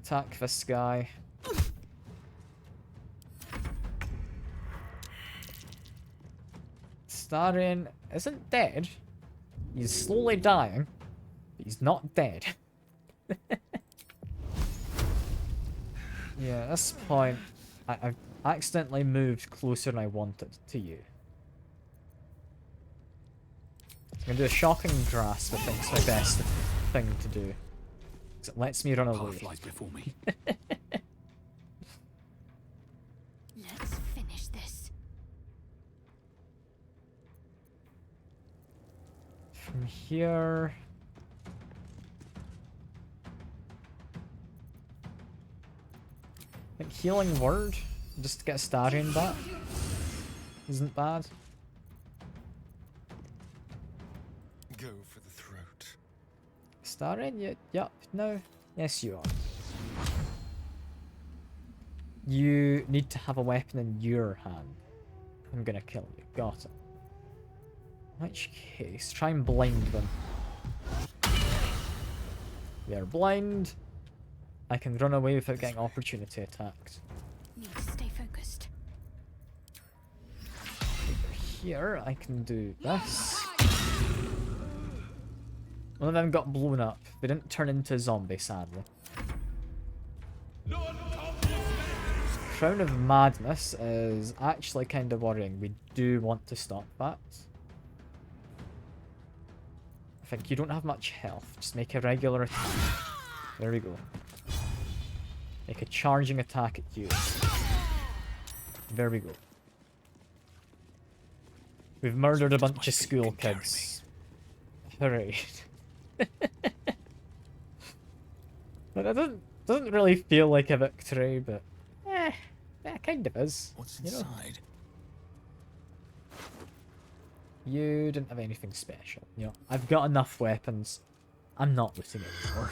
Speaker 11: Attack this guy. Starion isn't dead. He's slowly dying, but he's not dead. Yeah, at this point, I've accidentally moved closer than I wanted to you. I'm gonna do a shocking grasp, I think is my best thing to do. 'Cause it lets me run away.
Speaker 9: Flies before me.
Speaker 8: Let's finish this.
Speaker 11: From here... I think healing word, just to get Starion back, isn't bad.
Speaker 3: Go for the throat.
Speaker 11: Starion, yup, no. Yes, you are. You need to have a weapon in your hand. I'm gonna kill you. Got it. In which case, try and blind them. They're blind. I can run away without getting opportunity attacked.
Speaker 8: Need to stay focused.
Speaker 11: Over here, I can do this. One of them got blown up. They didn't turn into a zombie, sadly. Crown of Madness is actually kind of worrying. We do want to stop that. I think you don't have much health. Just make a regular attack. There we go. Make a charging attack at you. There we go. We've murdered a bunch of school kids. Hooray. But that doesn't really feel like a victory, but yeah, it kind of is.
Speaker 9: What's inside?
Speaker 11: You didn't have anything special. You know, I've got enough weapons. I'm not looting anymore.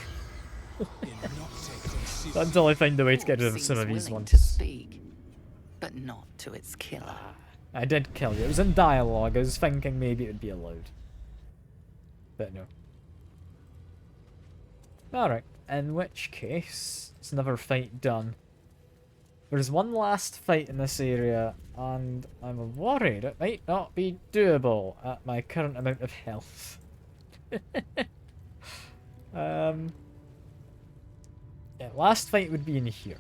Speaker 11: Until I find a way to get rid of some of these ones.
Speaker 4: To speak, but not to its killer.
Speaker 11: I did kill you. It was in dialogue. I was thinking maybe it would be allowed. But no. Alright, in which case, it's another fight done. There's one last fight in this area, and I'm worried it might not be doable at my current amount of health. Yeah, last fight would be in here.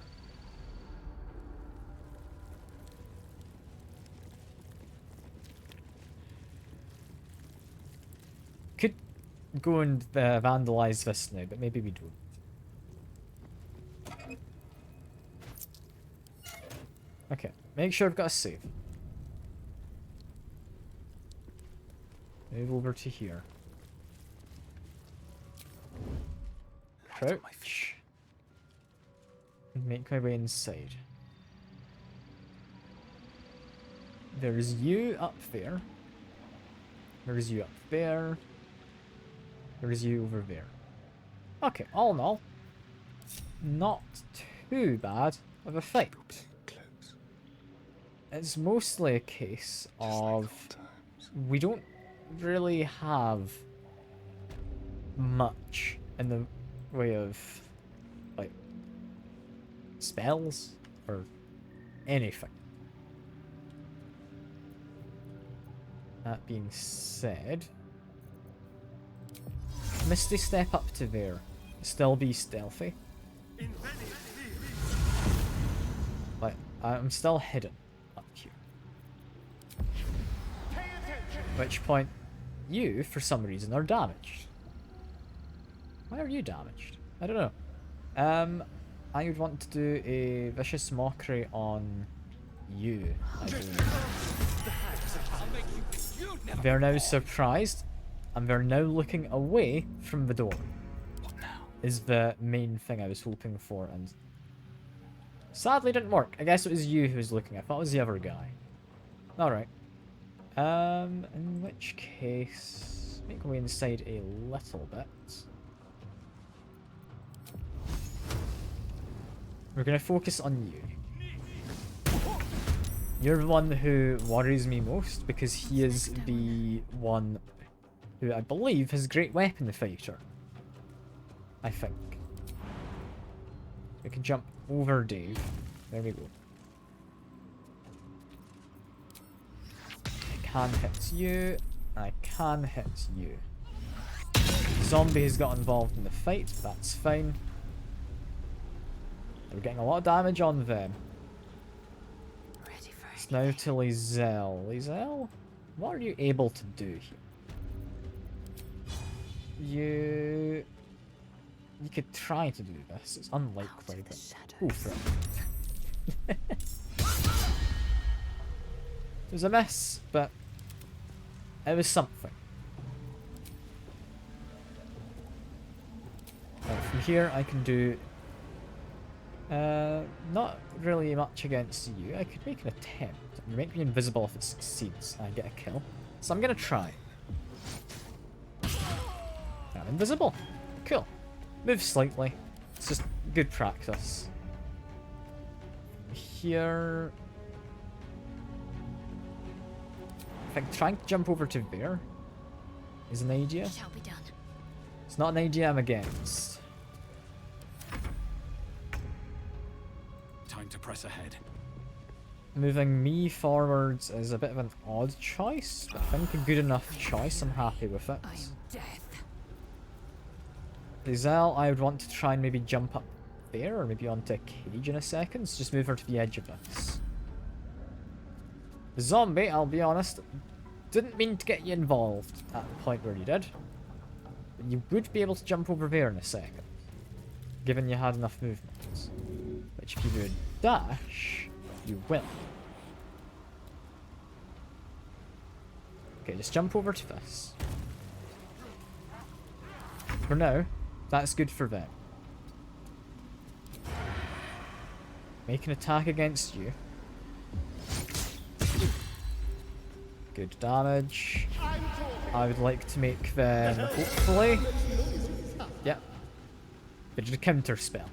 Speaker 11: Could go and vandalize this now, but maybe we don't. Okay, make sure I've got a save. Move over to here. Crouch. And make my way inside. There's you up there. There's you up there. There's you over there. Okay, all in all, not too bad of a fight. It's mostly a case of we don't really have much in the way of like spells or anything. That being said, Misty step up to there, still be stealthy. Like I'm still hidden up here. At which point, you for some reason are damaged. Why are you damaged? I don't know. I would want to do a vicious mockery on you, I believe. They're now surprised, and they're now looking away from the door. What now? Is the main thing I was hoping for, and sadly didn't work. I guess it was you who was looking. I thought it was the other guy. Alright. In which case... Make my way inside a little bit. We're going to focus on you. You're the one who worries me most because he is the one who I believe has great weapon fighter. I think. We can jump over Dave. There we go. I can hit you. I can hit you. Zombie has got involved in the fight, but that's fine. We're getting a lot of damage on them. It's now to Lizelle. Lizelle? What are you able to do here? You could try to do this. It's unlikely, but go for it. It was a miss, but it was something. Right, from here I can do not really much against you. I could make an attempt. You make me invisible if it succeeds and I get a kill. So I'm gonna try. I'm invisible. Cool. Move slightly. It's just good practice. Here... I think trying to jump over to there is an idea.
Speaker 8: Shall be done.
Speaker 11: It's not an idea I'm against.
Speaker 9: Time to press ahead.
Speaker 11: Moving me forwards is a bit of an odd choice, but I think a good enough choice. I'm happy with it.
Speaker 2: I am death.
Speaker 11: Lizelle, I would want to try and maybe jump up there, or maybe onto a cage in a second. So just move her to the edge of this. The zombie, I'll be honest, didn't mean to get you involved at the point where you did. But you would be able to jump over there in a second, given you had enough movement. Which if you do a dash, you will. Okay, just jump over to this. For now, that's good for them. Make an attack against you. Good damage. I would like to make them, hopefully... Yep. They did a counter spell.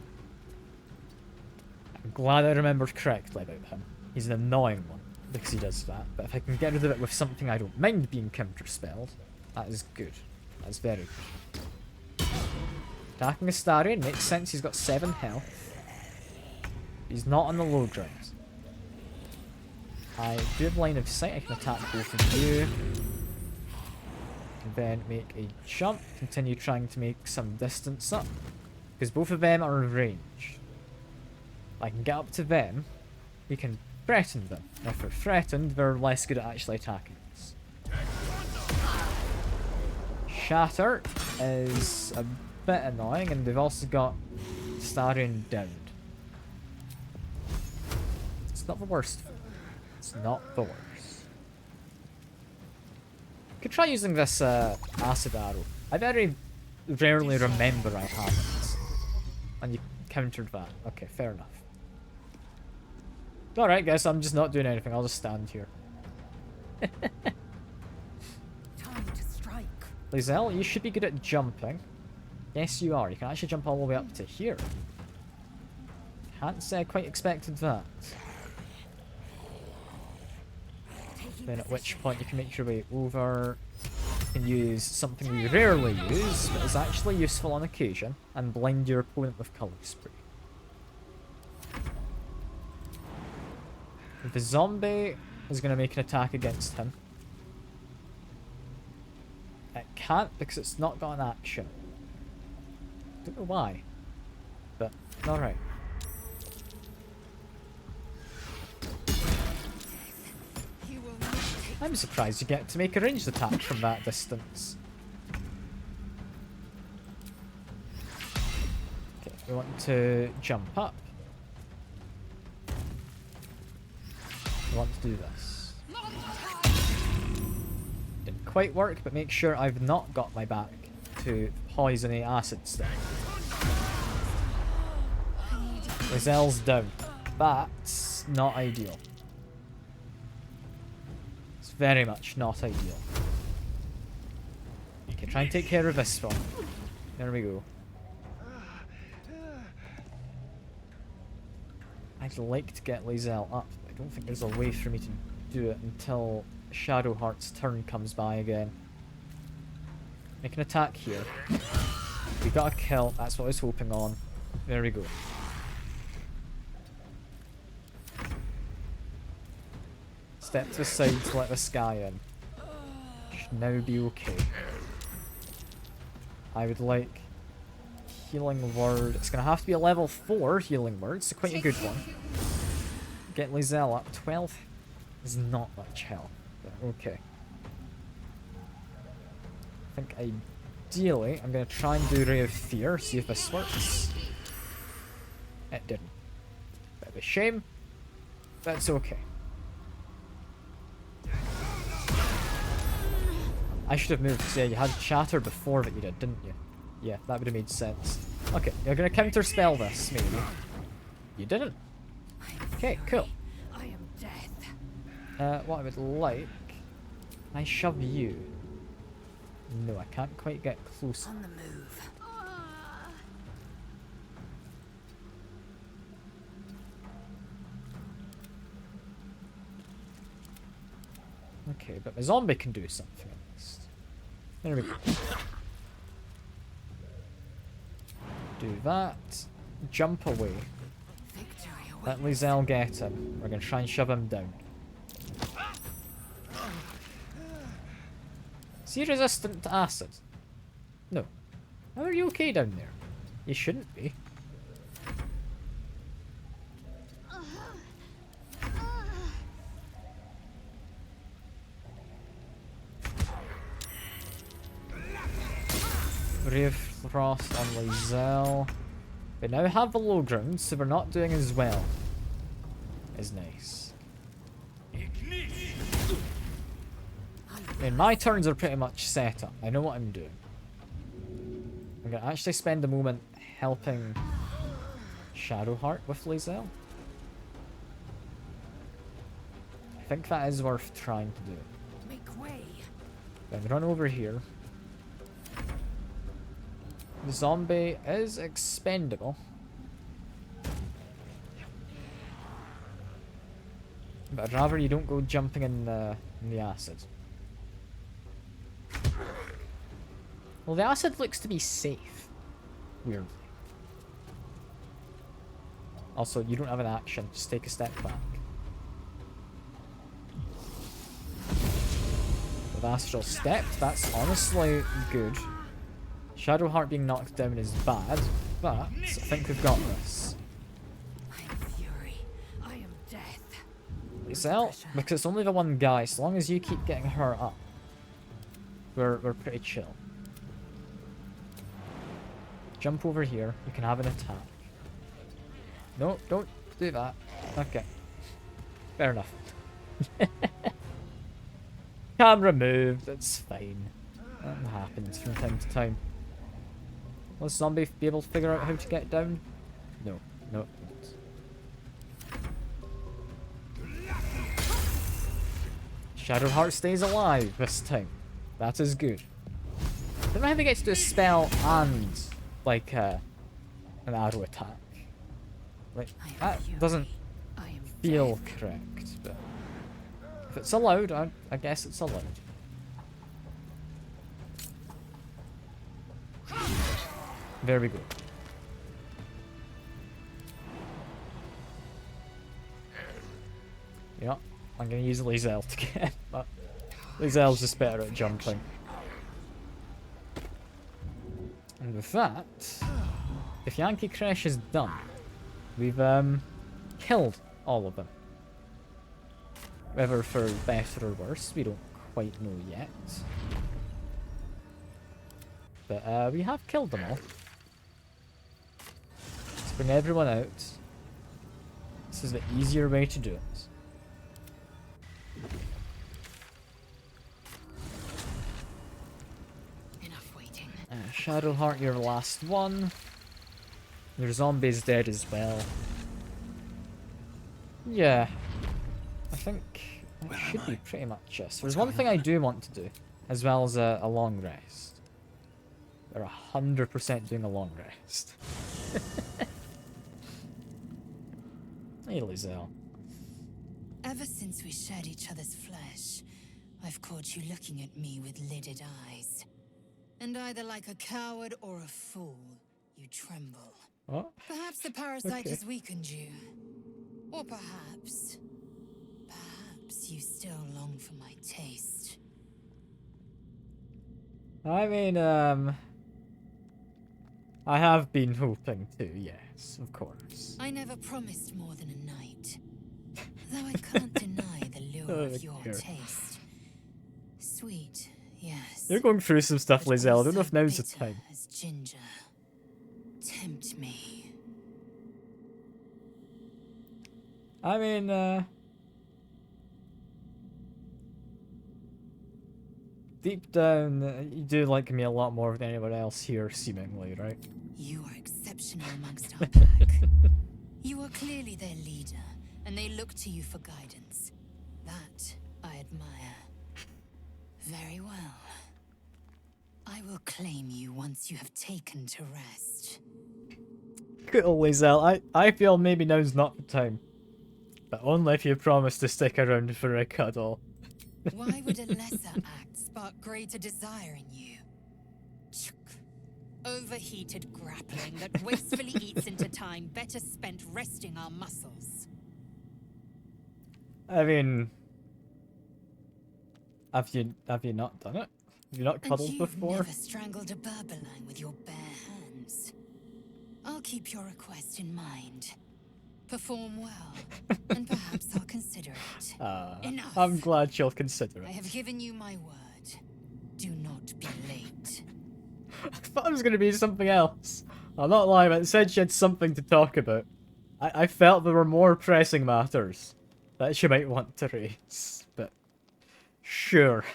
Speaker 11: I'm glad I remembered correctly about him. He's an annoying one, because he does that. But if I can get rid of it with something I don't mind being counter-spelled, that is good. That's very good. Attacking Astarion makes sense, he's got 7 health. He's not on the low ground. I do have line of sight, I can attack both of you. And then make a jump, continue trying to make some distance up. Because both of them are in range. I can get up to them, we can threaten them. If they're threatened, they're less good at actually attacking us. Shatter is a bit annoying, and they've also got Starion downed. It's not the worst. It's not the worst. Could try using this acid arrow. I very rarely remember I have it. And you countered that. Okay, fair enough. Alright guys, I'm just not doing anything. I'll just stand here.
Speaker 2: Time to strike.
Speaker 11: Lizelle, you should be good at jumping. Yes, you are. You can actually jump all the way up to here. Can't say I quite expected that. Then at which point you can make your way over. You can use something we rarely use, but is actually useful on occasion, and blind your opponent with colour spray. The zombie is going to make an attack against him. It can't because it's not got an action. Don't know why, but alright. I'm surprised you get to make a ranged attack from that distance. Okay, we want to jump up. We want to do this. Didn't quite work, but make sure I've not got my back to poisony acid stuff. Lizelle's down. That's not ideal. It's very much not ideal.
Speaker 1: Try and take care of this one. There we go. I'd like to get Lae'zel up, but I don't think there's a way for me to do it until Shadowheart's turn comes by again. Make an attack here. We got a kill, that's what I was hoping on. There we go. Step to the side to let this guy in. Should now be okay. I would like healing word. It's gonna have to be a level 4 healing word, so quite a good one. Get Lae'zel up. 12 is not much health, but okay. I think ideally I'm gonna try and do Ray of Fear, see if this works. It didn't. Bit of a shame. That's okay. I should have moved, because yeah, you had chatter before that you did, didn't you? Yeah, that would have made sense. Okay, you're gonna counterspell this, maybe. You didn't. Okay, cool.
Speaker 2: I am death.
Speaker 1: What I would like... I shove you. No, I can't quite get close.
Speaker 2: On the move.
Speaker 1: Okay, but my zombie can do something at least. There we go. Do that. Jump away. Let Lae'zel get him. We're going to try and shove him down. Is he resistant to acid? No. How are you okay down there? You shouldn't be. Ray of Frost on Lae'zel. We now have the low ground, so we're not doing as well. Is nice. And my turns are pretty much set up. I know what I'm doing. I'm gonna actually spend a moment helping Shadowheart with Lae'zel. I think that is worth trying to do.
Speaker 2: Make way.
Speaker 1: Then run over here. The zombie is expendable. But I'd rather you don't go jumping in the acid. Well, the acid looks to be safe. Weirdly. Also, you don't have an action. Just take a step back. With Astral Stepped, that's honestly good. Shadowheart being knocked down is bad, but I think we've got this.
Speaker 2: I am fury. I am death.
Speaker 1: Lae'zel, because it's only the one guy, so long as you keep getting her up, we're pretty chill. Jump over here, you can have an attack. No, don't do that. Okay. Fair enough. Camera moved, it's fine. That happens from time to time. Will the zombie be able to figure out how to get down? No. No. Shadowheart stays alive this time. That is good. I don't know how they get to do a spell and, like, an arrow attack. Like, that doesn't feel correct, but if it's allowed, I guess it's allowed. There we go. Yeah, I'm gonna use Lae'zel to get, but Lae'zel's just better at jumping. And with that, if Yankee Crash is done, we've killed all of them. Whether for better or worse, we don't quite know yet. But we have killed them all. Let's bring everyone out. This is the easier way to do it.
Speaker 2: Enough waiting.
Speaker 1: Shadowheart, your last one. Your zombie's dead as well. Yeah. I think that should be pretty much it. There's one thing I do want to do, as well as a long rest.
Speaker 11: They're 100% doing a long rest. Hey, Lizelle.
Speaker 2: Ever since we shared each other's flesh, I've caught you looking at me with lidded eyes. And either like a coward or a fool, you tremble.
Speaker 11: What?
Speaker 2: Perhaps the parasite
Speaker 11: Okay.
Speaker 2: has weakened you. Or perhaps you still long for my taste.
Speaker 11: I mean, I have been hoping to, yes, of course.
Speaker 2: I never promised more than a night. Though I can't deny the lure of your
Speaker 11: dear.
Speaker 2: taste. Sweet, yes.
Speaker 11: You're going through some stuff,
Speaker 2: but
Speaker 11: Lizelle. I don't know
Speaker 2: also
Speaker 11: if now's the
Speaker 2: bitter
Speaker 11: time.
Speaker 2: as ginger. Tempt me.
Speaker 11: I mean, deep down, you do like me a lot more than anyone else here, seemingly, right?
Speaker 2: You are exceptional amongst our pack. You are clearly their leader, and they look to you for guidance. That I admire. Very well. I will claim you once you have taken to rest.
Speaker 11: Cool, Lizelle. I feel maybe now's not the time. But only if you promise to stick around for a cuddle.
Speaker 2: Why would a lesser act spark greater desire in you? Chuk. Overheated grappling that wastefully eats into time better spent resting our muscles.
Speaker 11: I mean, have you not done it? Have you not cuddled
Speaker 2: And you've
Speaker 11: before?
Speaker 2: never strangled a Berberline with your bare hands. I'll keep your request in mind. Perform well, and perhaps I'll consider it. Enough.
Speaker 11: I'm glad she'll consider
Speaker 2: I
Speaker 11: it.
Speaker 2: have given you my word. Do not be late.
Speaker 11: I thought it was going to be something else. I'm not lying, but it said she had something to talk about. I felt there were more pressing matters that she might want to raise, but sure.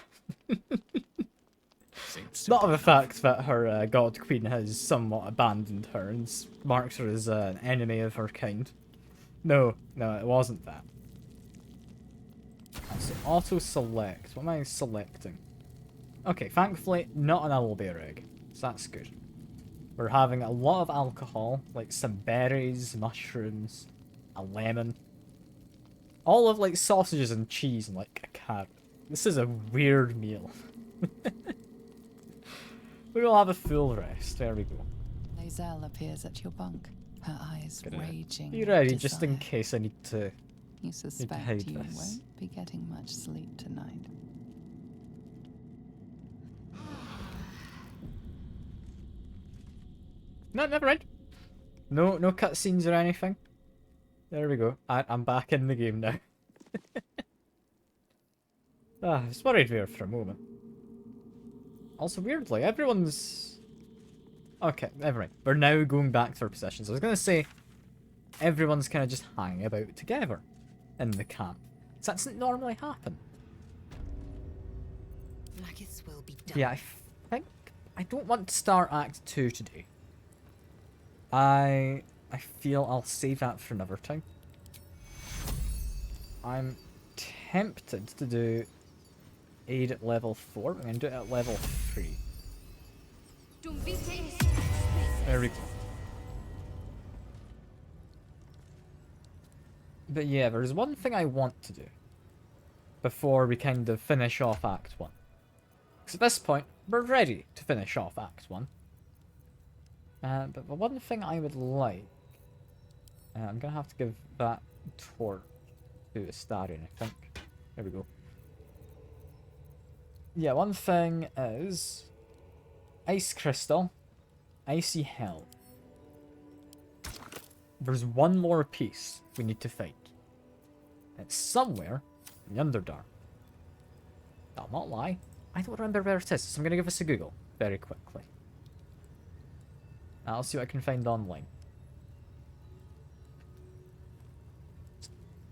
Speaker 11: Not of the fact that her god queen has somewhat abandoned her and marks her as an enemy of her kind. No, it wasn't that. So auto-select. What am I selecting? Okay, thankfully not an owlbear egg, so that's good. We're having a lot of alcohol, like some berries, mushrooms, a lemon. All of like sausages and cheese and like a carrot. This is a weird meal. We will have a full rest. There we go.
Speaker 4: Lizelle appears at your bunk, her eyes raging.
Speaker 11: Be ready
Speaker 4: with
Speaker 11: just in
Speaker 4: desire.
Speaker 11: case I need to.
Speaker 4: You
Speaker 11: hide
Speaker 4: suspect you
Speaker 11: this.
Speaker 4: won't be getting much sleep tonight.
Speaker 11: No, never mind. No cutscenes or anything. There we go. I'm back in the game now. I was worried there for a moment. Also, weirdly, everyone's... Okay, never mind. We're now going back to our positions. I was going to say, everyone's kind of just hanging about together in the camp. So that doesn't normally happen.
Speaker 2: Blackith's will be done.
Speaker 11: Yeah, I think... I don't want to start Act 2 today. I feel I'll save that for another time. I'm tempted to do aid at level 4. I'm going to do it at level 3. There we go. But yeah, there's one thing I want to do before we kind of finish off Act 1. Because at this point, we're ready to finish off Act 1. But the one thing I would like... I'm going to have to give that torch to Astarion, I think. There we go. Yeah, one thing is... Ice Crystal. Icy Hell. There's one more piece we need to fight. It's somewhere in the Underdark. I'll not lie. I don't remember where it is, so I'm going to give this a Google very quickly. I'll see what I can find online.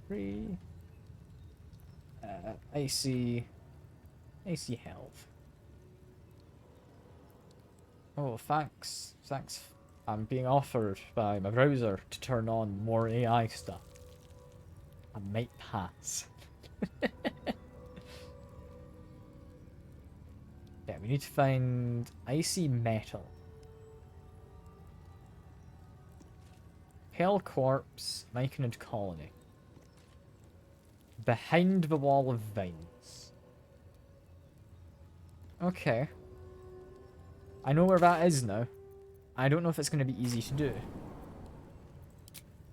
Speaker 11: 3. Icy Health. Oh, thanks. Thanks. I'm being offered by my browser to turn on more AI stuff. I might pass. Yeah, we need to find icy metal.
Speaker 1: Pale corpse, Myconid colony. Behind the wall of vines. Okay. I know where that is now. I don't know if it's going to be easy to do.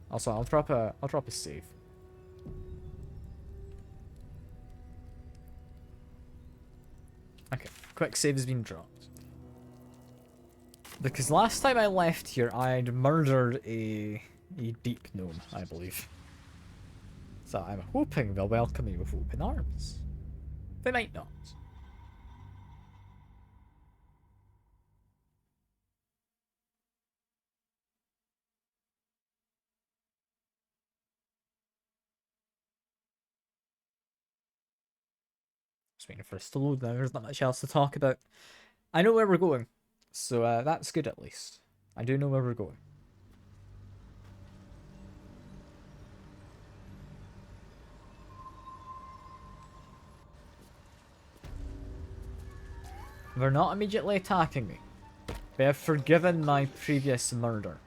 Speaker 1: Also, I'll drop a save. Okay, quick save has been dropped. Because last time I left here, I'd murdered a deep gnome, I believe. So I'm hoping they'll welcome me with open arms. They might not. Just waiting for us to load now. There's not much else to talk about. I know where we're going. So that's good at least. I do know where we're going. They're not immediately attacking me. They have forgiven my previous murder.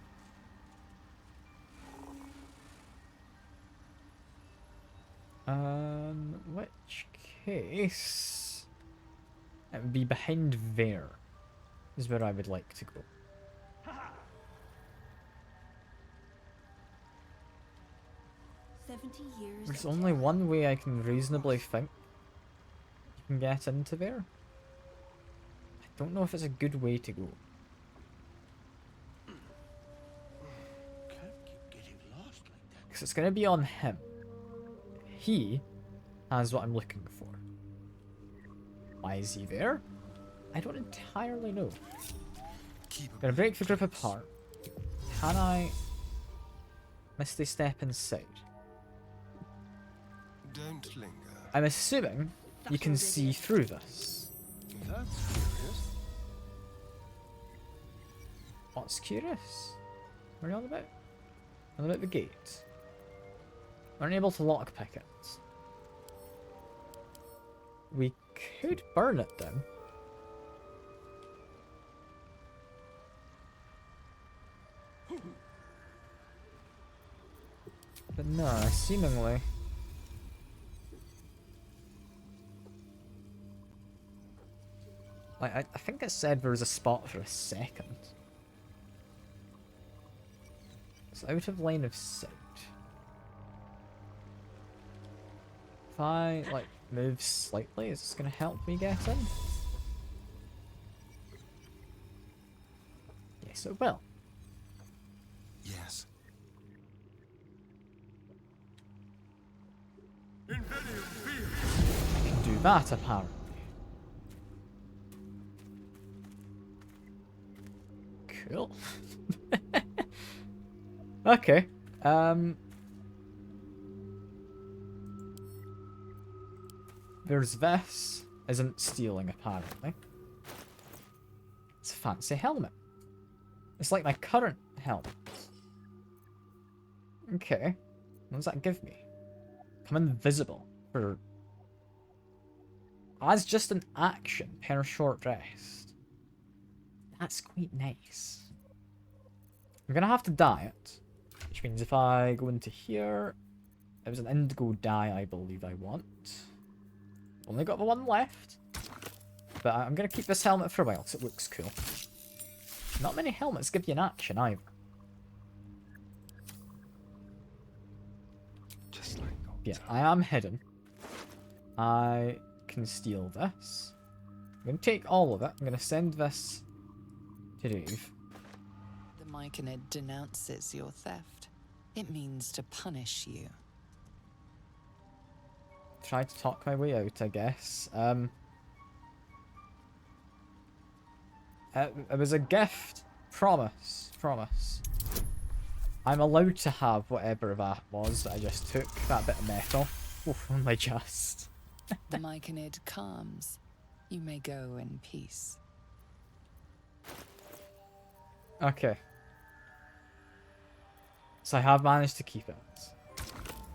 Speaker 1: Which case... It would be behind there. Is where I would like to go. There's only one way I can reasonably think you can get into there. I don't know if it's a good way to go. Because it's going to be on him. He has what I'm looking for. Why is he there? I don't entirely know. Gonna break the group apart. Can I misty step inside?
Speaker 13: Don't linger.
Speaker 1: I'm assuming you can see through this.
Speaker 13: That's curious.
Speaker 1: What's curious? What are you on about? On about the gate. Aren't able to lockpick it. We could burn it then. But no, seemingly... I think it said there was a spot for a second. It's out of line of sight. If I, like, move slightly, is this going to help me get in? Yes, it will.
Speaker 13: Yes.
Speaker 1: I can do that, apparently. Cool. Okay. There's this. Isn't stealing, apparently. It's a fancy helmet. It's like my current helmet. Okay. What does that give me? I'm invisible for... As just an action per short rest. That's quite nice. I'm gonna have to dye it. Which means if I go into here... It was an indigo dye I believe I want. Only got the one left. But I'm gonna keep this helmet for a while because it looks cool. Not many helmets give you an action either.
Speaker 13: Just like
Speaker 1: yeah, I am hidden. I can steal this. I'm gonna take all of it. I'm gonna send this to Dave.
Speaker 4: The Myconid denounces your theft. It means to punish you.
Speaker 1: Try to talk my way out, I guess. It was a gift. Promise. Promise. I'm allowed to have whatever that was that I just took. That bit of metal. Oof, only just.
Speaker 4: The Myconid calms. You may go in peace.
Speaker 1: Okay. So I have managed to keep it.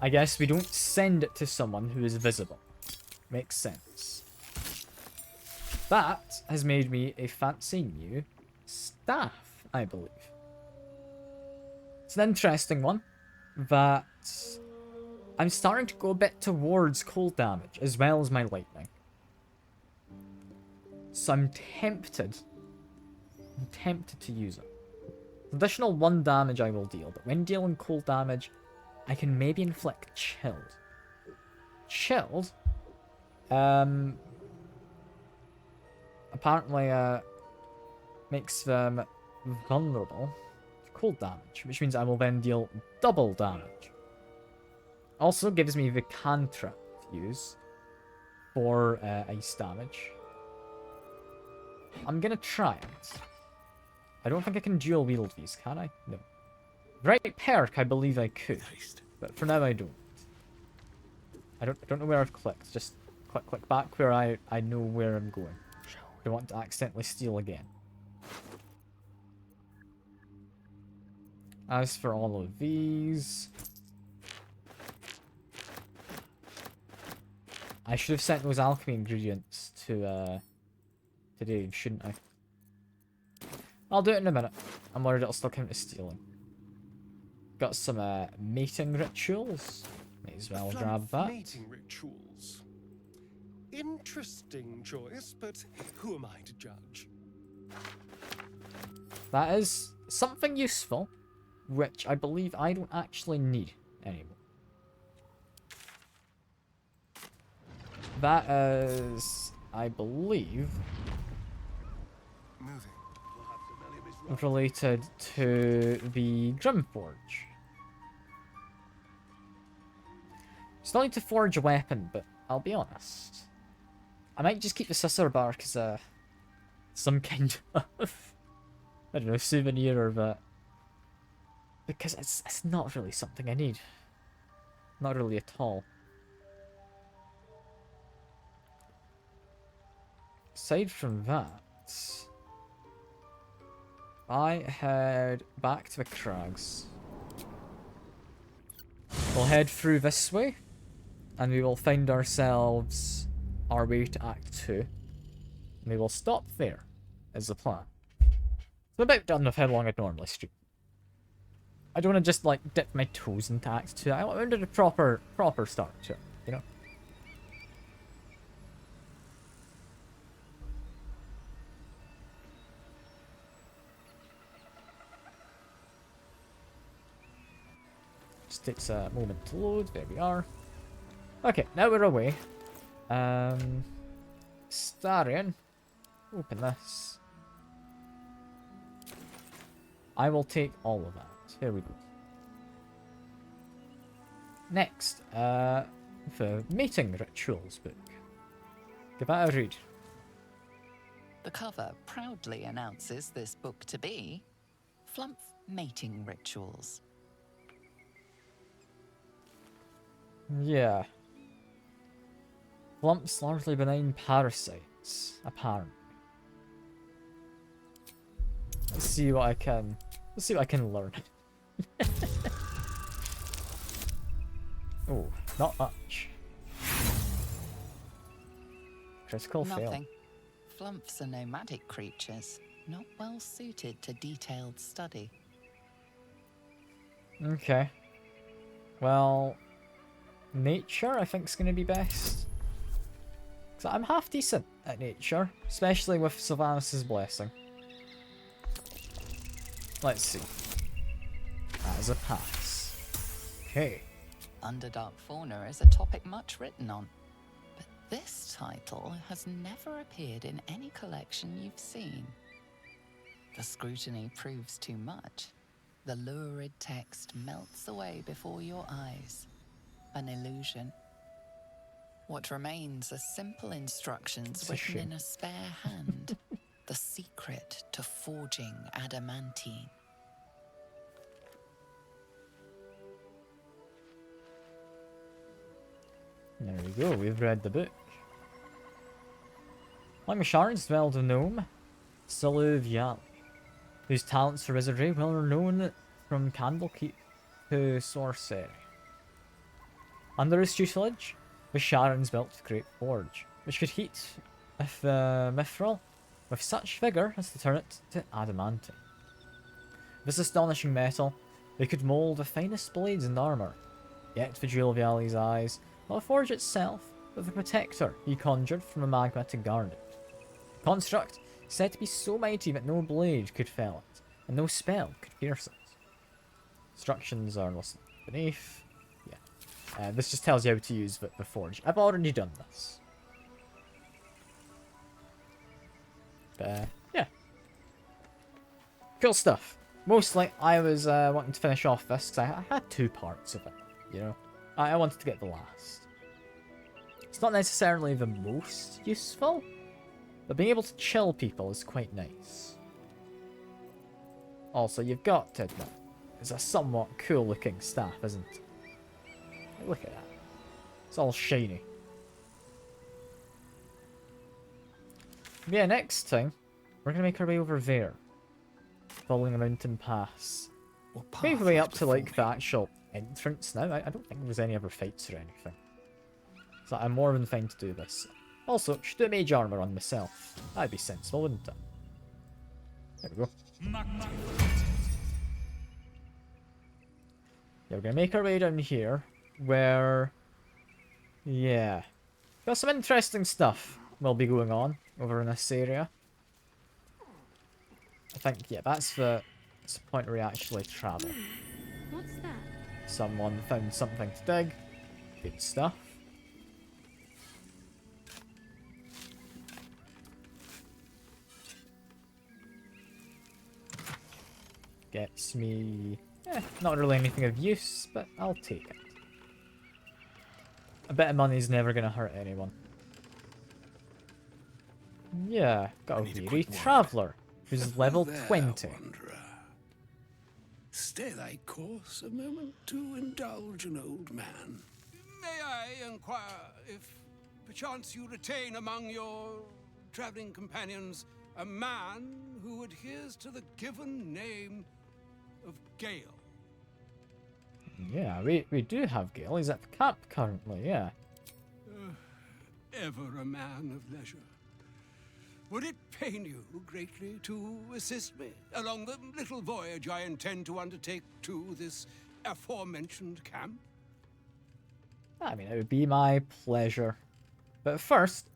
Speaker 1: I guess we don't send it to someone who is visible. Makes sense. That has made me a fancy new staff, I believe. It's an interesting one, that I'm starting to go a bit towards cold damage, as well as my lightning. So I'm tempted to use it. Additional 1 damage I will deal, but when dealing cold damage, I can maybe inflict chilled. Chilled? Apparently, makes them vulnerable to cold damage, which means I will then deal double damage. Also gives me the cantrip to use for ice damage. I'm gonna try it. I don't think I can dual wield these, can I? No. Right perk, I believe I could, but for now I don't. I don't know where I've clicked. Just click back where I know where I'm going. Don't want to accidentally steal again. As for all of these, I should have sent those alchemy ingredients to Dave, shouldn't I? I'll do it in a minute. I'm worried it'll still count as stealing. Got some mating rituals. May as well grab that.
Speaker 13: Mating rituals. Interesting choice, but who am I to judge?
Speaker 1: That is something useful, which I believe I don't actually need anymore. That is, I believe, related to the Grimforge. Still need to forge a weapon, but I'll be honest. I might just keep the scissor bark as some kind of, I don't know, souvenir or that. Because it's not really something I need. Not really at all. Aside from that, I head back to the crags. We'll head through this way, and we will find ourselves our way to Act 2. And we will stop there, is the plan. I'm about done with how long I'd normally stream. I don't want to just, like, dip my toes into Act 2. I wanted a proper start to it, you know? Just takes a moment to load. There we are. Okay, now we're away. Starion. Open this. I will take all of that. Here we go. Next, the Mating Rituals book. Give that a read.
Speaker 4: The cover proudly announces this book to be Flumph Mating Rituals.
Speaker 1: Yeah. Flumph's largely benign parasites, apparently. Let's see what I can learn. Oh, not much. Critical fail.
Speaker 4: Nothing. Flumphs are nomadic creatures, not well suited to detailed study.
Speaker 1: Okay. Well, nature I think is going to be best. Cause I'm half decent at nature, especially with Sylvanus' blessing. Let's see. That is a pass. Okay.
Speaker 4: Underdark fauna is a topic much written on, but this title has never appeared in any collection you've seen. The scrutiny proves too much. The lurid text melts away before your eyes. An illusion. What remains are simple instructions written in a spare hand. The secret to forging adamantine.
Speaker 1: There we go, we've read the book. Like Mashards dwelled a gnome, Saluvial, whose talents for wizardry were known from Candlekeep to sorcery. Under his tutelage, the Sharons built the Great Forge, which could heat with mithril with such vigour as to turn it to adamantine. This astonishing metal They could mould the finest blades and armour, yet the jewel of Yali's eyes, not the forge itself, but the protector he conjured from the magma to guard it. Construct said to be so mighty that no blade could fell it, and no spell could pierce it. Instructions are listed beneath. Yeah. This just tells you how to use the forge. I've already done this. But, yeah. Cool stuff. Mostly, I was wanting to finish off this because I had 2 parts of it, you know. I wanted to get the last. It's not necessarily the most useful, but being able to chill people is quite nice. Also, you've got to admit, it's a somewhat cool looking staff, isn't it? Look at that. It's all shiny. Yeah, next time, we're going to make our way over there. Following a mountain pass. Maybe way up to like the actual entrance now. I don't think there's any other fights or anything. So I'm more than fine to do this. Also, should do mage armor on myself. That'd be sensible, wouldn't it? There we go. Yeah, we're gonna make our way down here, where... Yeah. Got some interesting stuff will be going on over in this area. I think, yeah, that's the point where we actually travel.
Speaker 7: What's that?
Speaker 1: Someone found something to dig. Good stuff. Gets me... not really anything of use, but I'll take it. A bit of money's never gonna hurt anyone. Yeah, got a weary traveller who's level 20.
Speaker 10: Stay thy course a moment to indulge an old man.
Speaker 14: May I inquire if perchance you retain among your traveling companions a man who adheres to the given name of Gale?
Speaker 1: Yeah, we do have Gale. He's at the camp currently, yeah.
Speaker 14: Ever a man of leisure. Would it pain you greatly to assist me along the little voyage I intend to undertake to this aforementioned camp?
Speaker 1: I mean, it would be my pleasure. But first,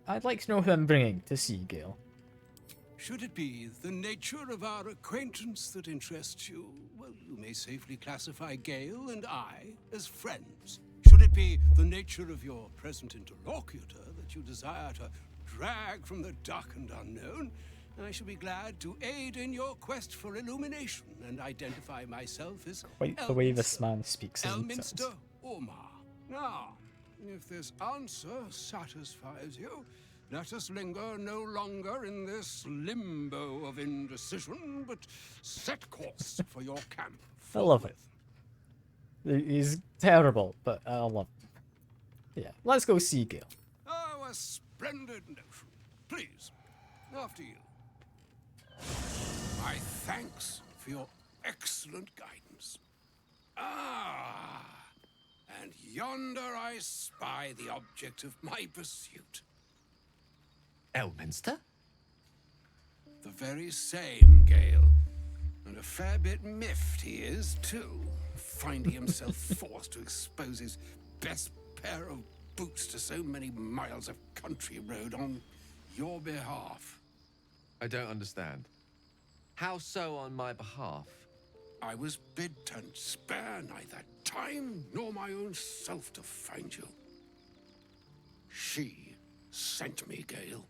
Speaker 1: I'd like to know who I'm bringing to see Gale.
Speaker 14: Should it be the nature of our acquaintance that interests you, well, you may safely classify Gale and I as friends. Should it be the nature of your present interlocutor that you desire to drag from the dark and unknown, I shall be glad to aid in your quest for illumination and identify myself as
Speaker 1: Quite the way this man speaks, isn't it?
Speaker 14: Elminster Ormar. Now, if this answer satisfies you, let us linger no longer in this limbo of indecision, but set course for your camp.
Speaker 1: I love it. He's terrible, but I love it. Yeah, let's go see Gale.
Speaker 14: Oh, a splendid notion. Please, after you. My thanks for your excellent guidance. Ah, and yonder I spy the object of my pursuit.
Speaker 10: Elminster?
Speaker 14: The very same, Gale. And a fair bit miffed he is, too, finding himself forced to expose his best pair of boots to so many miles of country road on your behalf.
Speaker 15: I don't understand. How so on my behalf?
Speaker 14: I was bid to spare neither time nor my own self to find you. She sent me, Gale.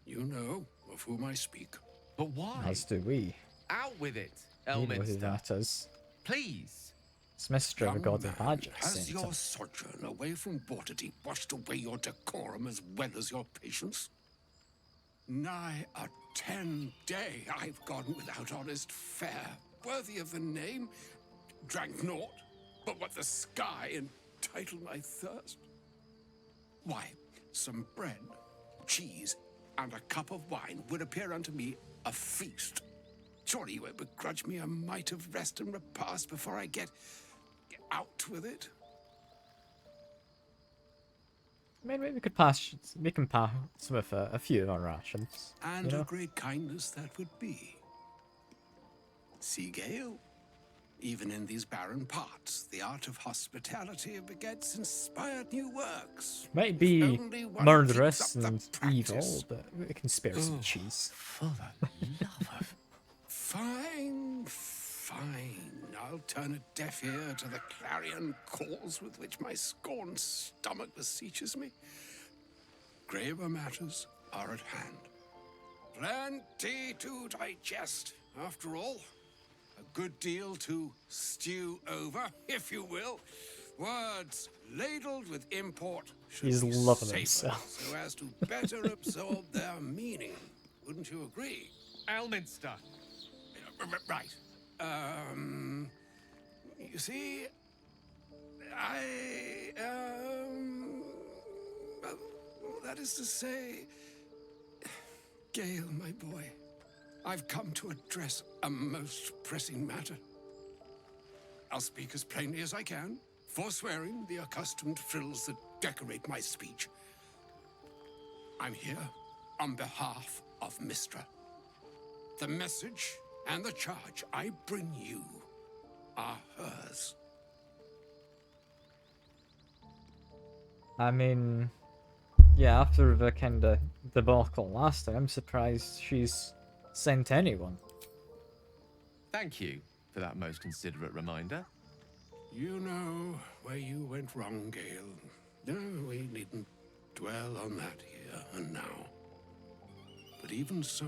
Speaker 14: You know of whom I speak.
Speaker 15: But why?
Speaker 1: As do we.
Speaker 15: Out with it,
Speaker 1: You know who
Speaker 15: Elminster.
Speaker 1: that is.
Speaker 15: Please.
Speaker 1: It's Mr. the God of Magic.
Speaker 14: Has
Speaker 1: sent
Speaker 14: your
Speaker 1: him.
Speaker 14: sojourn away from Waterdeep washed away your decorum as well as your patience? Nigh a 10-day I've gone without honest fare, worthy of the name, drank naught but what the sky entitled my thirst. Why, some bread, cheese, and a cup of wine would appear unto me a feast. Surely you won't begrudge me a mite of rest and repast before I get out with it.
Speaker 1: Maybe we could pass. We can pass with a few of our rations.
Speaker 14: And
Speaker 1: you know?
Speaker 14: a great kindness that would be. See, Gale, Even in these barren parts, the art of hospitality begets inspired new works.
Speaker 11: Might
Speaker 14: If
Speaker 11: be
Speaker 14: only one keeps
Speaker 11: murderous
Speaker 14: up the
Speaker 11: and
Speaker 14: practice.
Speaker 11: evil, but we can spare some cheese.
Speaker 15: For the love of...
Speaker 14: Fine, fine. I'll turn a deaf ear to the clarion calls with which my scorned stomach beseeches me. Graver matters are at hand. Plenty to digest, after all. A good deal to stew over, if you will. Words ladled with import should
Speaker 11: He's
Speaker 14: be
Speaker 11: loving
Speaker 14: safer,
Speaker 11: himself.
Speaker 14: so as to better absorb their meaning. Wouldn't you agree?
Speaker 15: Elminster.
Speaker 14: Right. You see, well, that is to say, Gale, my boy, I've come to address a most pressing matter. I'll speak as plainly as I can, forswearing the accustomed frills that decorate my speech. I'm here on behalf of Mystra. The message and the charge I bring you are hers.
Speaker 11: I mean, yeah, after the kind of debacle last time, I'm surprised she's sent anyone.
Speaker 15: Thank you for that most considerate reminder.
Speaker 14: You know where you went wrong, Gale. No, we needn't dwell on that here and now. But even so,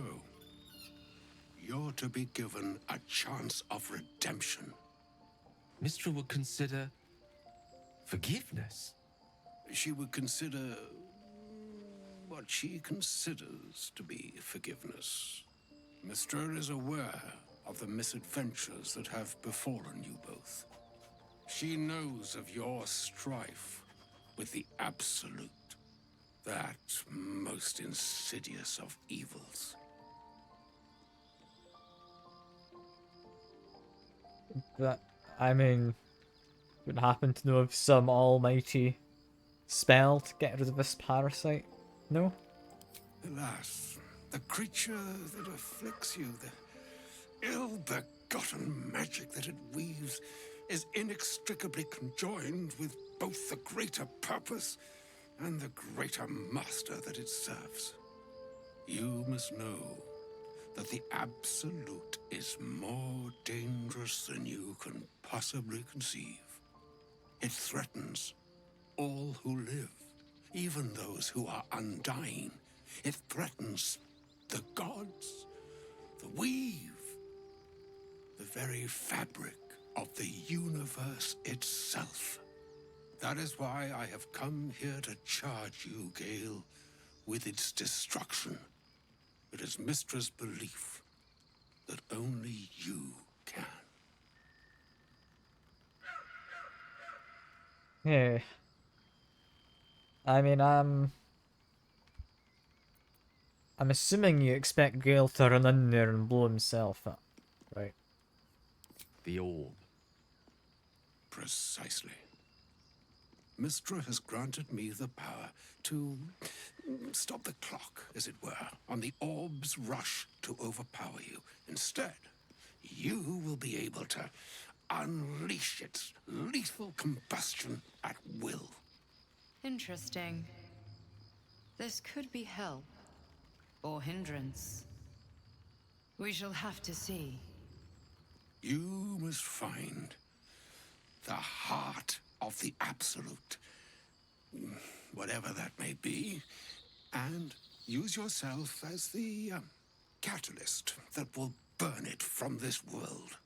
Speaker 14: you're to be given a chance of redemption.
Speaker 15: Mystra would consider forgiveness.
Speaker 14: She would consider what she considers to be forgiveness. Mystra is aware of the misadventures that have befallen you both. She knows of your strife with the Absolute, that most insidious of evils.
Speaker 11: But, I mean, would happen to know of some almighty spell to get rid of this parasite? No?
Speaker 14: Alas, the creature that afflicts you, the ill-begotten magic that it weaves, is inextricably conjoined with both the greater purpose and the greater master that it serves. You must know that the Absolute is more dangerous than you can possibly conceive. It threatens all who live, even those who are undying. It threatens the gods, the weave, the very fabric of the universe itself. That is why I have come here to charge you, Gale, with its destruction. It is Mystra's belief that only you can.
Speaker 11: Yeah. I mean, I'm assuming you expect Gale to run in there and blow himself up, right?
Speaker 15: The orb.
Speaker 14: Precisely. Mystra has granted me the power to stop the clock, as it were, on the orb's rush to overpower you. Instead, you will be able to unleash its lethal combustion at will.
Speaker 7: Interesting. This could be help, or hindrance. We shall have to see.
Speaker 14: You must find the heart of the Absolute, whatever that may be, and use yourself as the catalyst that will burn it from this world.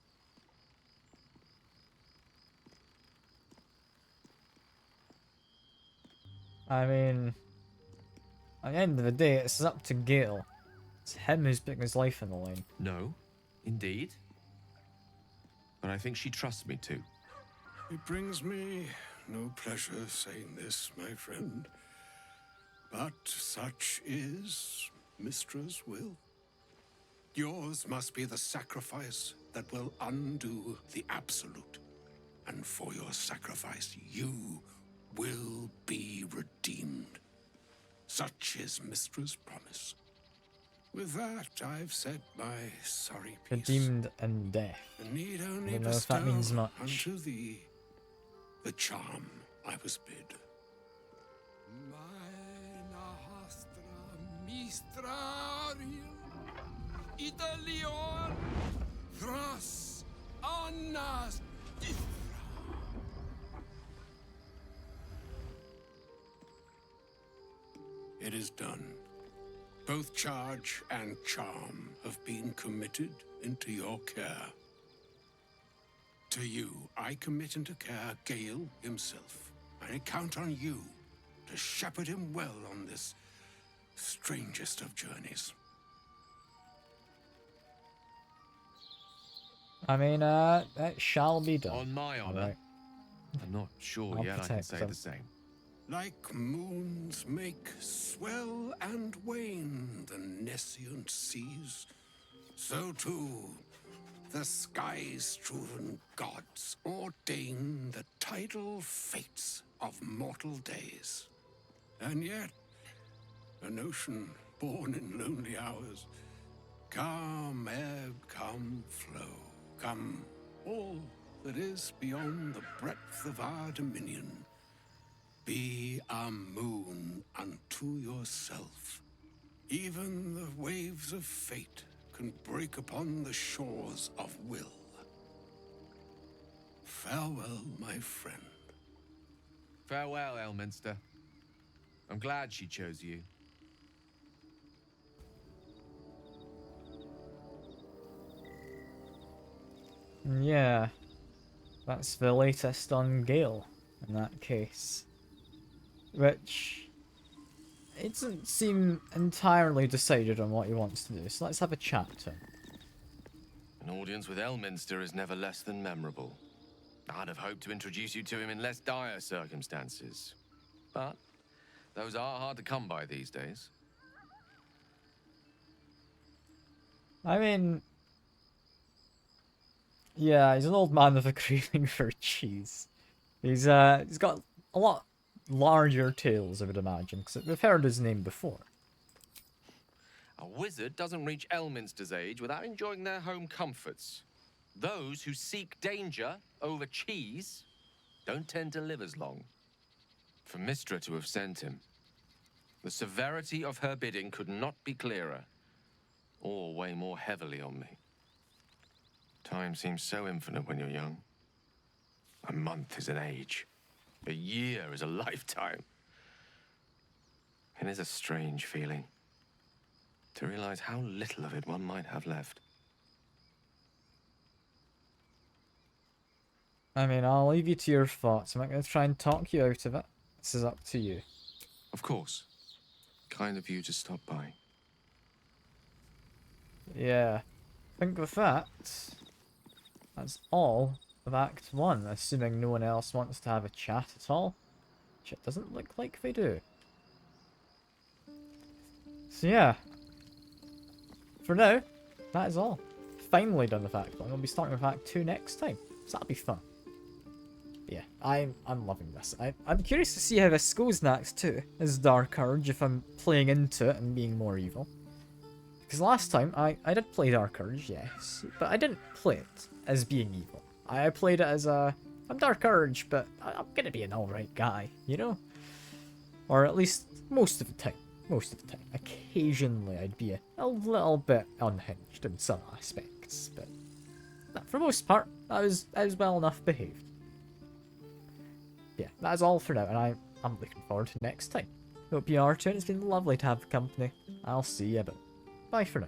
Speaker 11: I mean, at the end of the day, it's up to Gale. It's him who's putting his life on the line.
Speaker 15: No, indeed. But I think she trusts me too.
Speaker 14: It brings me no pleasure saying this, my friend, but such is Mystra's will. Yours must be the sacrifice that will undo the Absolute, and for your sacrifice you will be redeemed. Such is Mystra's promise. With that, I've said my sorry piece.
Speaker 11: Redeemed in death.
Speaker 14: And need
Speaker 11: I
Speaker 14: only
Speaker 11: don't know if that means
Speaker 14: bestow
Speaker 11: much.
Speaker 14: unto thee the charm I was bid. Italion Thras Annas It is done. Both charge and charm have been committed into your care. To you, I commit into care Gale himself. I count on you to shepherd him well on this strangest of journeys.
Speaker 11: I mean, that shall be done.
Speaker 15: On my honor.
Speaker 11: Alright.
Speaker 15: I'm not sure
Speaker 11: I'll
Speaker 15: yet I can
Speaker 11: protect
Speaker 15: say
Speaker 11: them.
Speaker 15: the same.
Speaker 14: Like moons make swell and wane the nescient seas, so too the sky-strewn gods ordain the tidal fates of mortal days. And yet, an ocean born in lonely hours, come ebb, come flow, come all that is beyond the breadth of our dominion. Be a moon unto yourself. Even the waves of fate can break upon the shores of will. Farewell, my friend.
Speaker 15: Farewell, Elminster. I'm glad she chose you.
Speaker 11: Yeah. That's the latest on Gale, in that case. Which... it doesn't seem entirely decided on what he wants to do, so let's have a chat to him.
Speaker 15: An audience with Elminster is never less than memorable. I'd have hoped to introduce you to him in less dire circumstances. But those are hard to come by these days.
Speaker 11: I mean... yeah, he's an old man with a craving for cheese. He's got a lot larger tales, I would imagine, because we've heard his name before.
Speaker 15: A wizard doesn't reach Elminster's age without enjoying their home comforts. Those who seek danger over cheese don't tend to live as long. For Mystra to have sent him, the severity of her bidding could not be clearer, or weigh more heavily on me. Time seems so infinite when you're young. A month is an age. A year is a lifetime. It is a strange feeling to realize how little of it one might have left.
Speaker 11: I mean, I'll leave you to your thoughts. I'm not going to try and talk you out of it. This is up to you.
Speaker 15: Of course. Kind of you to stop by.
Speaker 11: Yeah. I think with that, that's all of Act 1, assuming no one else wants to have a chat at all. Which it doesn't look like they do. So yeah. For now, that is all. Finally done with Act 1. We'll be starting with Act 2 next time. So that'll be fun. Yeah, I'm loving this. I'm curious to see how this goes in Act 2 as Dark Urge, if I'm playing into it and being more evil. Because last time, I did play Dark Urge, yes, but I didn't play it as being evil. I played it as I'm Dark Urge, but I'm gonna be an alright guy, you know? Or at least most of the time. Most of the time. Occasionally I'd be a little bit unhinged in some aspects, but for the most part, I was well enough behaved. Yeah, that is all for now, and I'm looking forward to next time. Hope you are too, and it's been lovely to have company. I'll see you about. Bye for now.